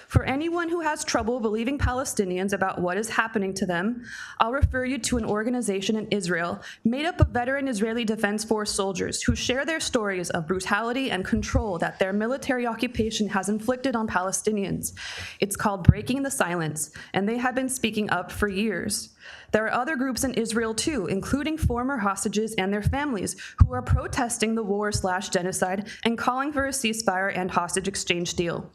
For anyone who has trouble believing Palestinians about what is happening to them, I'll refer you to an organization in Israel made up of veteran Israeli Defense Force soldiers who share their stories of brutality and control that their military occupation has inflicted on Palestinians. It's called Breaking the Silence, and they have been speaking up for years. There are other groups in Israel too, including former hostages and their families, who are protesting the war/genocide and calling for a ceasefire and hostage exchange deal.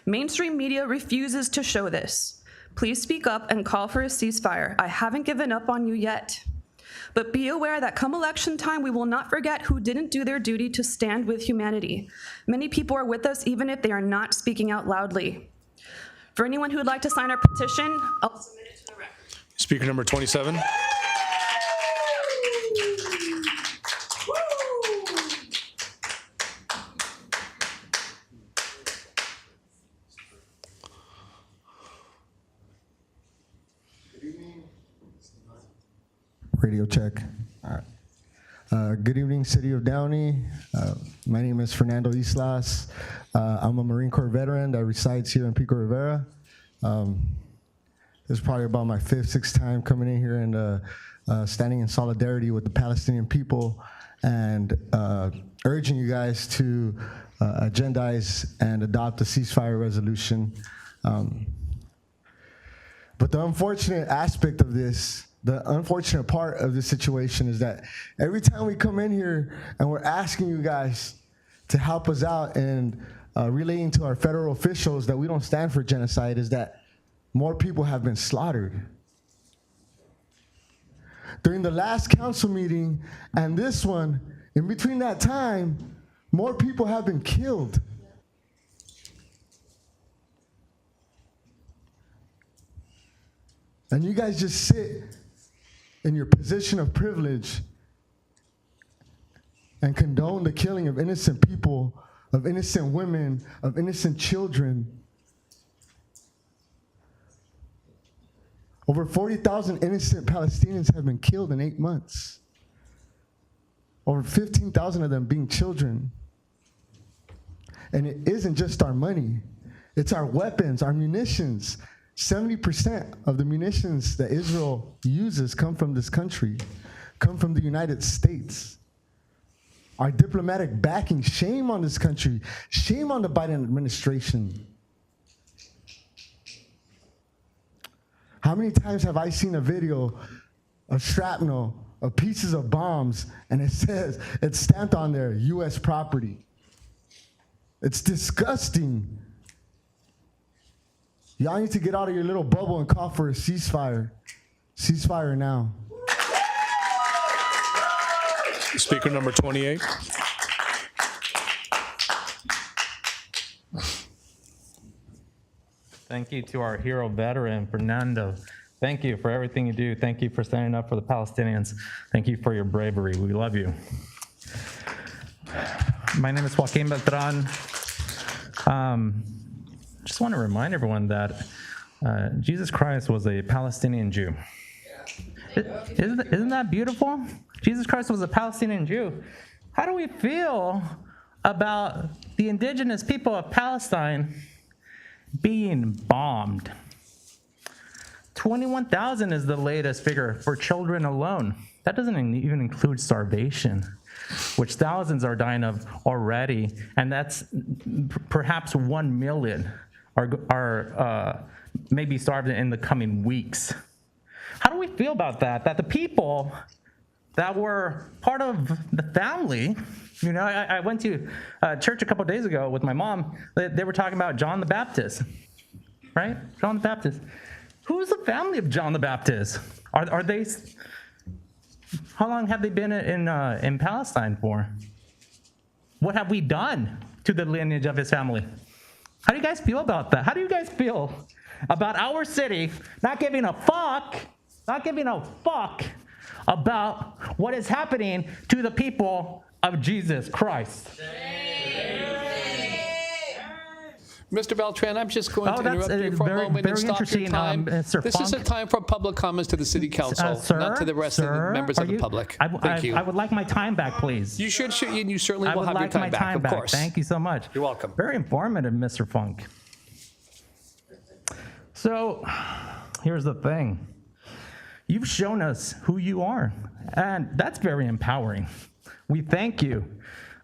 Mainstream media refuses to show this. Please speak up and call for a ceasefire. I haven't given up on you yet. But be aware that come election time, we will not forget who didn't do their duty to stand with humanity. Many people are with us even if they are not speaking out loudly. For anyone who would like to sign our petition, I'll submit it to the record. Speaker number 27. Radio check. All right. Good evening, City of Downey. My name is Fernando Islas. I'm a Marine Corps veteran that resides here in Pico Rivera. This is probably about my 5th, 6th time coming in here and standing in solidarity with the Palestinian people and urging you guys to agendize and adopt a ceasefire resolution. But the unfortunate aspect of this, the unfortunate part of this situation is that every time we come in here and we're asking you guys to help us out and relaying to our federal officials that we don't stand for genocide, is that more people have been slaughtered. During the last council meeting and this one, in between that time, more people have been killed. And you guys just sit in your position of privilege and condone the killing of innocent people, of innocent women, of innocent children. Over 40,000 innocent Palestinians have been killed in 8 months. Over 15,000 of them being children. And it isn't just our money. It's our weapons, our munitions. 70% of the munitions that Israel uses come from this country, come from the United States. Our diplomatic backing, shame on this country, shame on the Biden administration. How many times have I seen a video of shrapnel, of pieces of bombs, and it says, it's stamped on there, US property. It's disgusting. Y'all need to get out of your little bubble and call for a ceasefire. Ceasefire now. Speaker number 28. Thank you to our hero veteran, Fernando. Thank you for everything you do. Thank you for standing up for the Palestinians. Thank you for your bravery. We love you. My name is Joaquin Beltran. Just want to remind everyone that Jesus Christ was a Palestinian Jew. Isn't that beautiful? Jesus Christ was a Palestinian Jew. How do we feel about the indigenous people of Palestine being bombed? 21,000 is the latest figure for children alone. That doesn't even include starvation, which thousands are dying of already, and that's perhaps 1 million are maybe starved in the coming weeks. How do we feel about that? That the people that were part of the family, you know, I went to church a couple days ago with my mom. They were talking about John the Baptist, right? John the Baptist. Who's the family of John the Baptist? Are they? How long have they been in Palestine for? What have we done to the lineage of his family? How do you guys feel about that? How do you guys feel about our city not giving a fuck about what is happening to the people of Jesus Christ? Mr. Beltran, I'm just going to interrupt you for a moment and stop your time. This is a time for public comments to the City Council, not to the rest of the members of the public. Thank you. I would like my time back, please. You should, and you certainly will have your time back, of course. Thank you so much. You're welcome. Very informative, Mr. Funk. So, here's the thing. You've shown us who you are, and that's very empowering. We thank you.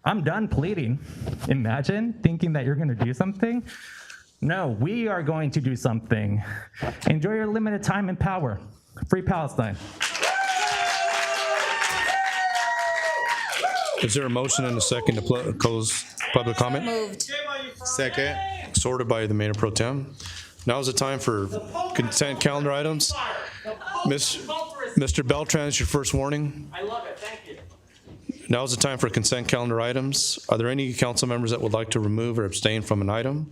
I'm done pleading. Imagine thinking that you're going to do something. No, we are going to do something. Enjoy your limited time in power. Free Palestine. Is there a motion and a second to close public comment? Moved. Second. Sorted by the Mayor Pro Tem. Now is the time for consent calendar items. Mr. Beltran, it's your first warning. I love it. Thank you. Now is the time for consent calendar items. Are there any council members that would like to remove or abstain from an item?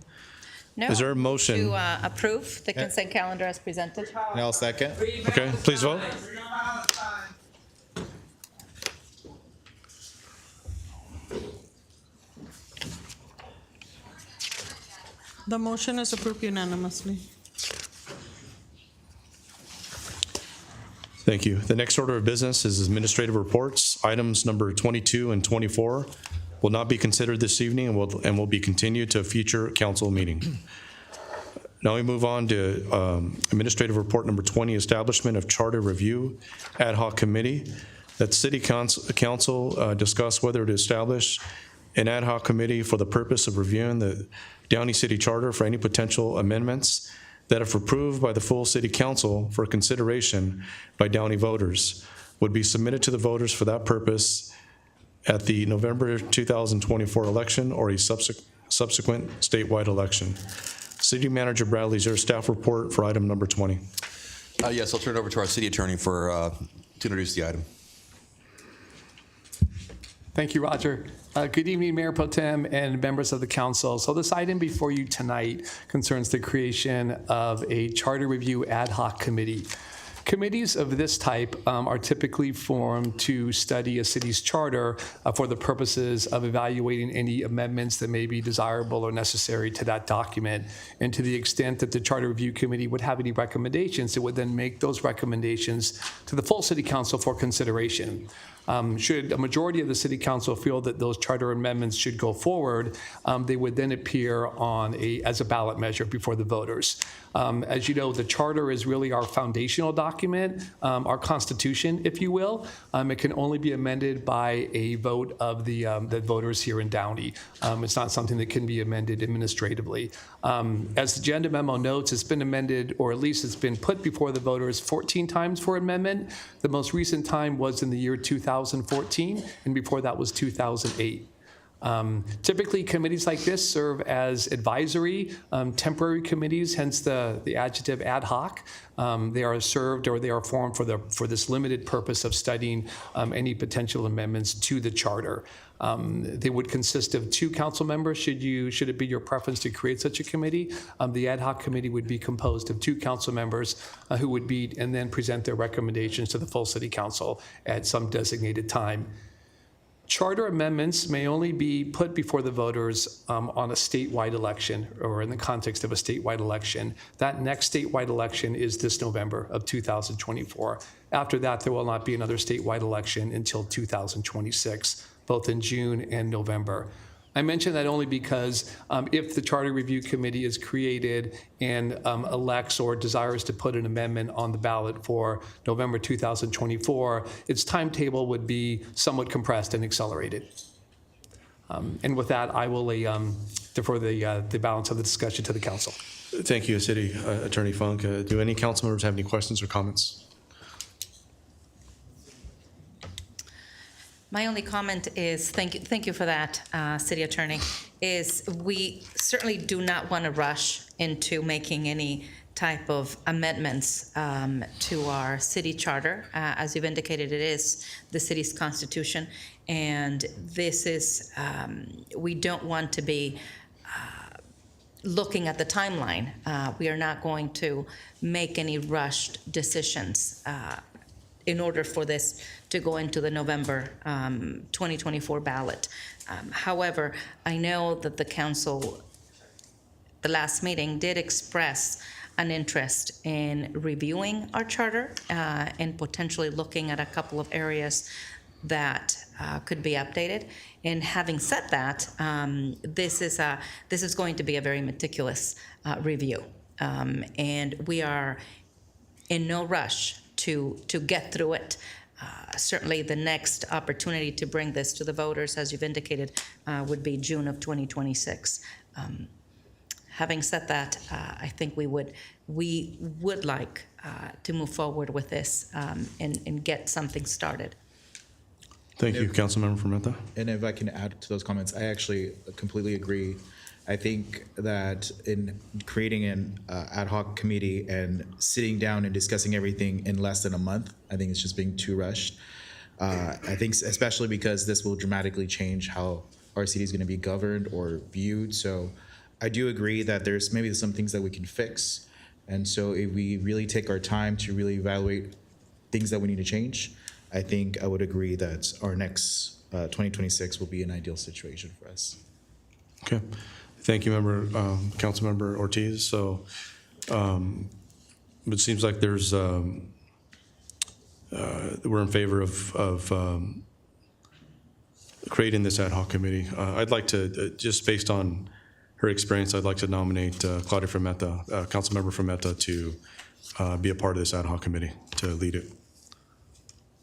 No. Is there a motion? To approve the consent calendar as presented. I'll second. Okay, please vote. The motion is approved unanimously. Thank you. The next order of business is administrative reports. Items number 22 and 24 will not be considered this evening and will be continued to a future council meeting. Now we move on to administrative report number 20, establishment of charter review ad hoc committee. That City Council discussed whether to establish an ad hoc committee for the purpose of reviewing the Downey City Charter for any potential amendments that, if approved by the full City Council for consideration by Downey voters, would be submitted to the voters for that purpose at the November 2024 election or a subsequent statewide election. City Manager Bradley, is there a staff report for item number 20? Yes, I'll turn it over to our city attorney to introduce the item. Thank you, Roger. Good evening, Mayor Pro Tem and members of the council. So this item before you tonight concerns the creation of a charter review ad hoc committee. Committees of this type are typically formed to study a city's charter for the purposes of evaluating any amendments that may be desirable or necessary to that document. And to the extent that the Charter Review Committee would have any recommendations, it would then make those recommendations to the full City Council for consideration. Should a majority of the City Council feel that those charter amendments should go forward, they would then appear as a ballot measure before the voters. As you know, the charter is really our foundational document, our constitution, if you will. It can only be amended by a vote of the voters here in Downey. It's not something that can be amended administratively. As the agenda memo notes, it's been amended, or at least it's been put before the voters 14 times for amendment. The most recent time was in the year 2014, and before that was 2008. Typically, committees like this serve as advisory, temporary committees, hence the adjective ad hoc. They are served or they are formed for this limited purpose of studying any potential amendments to the charter. They would consist of 2 council members should it be your preference to create such a committee. The ad hoc committee would be composed of 2 council members who would meet and then present their recommendations to the full City Council at some designated time. Charter amendments may only be put before the voters on a statewide election or in the context of a statewide election. That next statewide election is this November of 2024. After that, there will not be another statewide election until 2026, both in June and November. I mention that only because if the Charter Review Committee is created and elects or desires to put an amendment on the ballot for November 2024, its timetable would be somewhat compressed and accelerated. And with that, I will defer the balance of the discussion to the council. Thank you, City Attorney Funk. Do any council members have any questions or comments? My only comment is, thank you for that, City Attorney, is we certainly do not want to rush into making any type of amendments to our city charter. As you've indicated, it is the city's constitution, and this is, we don't want to be looking at the timeline. We are not going to make any rushed decisions in order for this to go into the November 2024 ballot. However, I know that the council, the last meeting, did express an interest in reviewing our charter and potentially looking at a couple of areas that could be updated. And having said that, this is going to be a very meticulous review. And we are in no rush to get through it. Certainly the next opportunity to bring this to the voters, as you've indicated, would be June of 2026. Having said that, I think we would like to move forward with this and get something started. Thank you, Councilmember Fermenta. And if I can add to those comments, I actually completely agree. I think that in creating an ad hoc committee and sitting down and discussing everything in less than a month, I think it's just being too rushed. I think especially because this will dramatically change how our city is going to be governed or viewed. So I do agree that there's maybe some things that we can fix. And so if we really take our time to really evaluate things that we need to change, I think I would agree that our next 2026 will be an ideal situation for us. Okay. Thank you, Councilmember Ortiz. So it seems like there's we're in favor of creating this ad hoc committee. I'd like to, just based on her experience, I'd like to nominate Claudia Fermetta, Councilmember Fermetta, to be a part of this ad hoc committee, to lead it.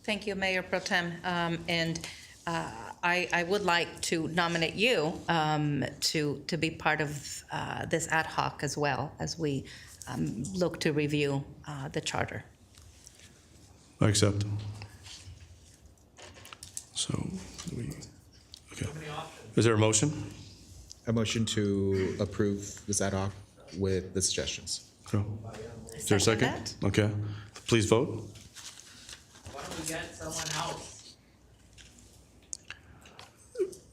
Thank you, Mayor Pro Tem. I would like to nominate you to be part of this ad hoc as well, as we look to review the charter. I accept. So, okay. Is there a motion? A motion to approve this ad hoc with the suggestions. Okay. Is there a second? Okay. Please vote. Why don't we get someone else?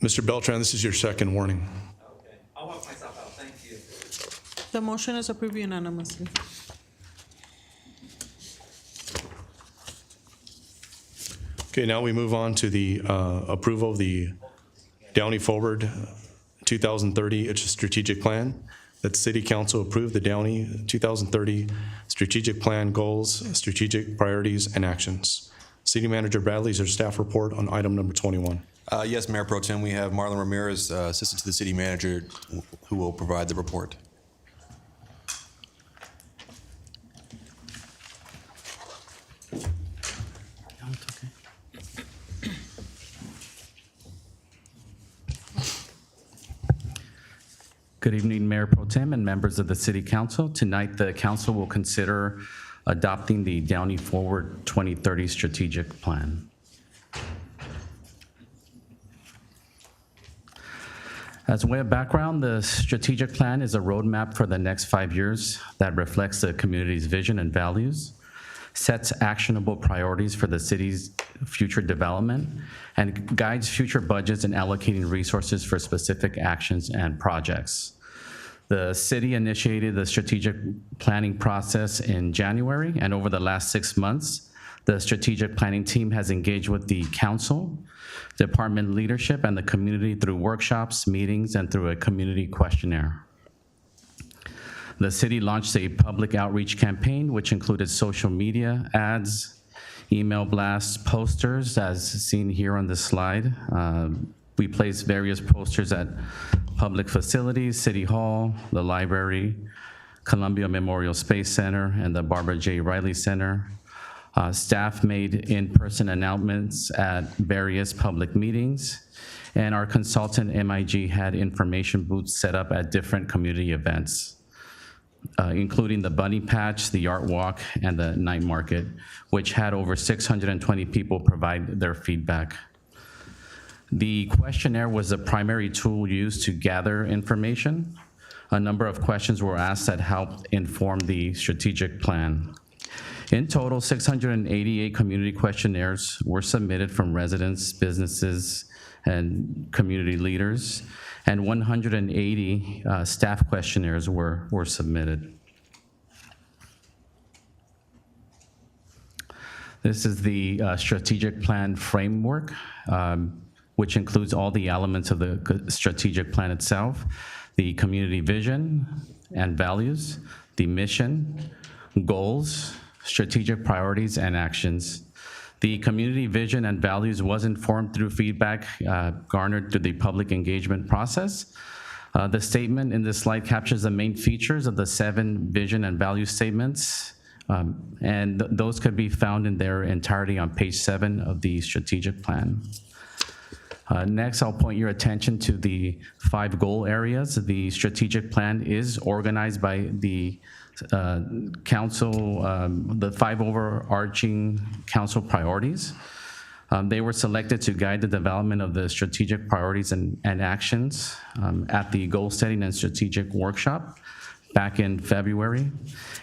Mr. Beltran, this is your second warning. Okay, I'll walk myself out, thank you. The motion is approved unanimously. Okay, now we move on to the approval of the Downey Forward 2030 strategic plan. That City Council approved the Downey 2030 strategic plan goals, strategic priorities, and actions. City Manager Bradley, is there a staff report on item number 21? Yes, Mayor Pro Tem, we have Marlon Ramirez, Assistant to the City Manager, who will provide the report. Good evening, Mayor Pro Tem and members of the City Council. Tonight, the Council will consider adopting the Downey Forward 2030 strategic plan. As a way of background, the strategic plan is a roadmap for the next 5 years that reflects the community's vision and values, sets actionable priorities for the city's future development, and guides future budgets in allocating resources for specific actions and projects. The city initiated the strategic planning process in January, and over the last 6 months, the strategic planning team has engaged with the council, department leadership, and the community through workshops, meetings, and through a community questionnaire. The city launched a public outreach campaign, which included social media ads, email blasts, posters, as seen here on this slide. We placed various posters at public facilities, City Hall, the library, Columbia Memorial Space Center, and the Barbara J. Riley Center. Staff made in-person announcements at various public meetings, and our consultant, MIG, had information booths set up at different community events, including the Bunny Patch, the Art Walk, and the Night Market, which had over 620 people provide their feedback. The questionnaire was the primary tool used to gather information. A number of questions were asked that helped inform the strategic plan. In total, 688 community questionnaires were submitted from residents, businesses, and community leaders, and 180 staff questionnaires were submitted. This is the strategic plan framework, which includes all the elements of the strategic plan itself, the community vision and values, the mission, goals, strategic priorities, and actions. The community vision and values was informed through feedback garnered through the public engagement process. The statement in this slide captures the main features of the 7 vision and value statements, and those could be found in their entirety on page 7 of the strategic plan. Next, I'll point your attention to the 5 goal areas. The strategic plan is organized by the council, the 5 overarching council priorities. They were selected to guide the development of the strategic priorities and actions at the goal setting and strategic workshop back in February.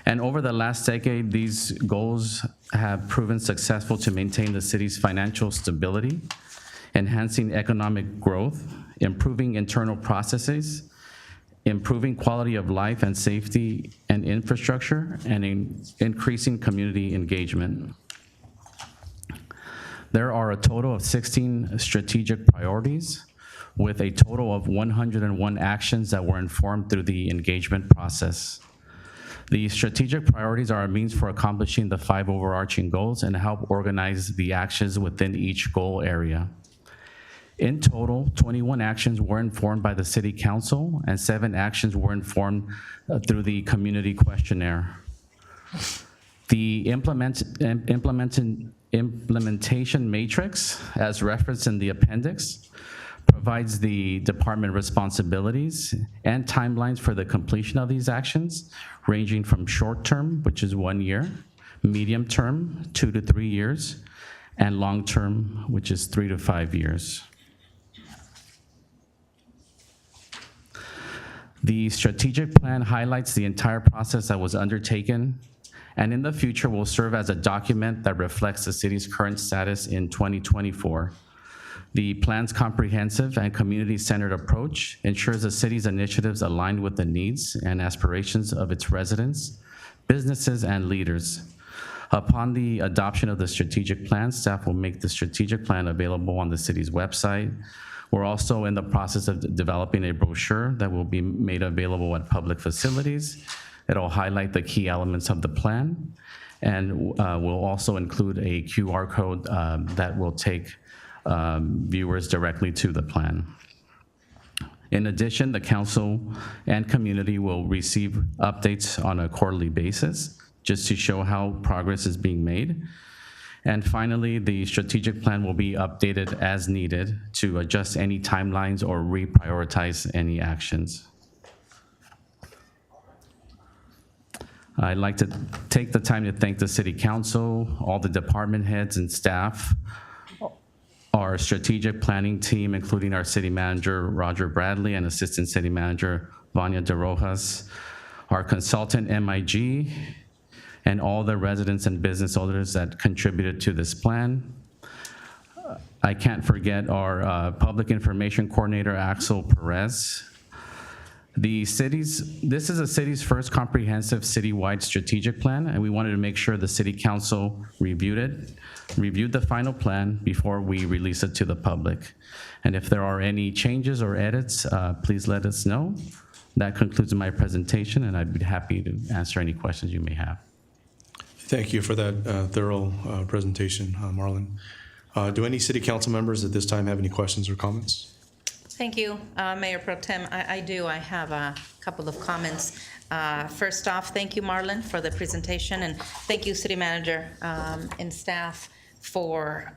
And over the last decade, these goals have proven successful to maintain the city's financial stability, enhancing economic growth, improving internal processes, improving quality of life and safety and infrastructure, and increasing community engagement. There are a total of 16 strategic priorities with a total of 101 actions that were informed through the engagement process. The strategic priorities are a means for accomplishing the 5 overarching goals and help organize the actions within each goal area. In total, 21 actions were informed by the City Council and 7 actions were informed through the community questionnaire. The implementation matrix, as referenced in the appendix, provides the department responsibilities and timelines for the completion of these actions, ranging from short term, which is 1 year, medium term, 2 to 3 years, and long term, which is 3 to 5 years. The strategic plan highlights the entire process that was undertaken, and in the future will serve as a document that reflects the city's current status in 2024. The plan's comprehensive and community-centered approach ensures the city's initiatives align with the needs and aspirations of its residents, businesses, and leaders. Upon the adoption of the strategic plan, staff will make the strategic plan available on the city's website. We're also in the process of developing a brochure that will be made available at public facilities. It'll highlight the key elements of the plan, and will also include a QR code that will take viewers directly to the plan. In addition, the council and community will receive updates on a quarterly basis just to show how progress is being made. And finally, the strategic plan will be updated as needed to adjust any timelines or reprioritize any actions. I'd like to take the time to thank the City Council, all the department heads and staff, our strategic planning team, including our City Manager, Roger Bradley, and Assistant City Manager, Vanya De Rojas, our consultant, MIG, and all the residents and business owners that contributed to this plan. I can't forget our Public Information Coordinator, Axel Perez. This is the city's first comprehensive citywide strategic plan, and we wanted to make sure the City Council reviewed the final plan before we release it to the public. And if there are any changes or edits, please let us know. That concludes my presentation, and I'd be happy to answer any questions you may have. Thank you for that thorough presentation, Marlon. Do any City Council members at this time have any questions or comments? Thank you, Mayor Pro Tem. I do. I have a couple of comments. First off, thank you, Marlon, for the presentation, and thank you, City Manager and staff, for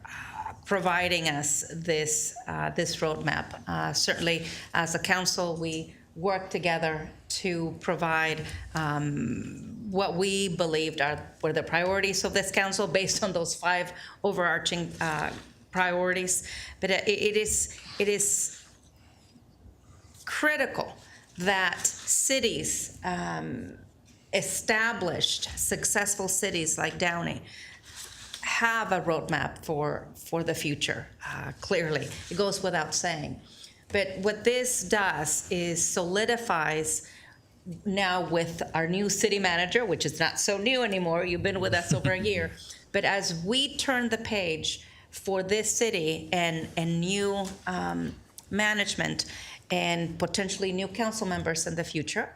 providing us this roadmap. Certainly, as a council, we work together to provide what we believed were the priorities of this council based on those 5 overarching priorities. But it is critical that cities, established, successful cities like Downey, have a roadmap for the future. Clearly, it goes without saying. But what this does is solidifies now with our new city manager, which is not so new anymore. You've been with us over a year. But as we turn the page for this city and new management and potentially new council members in the future,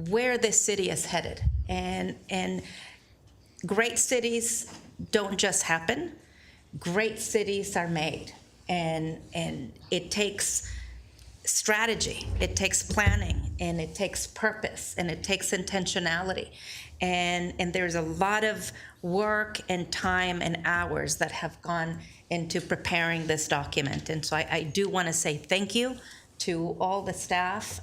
where this city is headed. And great cities don't just happen. Great cities are made. And it takes strategy, it takes planning, and it takes purpose, and it takes intentionality. And there's a lot of work and time and hours that have gone into preparing this document. And so I do want to say thank you to all the staff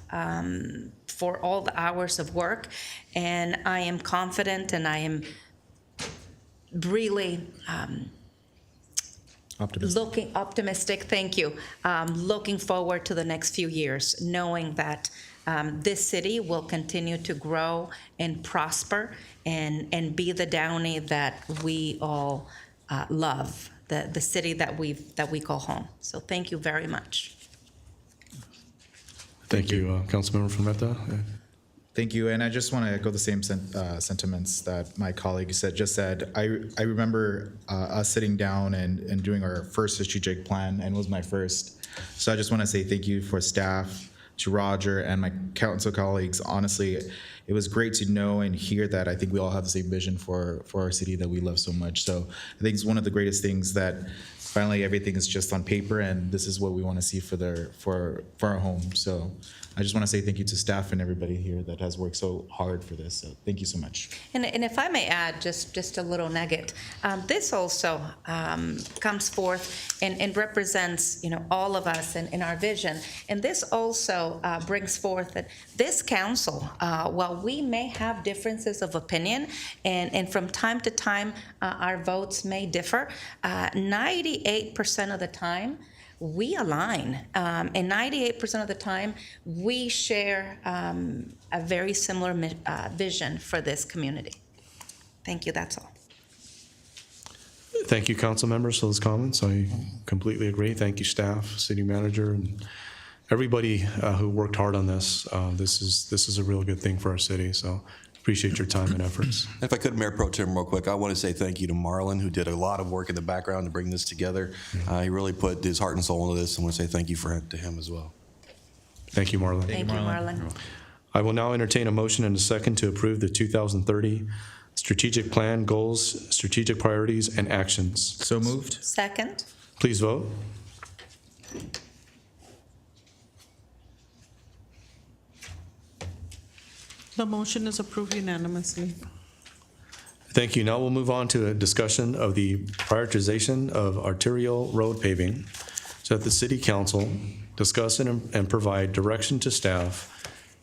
for all the hours of work. And I am confident, and I am really optimistic, thank you. Looking forward to the next few years, knowing that this city will continue to grow and prosper and be the Downey that we all love, the city that we call home. So thank you very much. Thank you, Councilmember from Meta. Thank you, and I just want to echo the same sentiments that my colleague just said. I remember us sitting down and doing our first strategic plan, and it was my first. So I just want to say thank you for staff, to Roger and my council colleagues. Honestly, it was great to know and hear that I think we all have the same vision for our city that we love so much. So I think it's one of the greatest things that finally everything is just on paper, and this is what we want to see for our home. So I just want to say thank you to staff and everybody here that has worked so hard for this. So thank you so much. And if I may add just a little nugget, this also comes forth and represents, all of us and our vision. And this also brings forth that this council, while we may have differences of opinion, and from time to time our votes may differ, 98% of the time we align, and 98% of the time we share a very similar vision for this community. Thank you, that's all. Thank you, council members, for those comments. I completely agree. Thank you, staff, city manager, and everybody who worked hard on this. This is a real good thing for our city, so appreciate your time and efforts. If I could, Mayor Pro Tem, real quick, I want to say thank you to Marlon, who did a lot of work in the background to bring this together. He really put his heart and soul into this, and I want to say thank you to him as well. Thank you, Marlon. Thank you, Marlon. I will now entertain a motion and a second to approve the 2030 strategic plan, goals, strategic priorities, and actions. So moved. Second. Please vote. The motion is approved unanimously. Thank you. Now we'll move on to a discussion of the prioritization of arterial road paving, so that the city council discuss and provide direction to staff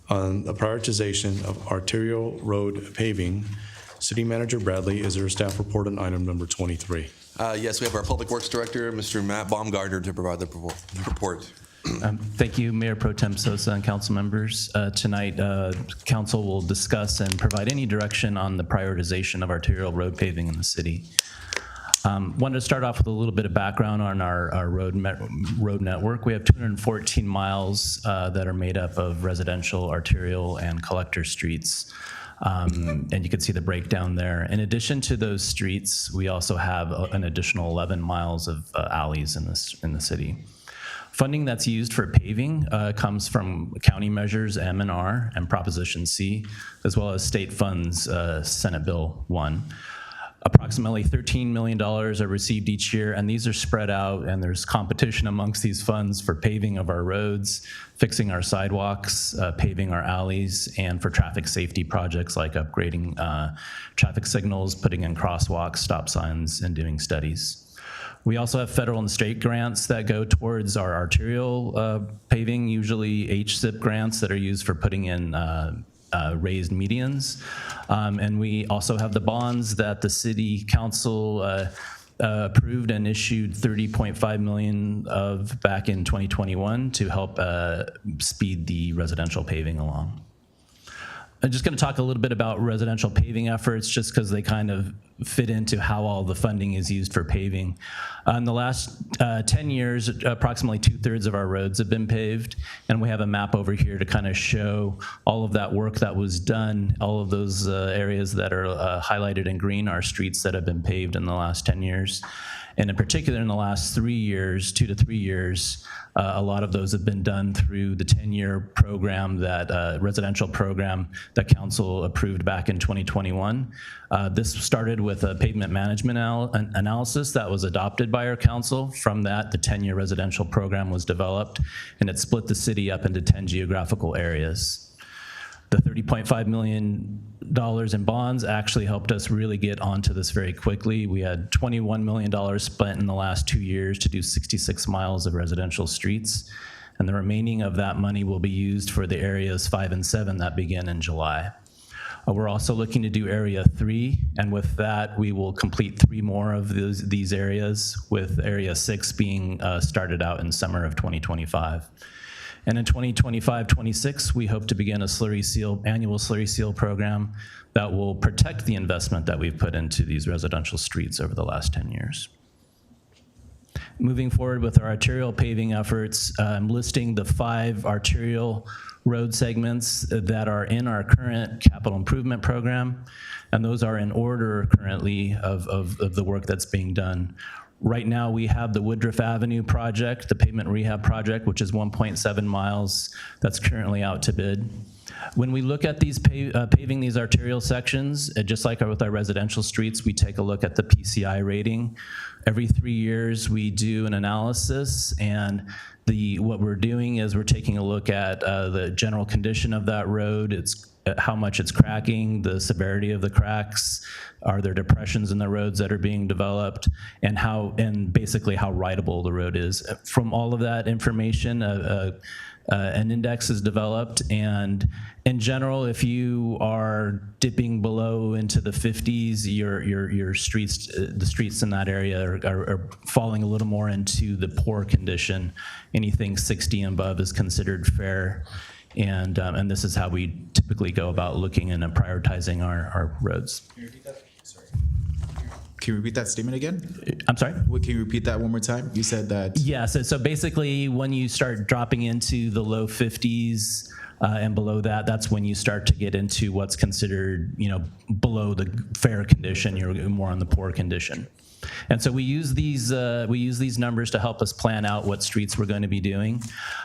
on the prioritization of arterial road paving. City Manager Bradley, is there a staff report on item number 23? Yes, we have our Public Works Director, Mr. Matt Baumgartner, to provide the report. Thank you, Mayor Pro Tem Sosa and council members. Tonight, council will discuss and provide any direction on the prioritization of arterial road paving in the city. Wanted to start off with a little bit of background on our road network. We have 214 miles that are made up of residential, arterial, and collector streets. And you can see the breakdown there. In addition to those streets, we also have an additional 11 miles of alleys in the city. Funding that's used for paving comes from county measures M&R and Proposition C, as well as state funds, Senate Bill 1. Approximately $13 million are received each year, and these are spread out, and there's competition amongst these funds for paving of our roads, fixing our sidewalks, paving our alleys, and for traffic safety projects like upgrading traffic signals, putting in crosswalks, stop signs, and doing studies. We also have federal and state grants that go towards our arterial paving, usually HSIP grants that are used for putting in raised medians. And we also have the bonds that the city council approved and issued $30.5 million of back in 2021 to help speed the residential paving along. I'm just going to talk a little bit about residential paving efforts, just because they kind of fit into how all the funding is used for paving. In the last 10 years, approximately 2/3 of our roads have been paved, and we have a map over here to kind of show all of that work that was done. All of those areas that are highlighted in green are streets that have been paved in the last 10 years. And in particular, in the last 3 years, 2 to 3 years, a lot of those have been done through the 10-year program, that residential program that council approved back in 2021. This started with a pavement management analysis that was adopted by our council. From that, the 10-year residential program was developed, and it split the city up into 10 geographical areas. The $30.5 million in bonds actually helped us really get onto this very quickly. We had $21 million spent in the last 2 years to do 66 miles of residential streets, and the remaining of that money will be used for the areas 5 and 7 that begin in July. We're also looking to do area 3, and with that, we will complete 3 more of these areas, with area 6 being started out in summer of 2025. And in 2025-26, we hope to begin a annual slurry seal program that will protect the investment that we've put into these residential streets over the last 10 years. Moving forward with our arterial paving efforts, I'm listing the 5 arterial road segments that are in our current capital improvement program, and those are in order currently of the work that's being done. Right now, we have the Woodruff Avenue project, the pavement rehab project, which is 1.7 miles. That's currently out to bid. When we look at these paving these arterial sections, just like with our residential streets, we take a look at the PCI rating. Every 3 years, we do an analysis, and what we're doing is we're taking a look at the general condition of that road, how much it's cracking, the severity of the cracks, are there depressions in the roads that are being developed, and basically how rideable the road is. From all of that information, an index is developed, and in general, if you are dipping below into the 50s, your streets, the streets in that area are falling a little more into the poor condition. Anything 60 and above is considered fair, and this is how we typically go about looking and prioritizing our roads. Can you repeat that statement again? I'm sorry? Can you repeat that one more time? You said that. Yeah, so basically when you start dropping into the low 50s and below that, that's when you start to get into what's considered, below the fair condition. You're more on the poor condition. And so we use these numbers to help us plan out what streets we're going to be doing.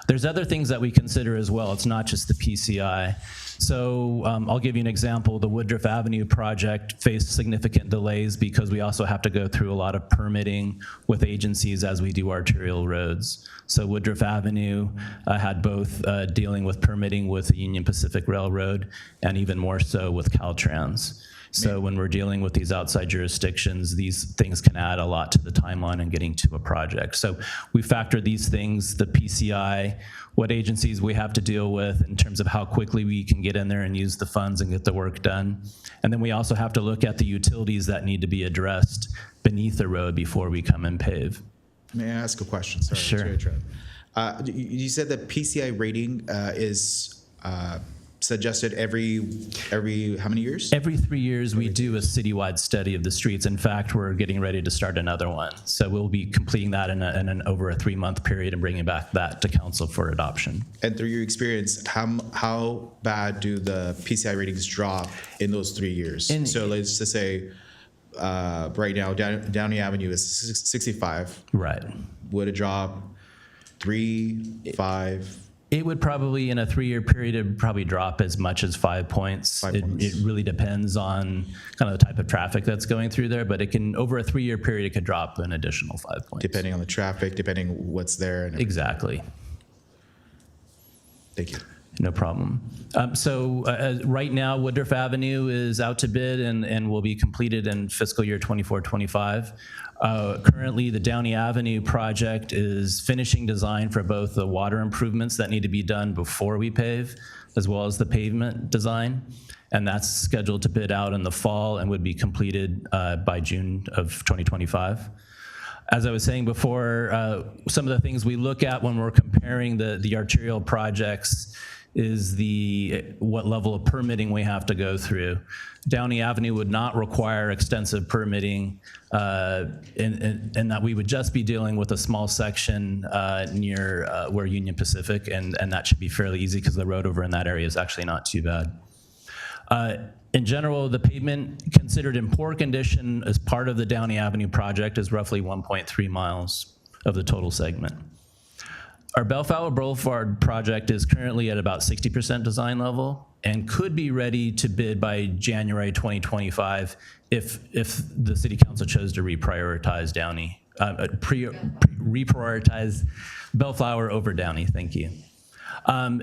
There's other things that we consider as well. It's not just the PCI. So I'll give you an example. The Woodruff Avenue project faced significant delays because we also have to go through a lot of permitting with agencies as we do arterial roads. So Woodruff Avenue had both dealing with permitting with the Union Pacific Railroad and even more so with Caltrans. So when we're dealing with these outside jurisdictions, these things can add a lot to the timeline and getting to a project. So we factor these things, the PCI, what agencies we have to deal with in terms of how quickly we can get in there and use the funds and get the work done. And then we also have to look at the utilities that need to be addressed beneath the road before we come and pave. May I ask a question? Sorry. Sure. You said that PCI rating is suggested every how many years? Every 3 years, we do a citywide study of the streets. In fact, we're getting ready to start another one. So we'll be completing that in over a 3-month period and bringing back that to council for adoption. And through your experience, how bad do the PCI ratings drop in those 3 years? So let's just say right now, Downey Avenue is 65. Right. Would it drop 3, 5? It would probably, in a 3-year period, it would probably drop as much as 5 points. It really depends on kind of the type of traffic that's going through there, but it can, over a 3-year period, it could drop an additional 5 points. Depending on the traffic, depending what's there. And exactly. Thank you. No problem. Right now, Woodruff Avenue is out to bid and will be completed in fiscal year 24-25. Currently, the Downey Avenue project is finishing design for both the water improvements that need to be done before we pave, as well as the pavement design. And that's scheduled to bid out in the fall and would be completed by June of 2025. As I was saying before, some of the things we look at when we're comparing the arterial projects is what level of permitting we have to go through. Downey Avenue would not require extensive permitting, in that we would just be dealing with a small section near where Union Pacific, and that should be fairly easy because the road over in that area is actually not too bad. In general, the pavement considered in poor condition as part of the Downey Avenue project is roughly 1.3 miles of the total segment. Our Bellflower Boulevard project is currently at about 60% design level and could be ready to bid by January 2025 if the City Council chose to reprioritize Downey, reprioritize Bellflower over Downey. Thank you.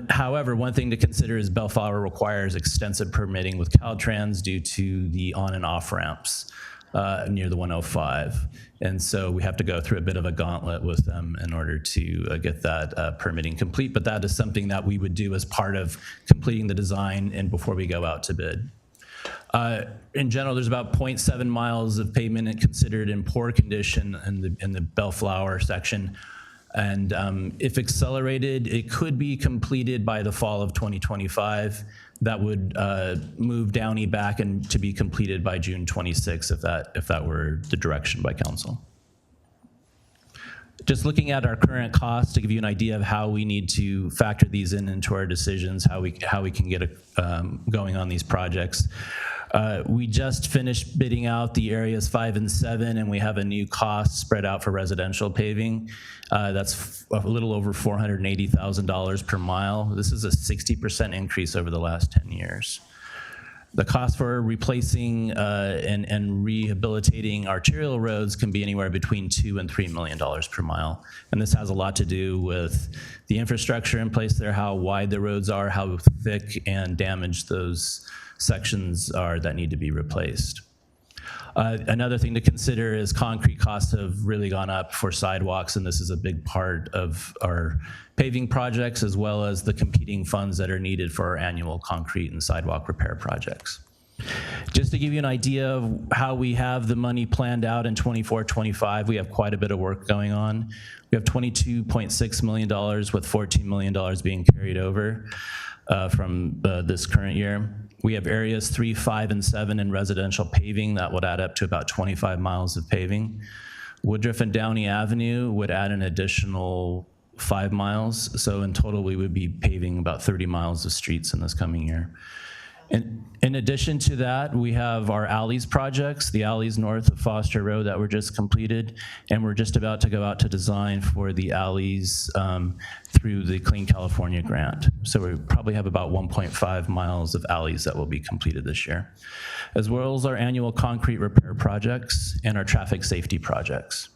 However, one thing to consider is Bellflower requires extensive permitting with Caltrans due to the on and off ramps near the 105. And so we have to go through a bit of a gauntlet with them in order to get that permitting complete. But that is something that we would do as part of completing the design and before we go out to bid. In general, there's about 0.7 miles of pavement considered in poor condition in the Bellflower section. And if accelerated, it could be completed by the fall of 2025. That would move Downey back and to be completed by June 26 if that were the direction by council. Just looking at our current costs to give you an idea of how we need to factor these into our decisions, how we can get going on these projects. We just finished bidding out the areas 5 and 7, and we have a new cost spread out for residential paving. That's a little over $480,000 per mile. This is a 60% increase over the last 10 years. The cost for replacing and rehabilitating arterial roads can be anywhere between $2 and $3 million per mile. And this has a lot to do with the infrastructure in place there, how wide the roads are, how thick and damaged those sections are that need to be replaced. Another thing to consider is concrete costs have really gone up for sidewalks, and this is a big part of our paving projects, as well as the competing funds that are needed for our annual concrete and sidewalk repair projects. Just to give you an idea of how we have the money planned out in 24-25, we have quite a bit of work going on. We have $22.6 million with $14 million being carried over from this current year. We have areas 3, 5, and 7 in residential paving that would add up to about 25 miles of paving. Woodruff and Downey Avenue would add an additional 5 miles. So in total, we would be paving about 30 miles of streets in this coming year. And in addition to that, we have our alleys projects, the alleys north of Foster Road that were just completed, and we're just about to go out to design for the alleys through the Clean California grant. So we probably have about 1.5 miles of alleys that will be completed this year, as well as our annual concrete repair projects and our traffic safety projects.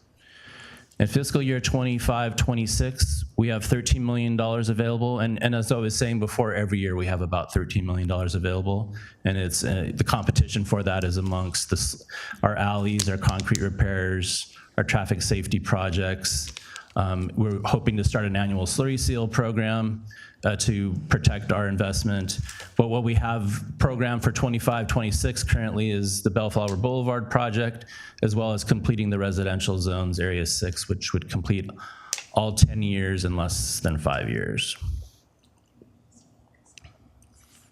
In fiscal year 25-26, we have $13 million available, and as I was saying before, every year we have about $13 million available, and it's the competition for that is amongst our alleys, our concrete repairs, our traffic safety projects. We're hoping to start an annual slurry seal program to protect our investment. But what we have programmed for 25-26 currently is the Bellflower Boulevard project, as well as completing the residential zones, Area 6, which would complete all 10 years in less than 5 years.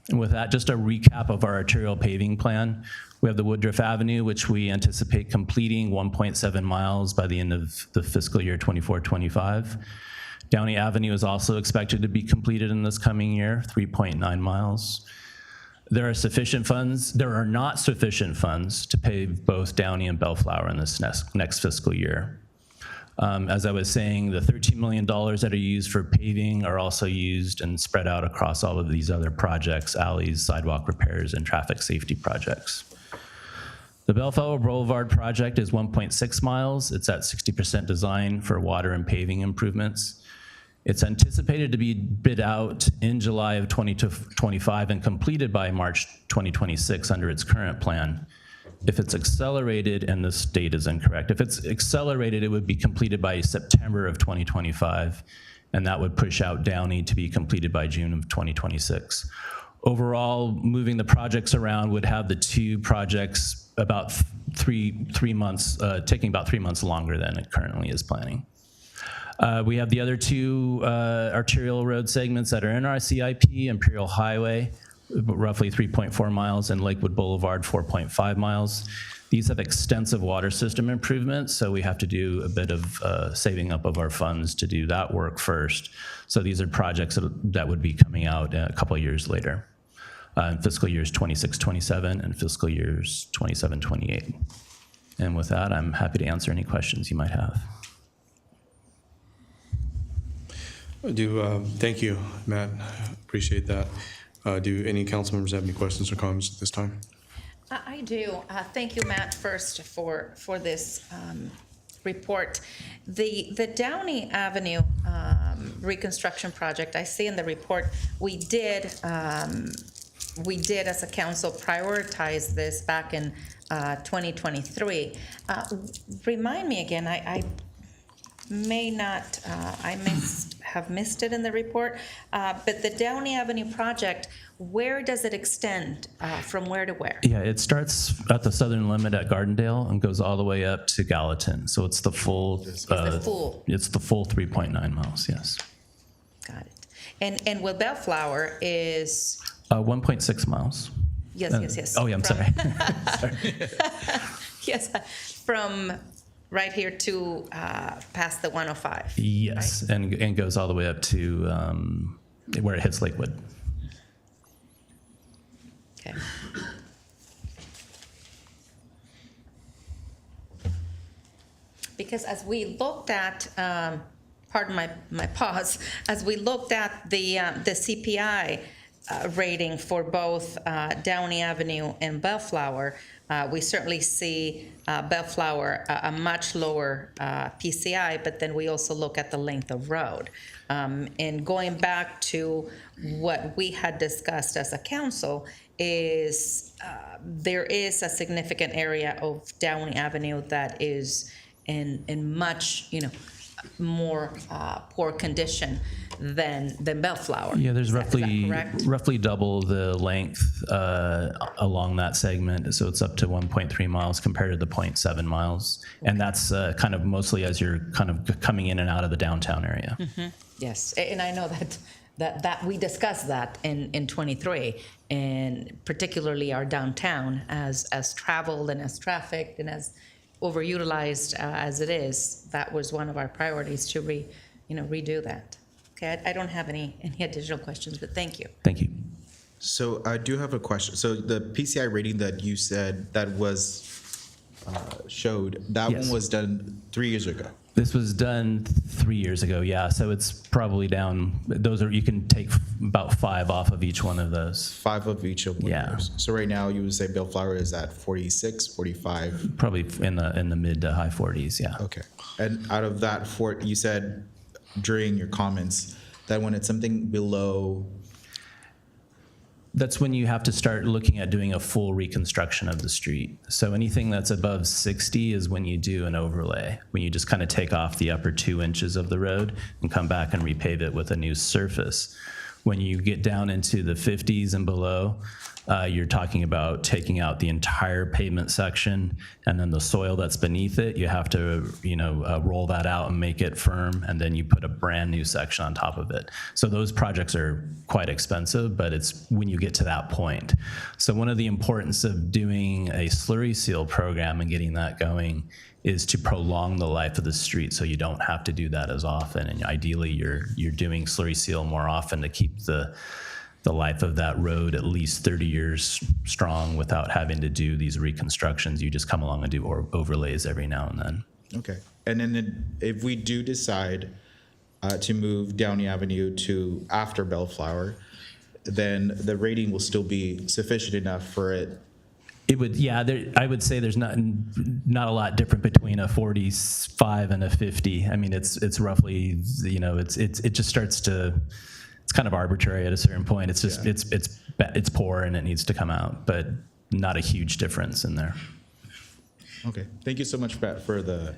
And with that, just a recap of our arterial paving plan. We have the Woodruff Avenue, which we anticipate completing 1.7 miles by the end of the fiscal year 24-25. Downey Avenue is also expected to be completed in this coming year, 3.9 miles. There are not sufficient funds to pave both Downey and Bellflower in this next fiscal year. As I was saying, the $13 million that are used for paving are also used and spread out across all of these other projects, alleys, sidewalk repairs, and traffic safety projects. The Bellflower Boulevard project is 1.6 miles. It's at 60% design for water and paving improvements. It's anticipated to be bid out in July of 2025 and completed by March 2026 under its current plan. If it's accelerated, and this date is incorrect, if it's accelerated, it would be completed by September of 2025, and that would push out Downey to be completed by June of 2026. Overall, moving the projects around would have the two projects about three months, taking about 3 months longer than it currently is planning. We have the other two arterial road segments that are in our CIP, Imperial Highway, roughly 3.4 miles, and Lakewood Boulevard, 4.5 miles. These have extensive water system improvements, so we have to do a bit of saving up of our funds to do that work first. So these are projects that would be coming out a couple of years later, in fiscal years 26-27 and fiscal years 27-28. And with that, I'm happy to answer any questions you might have. Thank you, Matt. Appreciate that. Do any council members have any questions or comments at this time? I do. Thank you, Matt, first for this report. The Downey Avenue reconstruction project, I see in the report, we did as a council prioritize this back in 2023. Remind me again, I may have missed it in the report, but the Downey Avenue project, where does it extend from where to where? Yeah, it starts at the southern limit at Gardendale and goes all the way up to Gallatin. So it's the full. It's the full 3.9 miles. Yes. Got it. And with Bellflower is 1.6 miles. Yes. Oh yeah, I'm sorry. Yes, from right here to past the 105. Yes, and goes all the way up to where it hits Lakewood. Okay. Because as we looked at, pardon my pause, as we looked at the CPI rating for both Downey Avenue and Bellflower, we certainly see Bellflower a much lower PCI, but then we also look at the length of road. And going back to what we had discussed as a council is there is a significant area of Downey Avenue that is in much, more poor condition than Bellflower. Yeah, there's Is that correct? roughly double the length along that segment, so it's up to 1.3 miles compared to the 0.7 miles, and that's kind of mostly as you're kind of coming in and out of the downtown area. Mm-hmm. Yes, and I know that we discussed that in 23, and particularly our downtown as traveled and as trafficked and as overutilized as it is. That was one of our priorities to redo that. Okay, I don't have any additional questions, but thank you. Thank you. So I do have a question. So the PCI rating that you said that was showed, that Yes. one was done 3 years ago. This was done 3 years ago, yeah, so it's probably down, you can take about 5 off of each one of those. 5 of each of one Yeah. of those. So right now you would say Bellflower is at 46, 45? Probably in the mid to high 40s, yeah. Okay. And out of that, you said during your comments that when it's something below, That's when you have to start looking at doing a full reconstruction of the street. So anything that's above 60 is when you do an overlay, when you just kind of take off the upper 2 inches of the road and come back and repave it with a new surface. When you get down into the 50s and below, you're talking about taking out the entire pavement section, and then the soil that's beneath it, you have to, roll that out and make it firm, and then you put a brand new section on top of it. So those projects are quite expensive, but it's when you get to that point. So one of the importance of doing a slurry seal program and getting that going is to prolong the life of the street, so you don't have to do that as often. And ideally, you're doing slurry seal more often to keep the life of that road at least 30 years strong without having to do these reconstructions. You just come along and do overlays every now and then. okay. And then if we do decide to move Downey Avenue to after Bellflower, then the rating will still be sufficient enough for it. It would, yeah. I would say there's not a lot different between a 45 and a 50. I mean, it's roughly, it just starts to. It's kind of arbitrary at a certain point. It's just it's poor and it needs to come out, but not a huge difference in there. Okay. Thank you so much, Pat, for the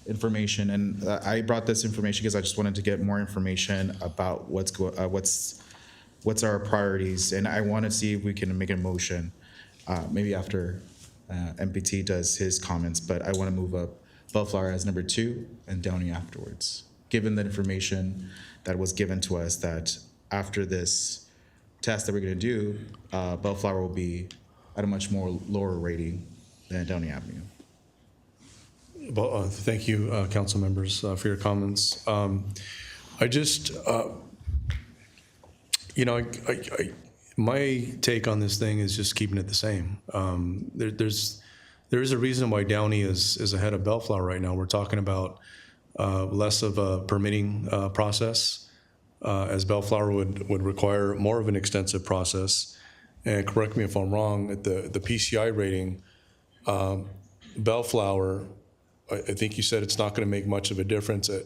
information. And I brought this information because I just wanted to get more information about what's our priorities, and I want to see if we can make a motion, maybe after MPT does his comments. But I want to move up Bellflower as number 2 and Downey afterwards, given the information that was given to us that after this test that we're going to do, Bellflower will be at a much more lower rating than Downey Avenue. Well, thank you, council members, for your comments. I just, my take on this thing is just keeping it the same. There is a reason why Downey is ahead of Bellflower right now. We're talking about less of a permitting process, as Bellflower would require more of an extensive process. And correct me if I'm wrong, at the PCI rating, Bellflower, I think you said it's not going to make much of a difference at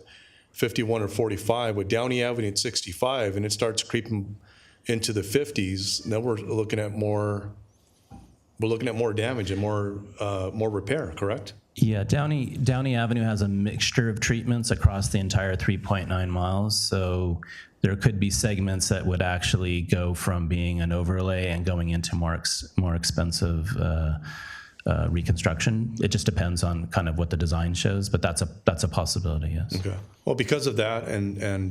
51 or 45. With Downey Avenue at 65, and it starts creeping into the 50s, then we're looking at more damage and more repair, correct? Yeah, Downey Avenue has a mixture of treatments across the entire 3.9 miles. So there could be segments that would actually go from being an overlay and going into more expensive reconstruction. It just depends on kind of what the design shows, but that's a possibility, yes. Okay. Well, because of that and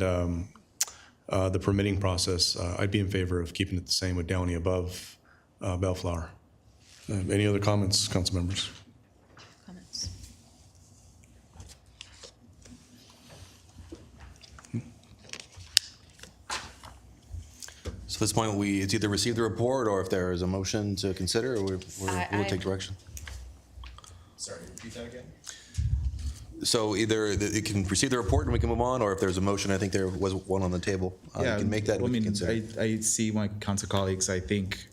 the permitting process, I'd be in favor of keeping it the same with Downey above Bellflower. Any other comments, council members? So at this point, it's either receive the report, or if there is a motion to consider, we'll take direction. Sorry, repeat that again? So either it can receive the report and we can move on, or if there's a motion, I think there was one on the table. You can make that. Well, and we can consider. I see my council colleagues. I think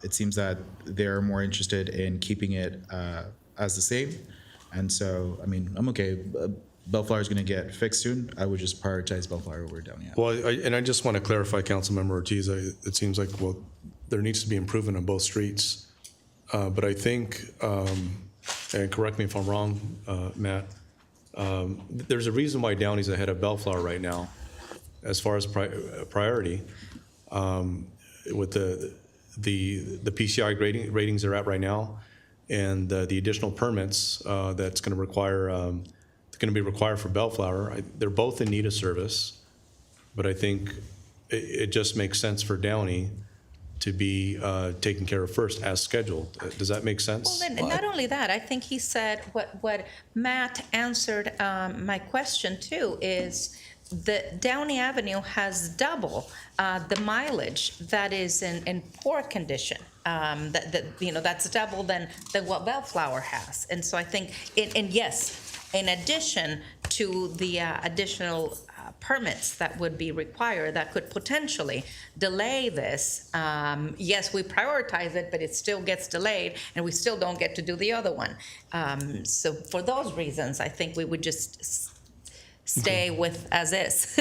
it seems that they're more interested in keeping it as the same. And so, I mean, I'm okay. Bellflower is going to get fixed soon. I would just prioritize Bellflower over Downey. Well, and I just want to clarify, Councilmember Ortiz, it seems like, well, there needs to be improvement on both streets. But I think, and correct me if I'm wrong, Matt, there's a reason why Downey's ahead of Bellflower right now as far as priority. With the PCI ratings they're at right now, and the additional permits that's going to require, going to be required for Bellflower. They're both in need of service, but I think it just makes sense for Downey to be taken care of first as scheduled. Does that make sense? Well, and not only that, I think he said what Matt answered my question too is the Downey Avenue has double the mileage that is in poor condition. That's double than what Bellflower has. And so I think, and yes, in addition to the additional permits that would be required that could potentially delay this. Yes, we prioritize it, but it still gets delayed and we still don't get to do the other one. So for those reasons, I think we would just stay with as is.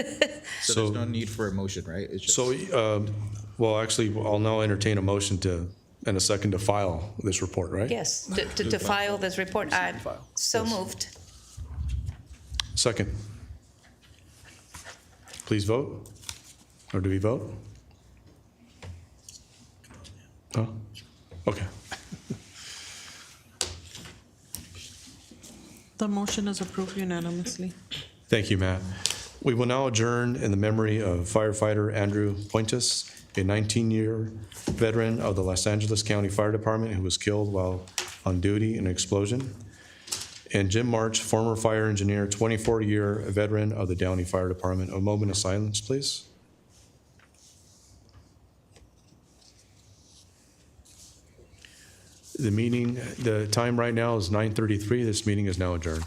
So there's no need for a motion, right? It's just... Well, actually, I'll now entertain a motion and a second to file this report, right? Yes, to file this report. So moved. Second. Please vote. Or do we vote? Oh, okay. The motion is approved unanimously. Thank you, Matt. We will now adjourn in the memory of firefighter Andrew Pointis, a 19-year veteran of the Los Angeles County Fire Department who was killed while on duty in an explosion, and Jim March, former fire engineer, 24-year veteran of the Downey Fire Department. A moment of silence, please. The time right now is 9:33. This meeting is now adjourned.